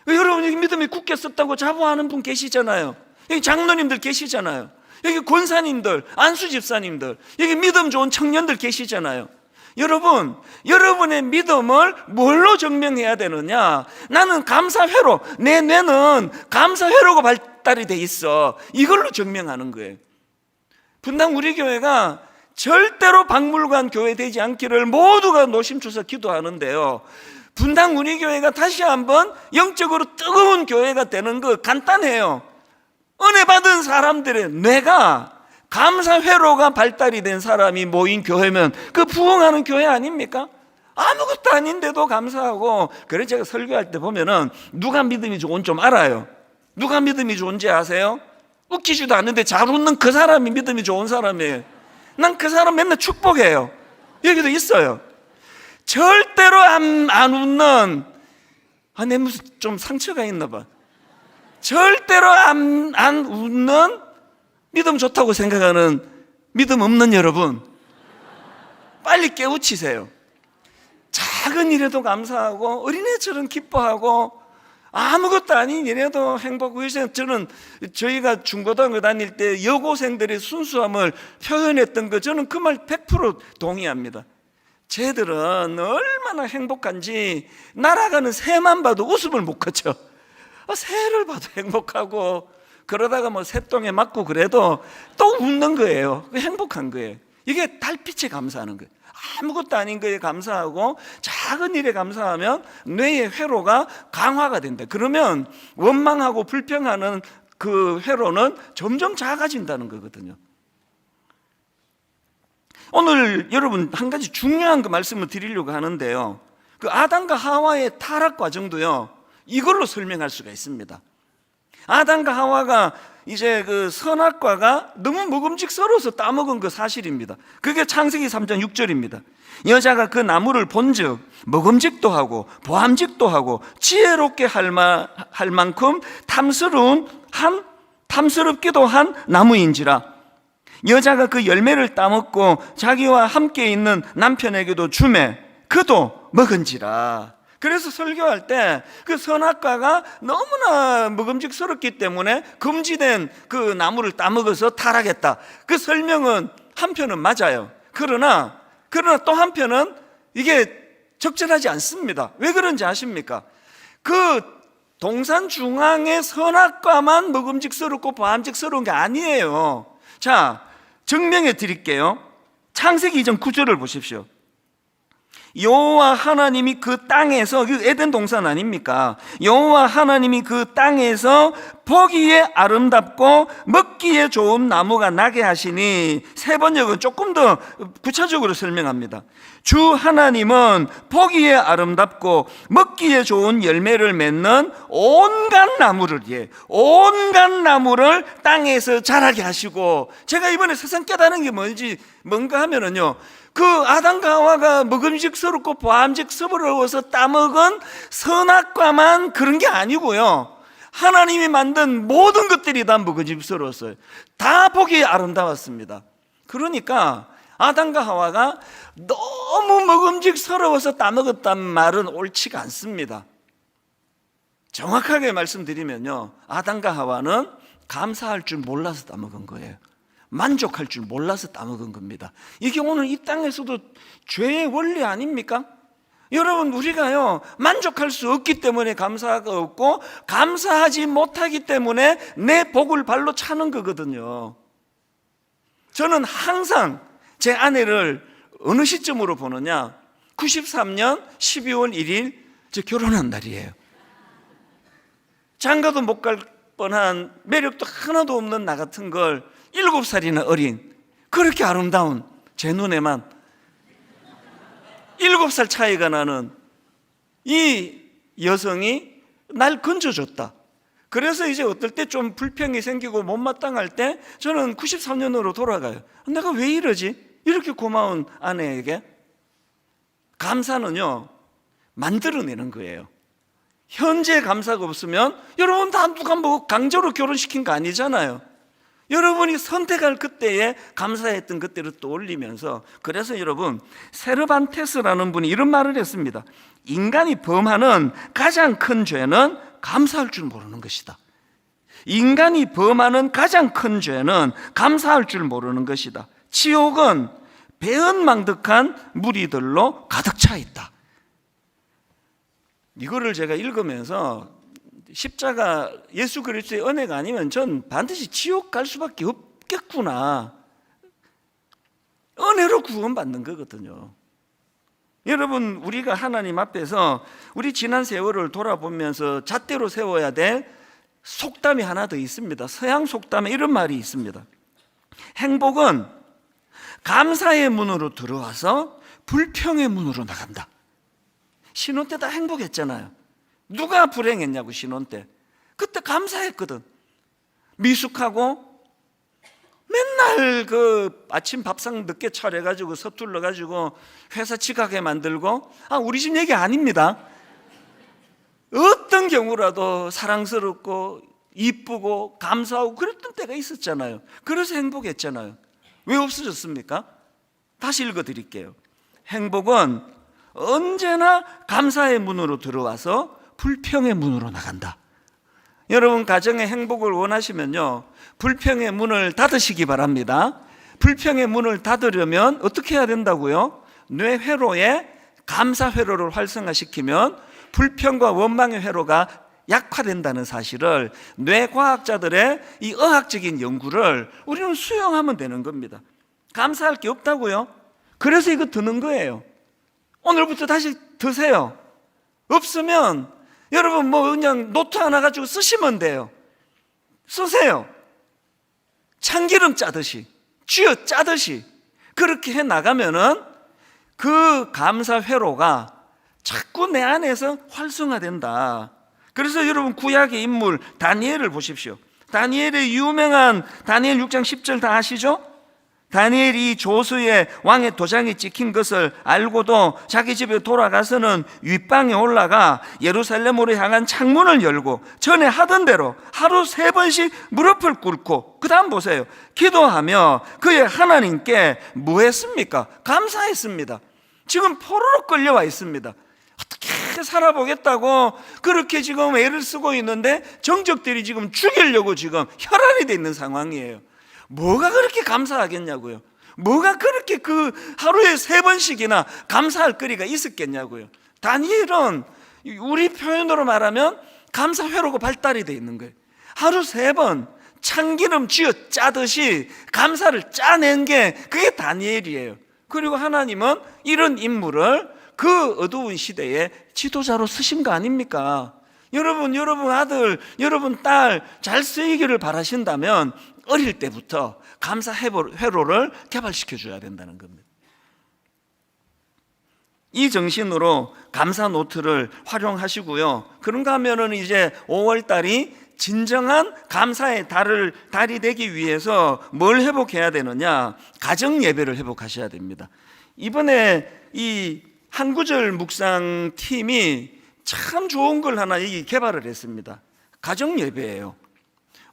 여러분, 여기 믿음에 굳게 섰다고 자부하는 분 계시잖아요. 여기 장로님들 계시잖아요. 여기 권사님들, 안수 집사님들, 여기 믿음 좋은 청년들 계시잖아요. 여러분, 여러분의 믿음을 뭘로 증명해야 되느냐? 나는 감사회로, 내 뇌는 감사회로가 발달이 돼 있어, 이걸로 증명하는 거예요. 분당 우리 교회가 절대로 박물관 교회 되지 않기를 모두가 노심초사 기도하는데요, 분당 우리 교회가 다시 한번 영적으로 뜨거운 교회가 되는 거 간단해요. 은혜 받은 사람들의 뇌가 감사회로가 발달이 된 사람이 모인 교회면 그 부흥하는 교회 아닙니까? 아무것도 아닌데도 감사하고. 그래서 제가 설교할 때 보면은 누가 믿음이 좋은지 좀 알아요. 누가 믿음이 좋은지 아세요? 웃기지도 않는데 잘 웃는 그 사람이 믿음이 좋은 사람이에요. 난 그 사람 맨날 축복해요. 여기도 있어요. 절대로 안 웃는, 내 무슨 좀 상처가 있나 봐. 절대로 안 웃는, 믿음 좋다고 생각하는 믿음 없는 여러분, 빨리 깨우치세요. 작은 일에도 감사하고 어린애처럼 기뻐하고 아무것도 아닌 일에도 행복하고. 저는 저희가 중고등학교 다닐 때 여고생들의 순수함을 표현했던 거, 저는 그 말 100% 동의합니다. 쟤들은 얼마나 행복한지 날아가는 새만 봐도 웃음을 못 그쳐. 새를 봐도 행복하고, 그러다가 뭐 새똥에 맞고 그래도 또 웃는 거예요. 행복한 거예요. 이게 달빛에 감사하는 거예요. 아무것도 아닌 거에 감사하고 작은 일에 감사하면 뇌의 회로가 강화가 된다. 그러면 원망하고 불평하는 그 회로는 점점 작아진다는 거거든요. 오늘 여러분 한 가지 중요한 그 말씀을 드리려고 하는데요, 그 아담과 하와의 타락 과정도요 이걸로 설명할 수가 있습니다. 아담과 하와가 이제 그 선악과가 너무 먹음직스러워서 따먹은 그 사실입니다. 그게 창세기 3장 6절입니다. 여자가 그 나무를 본즉 먹음직도 하고 보암직도 하고 지혜롭게 할 만큼 탐스럽기도 한 나무인지라. 여자가 그 열매를 따먹고 자기와 함께 있는 남편에게도 주매 그도 먹은지라. 그래서 설교할 때 그 선악과가 너무나 먹음직스럽기 때문에 금지된 그 나무를 따먹어서 타락했다, 그 설명은 한편은 맞아요. 그러나 또 한편은 이게 적절하지 않습니다. 왜 그런지 아십니까? 그 동산 중앙의 선악과만 먹음직스럽고 보암직스러운 게 아니에요. 자, 증명해 드릴게요. 창세기 2장 9절을 보십시오. 여호와 하나님이 그 땅에서, 그 에덴 동산 아닙니까? 여호와 하나님이 그 땅에서 보기에 아름답고 먹기에 좋은 나무가 나게 하시니, 세 번역은 조금 더 구체적으로 설명합니다. 주 하나님은 보기에 아름답고 먹기에 좋은 열매를 맺는 온갖 나무를 땅에서 자라게 하시고, 제가 이번에 세상 깨달은 게 뭔가 하면은요, 그 아담과 하와가 먹음직스럽고 보암직스러워서 따먹은 선악과만 그런 게 아니고요, 하나님이 만든 모든 것들이 다 먹음직스러웠어요. 다 보기 아름다웠습니다. 그러니까 아담과 하와가 너무 먹음직스러워서 따먹었단 말은 옳지가 않습니다. 정확하게 말씀드리면요, 아담과 하와는 감사할 줄 몰라서 따먹은 거예요. 만족할 줄 몰라서 따먹은 겁니다. 이게 오늘 이 땅에서도 죄의 원리 아닙니까? 여러분, 우리가요 만족할 수 없기 때문에 감사가 없고, 감사하지 못하기 때문에 내 복을 발로 차는 거거든요. 저는 항상 제 아내를 어느 시점으로 보느냐, 93년 12월 1일 저 결혼한 날이에요. 장가도 못 갈 뻔한, 매력도 하나도 없는 나 같은 걸 7살이나 어린, 그렇게 아름다운 제 눈에만 7살 차이가 나는 이 여성이 날 건져줬다. 그래서 이제 어떨 때 좀 불평이 생기고 못마땅할 때 저는 93년으로 돌아가요. 내가 왜 이러지? 이렇게 고마운 아내에게. 감사는요 만들어내는 거예요. 현재 감사가 없으면, 여러분 다 누가 뭐 강제로 결혼시킨 거 아니잖아요. 여러분이 선택할 그때에 감사했던 그때를 떠올리면서, 그래서 여러분, 세르반테스라는 분이 이런 말을 했습니다. 인간이 범하는 가장 큰 죄는 감사할 줄 모르는 것이다. 인간이 범하는 가장 큰 죄는 감사할 줄 모르는 것이다. 지옥은 배은망덕한 무리들로 가득 차 있다. 이거를 제가 읽으면서 십자가 예수 그리스도의 은혜가 아니면 전 반드시 지옥 갈 수밖에 없겠구나. 은혜로 구원받는 거거든요. 여러분, 우리가 하나님 앞에서 우리 지난 세월을 돌아보면서 잣대로 세워야 될 속담이 하나 더 있습니다. 서양 속담에 이런 말이 있습니다. 행복은 감사의 문으로 들어와서 불평의 문으로 나간다. 신혼 때 다 행복했잖아요. 누가 불행했냐고, 신혼 때. 그때 감사했거든. 미숙하고 맨날 그 아침 밥상 늦게 차려가지고 서툴러가지고 회사 지각하게 만들고, 우리 집 얘기 아닙니다. 어떤 경우라도 사랑스럽고 이쁘고 감사하고 그랬던 때가 있었잖아요. 그래서 행복했잖아요. 왜 없어졌습니까? 다시 읽어드릴게요. 행복은 언제나 감사의 문으로 들어와서 불평의 문으로 나간다. 여러분, 가정의 행복을 원하시면요, 불평의 문을 닫으시기 바랍니다. 불평의 문을 닫으려면 어떻게 해야 된다고요? 뇌 회로에 감사 회로를 활성화시키면 불평과 원망의 회로가 약화된다는 사실을 뇌과학자들의 이 의학적인 연구를 우리는 수용하면 되는 겁니다. 감사할 게 없다고요? 그래서 이거 드는 거예요. 오늘부터 다시 드세요. 없으면 여러분 뭐 그냥 노트 하나 가지고 쓰시면 돼요. 쓰세요. 참기름 짜듯이, 쥐어 짜듯이 그렇게 해 나가면은 그 감사 회로가 자꾸 내 안에서 활성화된다. 그래서 여러분 구약의 인물 다니엘을 보십시오. 다니엘의 유명한 다니엘 6장 10절 다 아시죠? 다니엘이 조수의 왕의 도장이 찍힌 것을 알고도 자기 집에 돌아가서는 윗방에 올라가 예루살렘으로 향한 창문을 열고 전에 하던 대로 하루 3번씩 무릎을 꿇고 그 다음 보세요. 기도하며 그의 하나님께 뭐 했습니까? 감사했습니다. 지금 포로로 끌려와 있습니다. 어떻게 살아보겠다고 그렇게 지금 애를 쓰고 있는데 정적들이 지금 죽이려고 지금 혈안이 돼 있는 상황이에요. 뭐가 그렇게 감사하겠냐고요? 뭐가 그렇게 그 하루에 3번씩이나 감사할 거리가 있었겠냐고요? 다니엘은 우리 표현으로 말하면 감사 회로가 발달이 돼 있는 거예요. 하루 3번 참기름 쥐어 짜듯이 감사를 짜낸 게 그게 다니엘이에요. 그리고 하나님은 이런 인물을 그 어두운 시대에 지도자로 쓰신 거 아닙니까? 여러분 아들, 여러분 딸 잘 쓰이기를 바라신다면 어릴 때부터 감사 회로를 개발시켜 줘야 된다는 겁니다. 이 정신으로 감사 노트를 활용하시고요. 그런가 하면은 이제 5월 달이 진정한 감사의 달이 되기 위해서 뭘 회복해야 되느냐? 가정 예배를 회복하셔야 됩니다. 이번에 이 한 구절 묵상 팀이 참 좋은 걸 하나 개발을 했습니다. 가정 예배예요.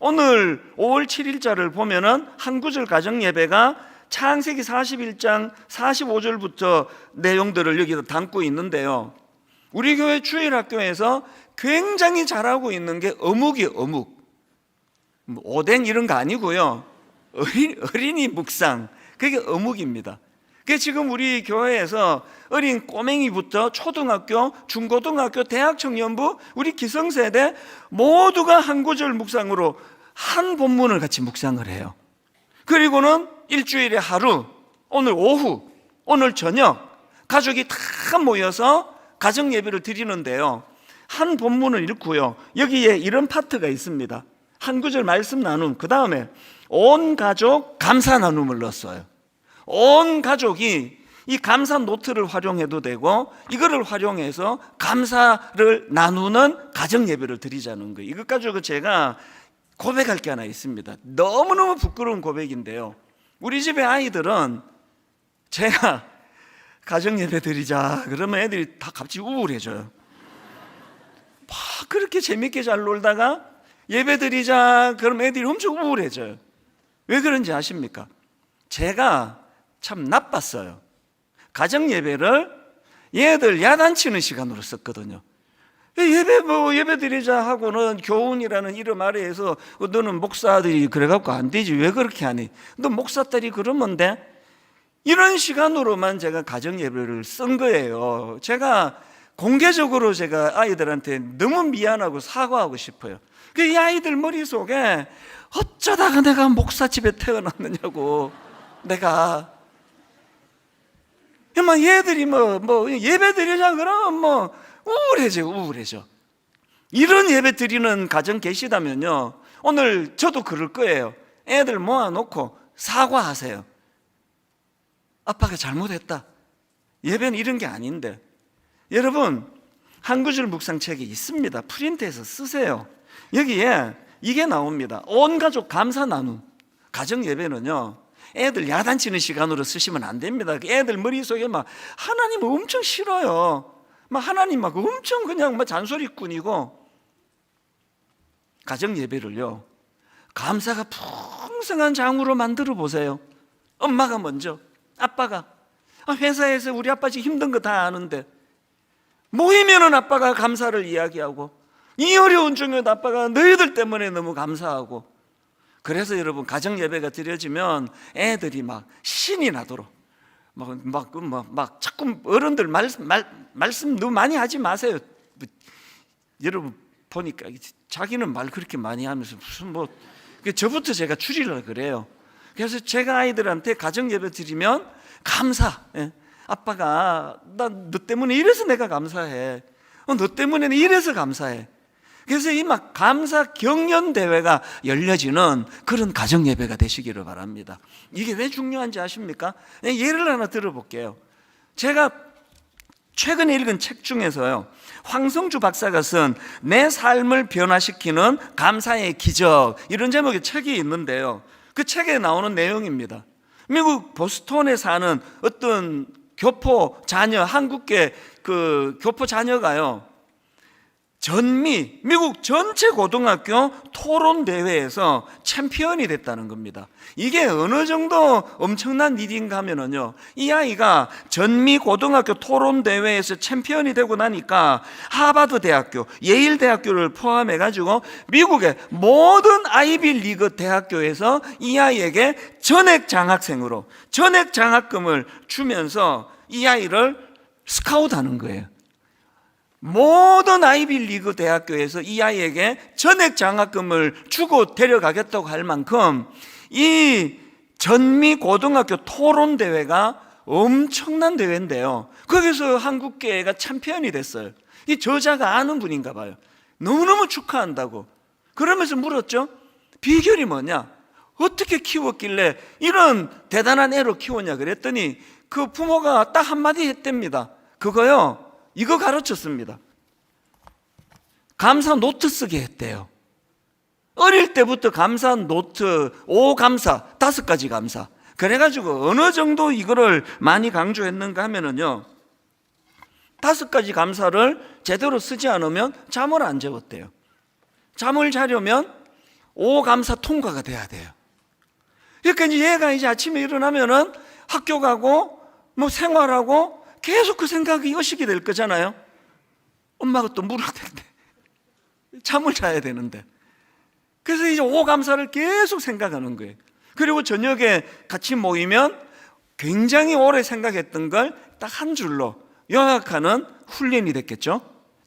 오늘 5월 7일자를 보면은 한 구절 가정 예배가 창세기 41장 45절부터 내용들을 여기서 담고 있는데요. 우리 교회 주일학교에서 굉장히 잘하고 있는 게 어묵이에요. 어묵. 오뎅 이런 거 아니고요. 어린이 묵상. 그게 어묵입니다. 그게 지금 우리 교회에서 어린 꼬맹이부터 초등학교, 중고등학교, 대학 청년부, 우리 기성세대 모두가 한 구절 묵상으로 한 본문을 같이 묵상을 해요. 그리고는 일주일에 하루, 오늘 오후, 오늘 저녁 가족이 다 모여서 가정 예배를 드리는데요. 한 본문을 읽고요. 여기에 이런 파트가 있습니다. 한 구절 말씀 나눔, 그 다음에 온 가족 감사 나눔을 넣었어요. 온 가족이 이 감사 노트를 활용해도 되고 이거를 활용해서 감사를 나누는 가정 예배를 드리자는 거예요. 이것 가지고 제가 고백할 게 하나 있습니다. 너무너무 부끄러운 고백인데요. 우리 집의 아이들은 제가 가정 예배 드리자 그러면 애들이 다 갑자기 우울해져요. 막 그렇게 재밌게 잘 놀다가 예배 드리자 그러면 애들이 엄청 우울해져요. 왜 그런지 아십니까? 제가 참 나빴어요. 가정 예배를 얘들 야단치는 시간으로 썼거든요. 예배 드리자 하고는 교훈이라는 이름 아래에서 너는 목사들이 그래갖고 안 되지 왜 그렇게 하니? 너 목사들이 그러면 돼? 이런 시간으로만 제가 가정 예배를 쓴 거예요. 제가 공개적으로 제가 아이들한테 너무 미안하고 사과하고 싶어요. 이 아이들 머릿속에 어쩌다가 내가 목사집에 태어났느냐고. 내가 얘들이 예배 드리자 그러면 우울해져. 이런 예배 드리는 가정 계시다면요, 오늘 저도 그럴 거예요. 애들 모아놓고 사과하세요. 아빠가 잘못했다. 예배는 이런 게 아닌데. 여러분, 한 구절 묵상책이 있습니다. 프린트해서 쓰세요. 여기에 이게 나옵니다. 온 가족 감사 나눔. 가정 예배는요, 애들 야단치는 시간으로 쓰시면 안 됩니다. 애들 머릿속에 하나님 엄청 싫어요. 하나님 엄청 그냥 잔소리꾼이고. 가정 예배를요, 감사가 풍성한 장으로 만들어 보세요. 엄마가 먼저, 아빠가. 회사에서 우리 아빠 지금 힘든 거 다 아는데 모이면은 아빠가 감사를 이야기하고, 이 어려운 중에도 아빠가 너희들 때문에 너무 감사하고. 그래서 여러분, 가정 예배가 드려지면 애들이 신이 나도록 막 자꾸 어른들 말씀 너무 많이 하지 마세요. 여러분 보니까 자기는 말 그렇게 많이 하면서 무슨 저부터 제가 줄이려고 그래요. 그래서 제가 아이들한테 가정 예배 드리면 감사. 아빠가 너 때문에 이래서 내가 감사해. 너 때문에 이래서 감사해. 그래서 이 막 감사 경연 대회가 열려지는 그런 가정 예배가 되시기를 바랍니다. 이게 왜 중요한지 아십니까? 예를 하나 들어볼게요. 제가 최근에 읽은 책 중에서요, 황성주 박사가 쓴 내 삶을 변화시키는 감사의 기적, 이런 제목의 책이 있는데요, 그 책에 나오는 내용입니다. 미국 보스턴에 사는 어떤 교포 자녀, 한국계 그 교포 자녀가요, 미국 전체 고등학교 토론 대회에서 챔피언이 됐다는 겁니다. 이게 어느 정도 엄청난 일인가 하면은요, 이 아이가 전미 고등학교 토론 대회에서 챔피언이 되고 나니까 하버드 대학교, 예일 대학교를 포함해 가지고 미국의 모든 아이비 리그 대학교에서 이 아이에게 전액 장학생으로 전액 장학금을 주면서 이 아이를 스카우트하는 거예요. 모든 아이비 리그 대학교에서 이 아이에게 전액 장학금을 주고 데려가겠다고 할 만큼 이 전미 고등학교 토론 대회가 엄청난 대회인데요, 거기서 한국계가 챔피언이 됐어요. 이 저자가 아는 분인가 봐요. 너무너무 축하한다고. 그러면서 물었죠. 비결이 뭐냐? 어떻게 키웠길래 이런 대단한 애로 키웠냐 그랬더니 그 부모가 딱 한마디 했답니다. 그거요, 이거 가르쳤습니다. 감사 노트 쓰게 했대요. 어릴 때부터 감사 노트, 5감사, 5가지 감사. 그래가지고 어느 정도 이거를 많이 강조했는가 하면은요, 5가지 감사를 제대로 쓰지 않으면 잠을 안 재웠대요. 잠을 자려면 5감사 통과가 돼야 돼요. 그러니까 얘가 이제 아침에 일어나면은 학교 가고 생활하고 계속 그 생각이 의식이 될 거잖아요. 엄마가 또 물어야 되는데, 잠을 자야 되는데. 그래서 이제 5감사를 계속 생각하는 거예요. 그리고 저녁에 같이 모이면 굉장히 오래 생각했던 걸 딱 한 줄로 요약하는 훈련이 됐겠죠.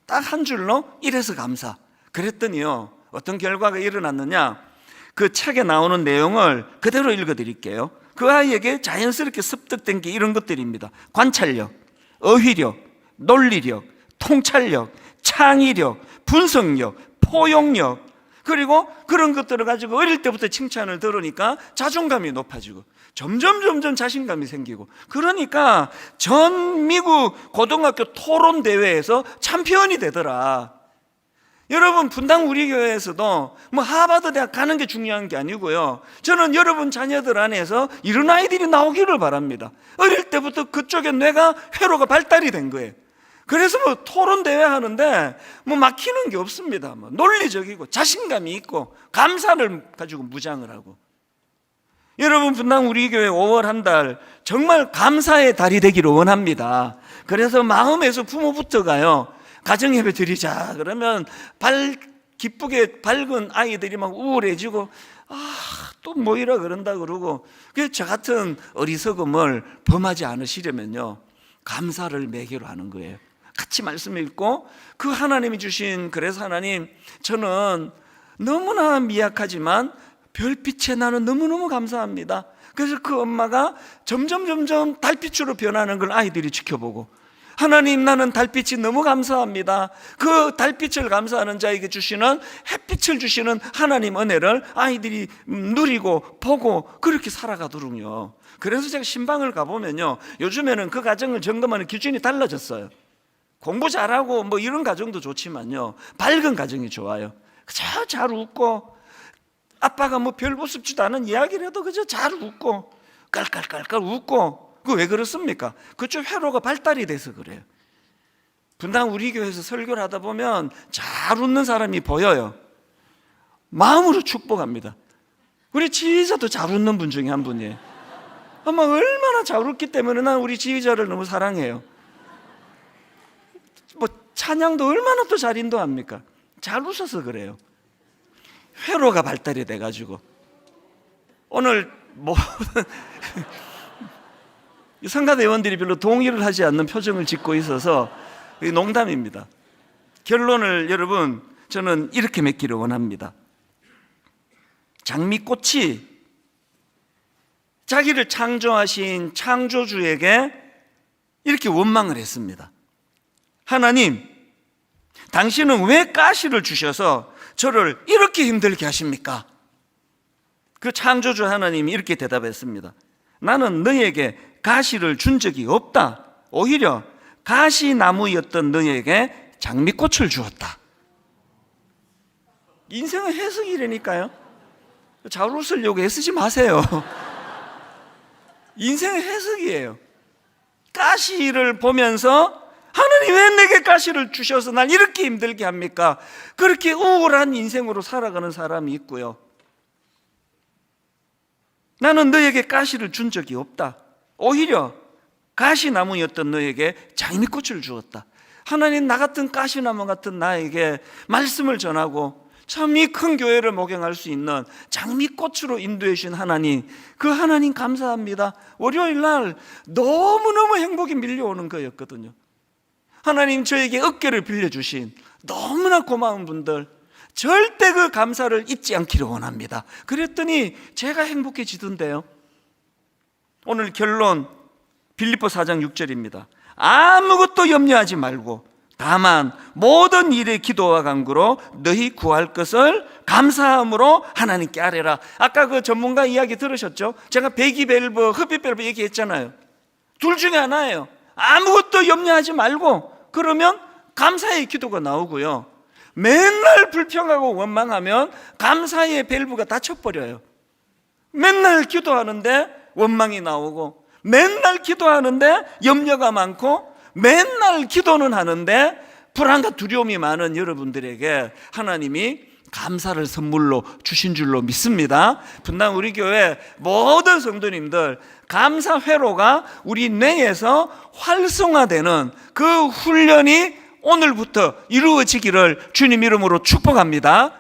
딱 한 줄로 이래서 감사. 그랬더니요, 어떤 결과가 일어났느냐, 그 책에 나오는 내용을 그대로 읽어드릴게요. 그 아이에게 자연스럽게 습득된 게 이런 것들입니다. 관찰력, 어휘력, 논리력, 통찰력, 창의력, 분석력, 포용력, 그리고 그런 것들을 가지고 어릴 때부터 칭찬을 들으니까 자존감이 높아지고 점점 자신감이 생기고, 그러니까 전 미국 고등학교 토론 대회에서 챔피언이 되더라. 여러분, 분당 우리 교회에서도 하버드 대학 가는 게 중요한 게 아니고요, 저는 여러분 자녀들 안에서 이런 아이들이 나오기를 바랍니다. 어릴 때부터 그쪽에 뇌가 회로가 발달이 된 거예요. 그래서 토론 대회 하는데 막히는 게 없습니다. 논리적이고 자신감이 있고 감사를 가지고 무장을 하고. 여러분, 분당 우리 교회 5월 한 달 정말 감사의 달이 되기를 원합니다. 그래서 마음에서 부모부터가요, 가정예배 드리자 그러면 기쁘게 밝은 아이들이 막 우울해지고, 또 뭐이라 그런다 그러고, 저 같은 어리석음을 범하지 않으시려면요, 감사를 매개로 하는 거예요. 같이 말씀 읽고, 그 하나님이 주신, 그래서 하나님, 저는 너무나 미약하지만 별빛에 나는 너무너무 감사합니다. 그래서 그 엄마가 점점 달빛으로 변하는 걸 아이들이 지켜보고, 하나님, 나는 달빛이 너무 감사합니다. 그 달빛을 감사하는 자에게 주시는, 햇빛을 주시는 하나님 은혜를 아이들이 누리고 보고 그렇게 살아가도록요. 그래서 제가 신방을 가보면요, 요즘에는 그 가정을 점검하는 기준이 달라졌어요. 공부 잘하고 이런 가정도 좋지만요, 밝은 가정이 좋아요. 그저 잘 웃고, 아빠가 별 우습지도 않은 이야기를 해도 그저 잘 웃고 깔깔깔깔 웃고. 그 왜 그렇습니까? 그쪽 회로가 발달이 돼서 그래요. 분당 우리 교회에서 설교를 하다 보면 잘 웃는 사람이 보여요. 마음으로 축복합니다. 우리 지휘자도 잘 웃는 분 중에 한 분이에요. 아마 얼마나 잘 웃기 때문에 난 우리 지휘자를 너무 사랑해요. 찬양도 얼마나 또 잘 인도합니까? 잘 웃어서 그래요. 회로가 발달이 돼가지고 오늘 성가대원들이 별로 동의를 하지 않는 표정을 짓고 있어서 농담입니다. 결론을 여러분 저는 이렇게 맺기를 원합니다. 장미꽃이 자기를 창조하신 창조주에게 이렇게 원망을 했습니다. 하나님, 당신은 왜 가시를 주셔서 저를 이렇게 힘들게 하십니까? 그 창조주 하나님이 이렇게 대답했습니다. 나는 너에게 가시를 준 적이 없다. 오히려 가시나무였던 너에게 장미꽃을 주었다. 인생은 해석이라니까요. 잘 웃으려고 애쓰지 마세요. 인생의 해석이에요. 가시를 보면서 하나님 왜 내게 가시를 주셔서 날 이렇게 힘들게 합니까? 그렇게 우울한 인생으로 살아가는 사람이 있고요. 나는 너에게 가시를 준 적이 없다. 오히려 가시나무였던 너에게 장미꽃을 주었다. 하나님, 나 같은 가시나무 같은 나에게 말씀을 전하고 참 이 큰 교회를 목양할 수 있는 장미꽃으로 인도해 주신 하나님, 그 하나님 감사합니다. 월요일 날 너무너무 행복이 밀려오는 거였거든요. 하나님, 저에게 어깨를 빌려주신 너무나 고마운 분들, 절대 그 감사를 잊지 않기를 원합니다. 그랬더니 제가 행복해지던데요. 오늘 결론, 빌립보 4장 6절입니다. 아무것도 염려하지 말고 다만 모든 일의 기도와 간구로 너희 구할 것을 감사함으로 하나님께 아뢰라. 아까 그 전문가 이야기 들으셨죠? 제가 배기밸브, 흡입밸브 얘기했잖아요. 둘 중에 하나예요. 아무것도 염려하지 말고 그러면 감사의 기도가 나오고요, 맨날 불평하고 원망하면 감사의 밸브가 닫혀버려요. 맨날 기도하는데 원망이 나오고, 맨날 기도하는데 염려가 많고, 맨날 기도는 하는데 불안과 두려움이 많은 여러분들에게 하나님이 감사를 선물로 주신 줄로 믿습니다. 분당 우리 교회 모든 성도님들, 감사 회로가 우리 뇌에서 활성화되는 그 훈련이 오늘부터 이루어지기를 주님 이름으로 축복합니다.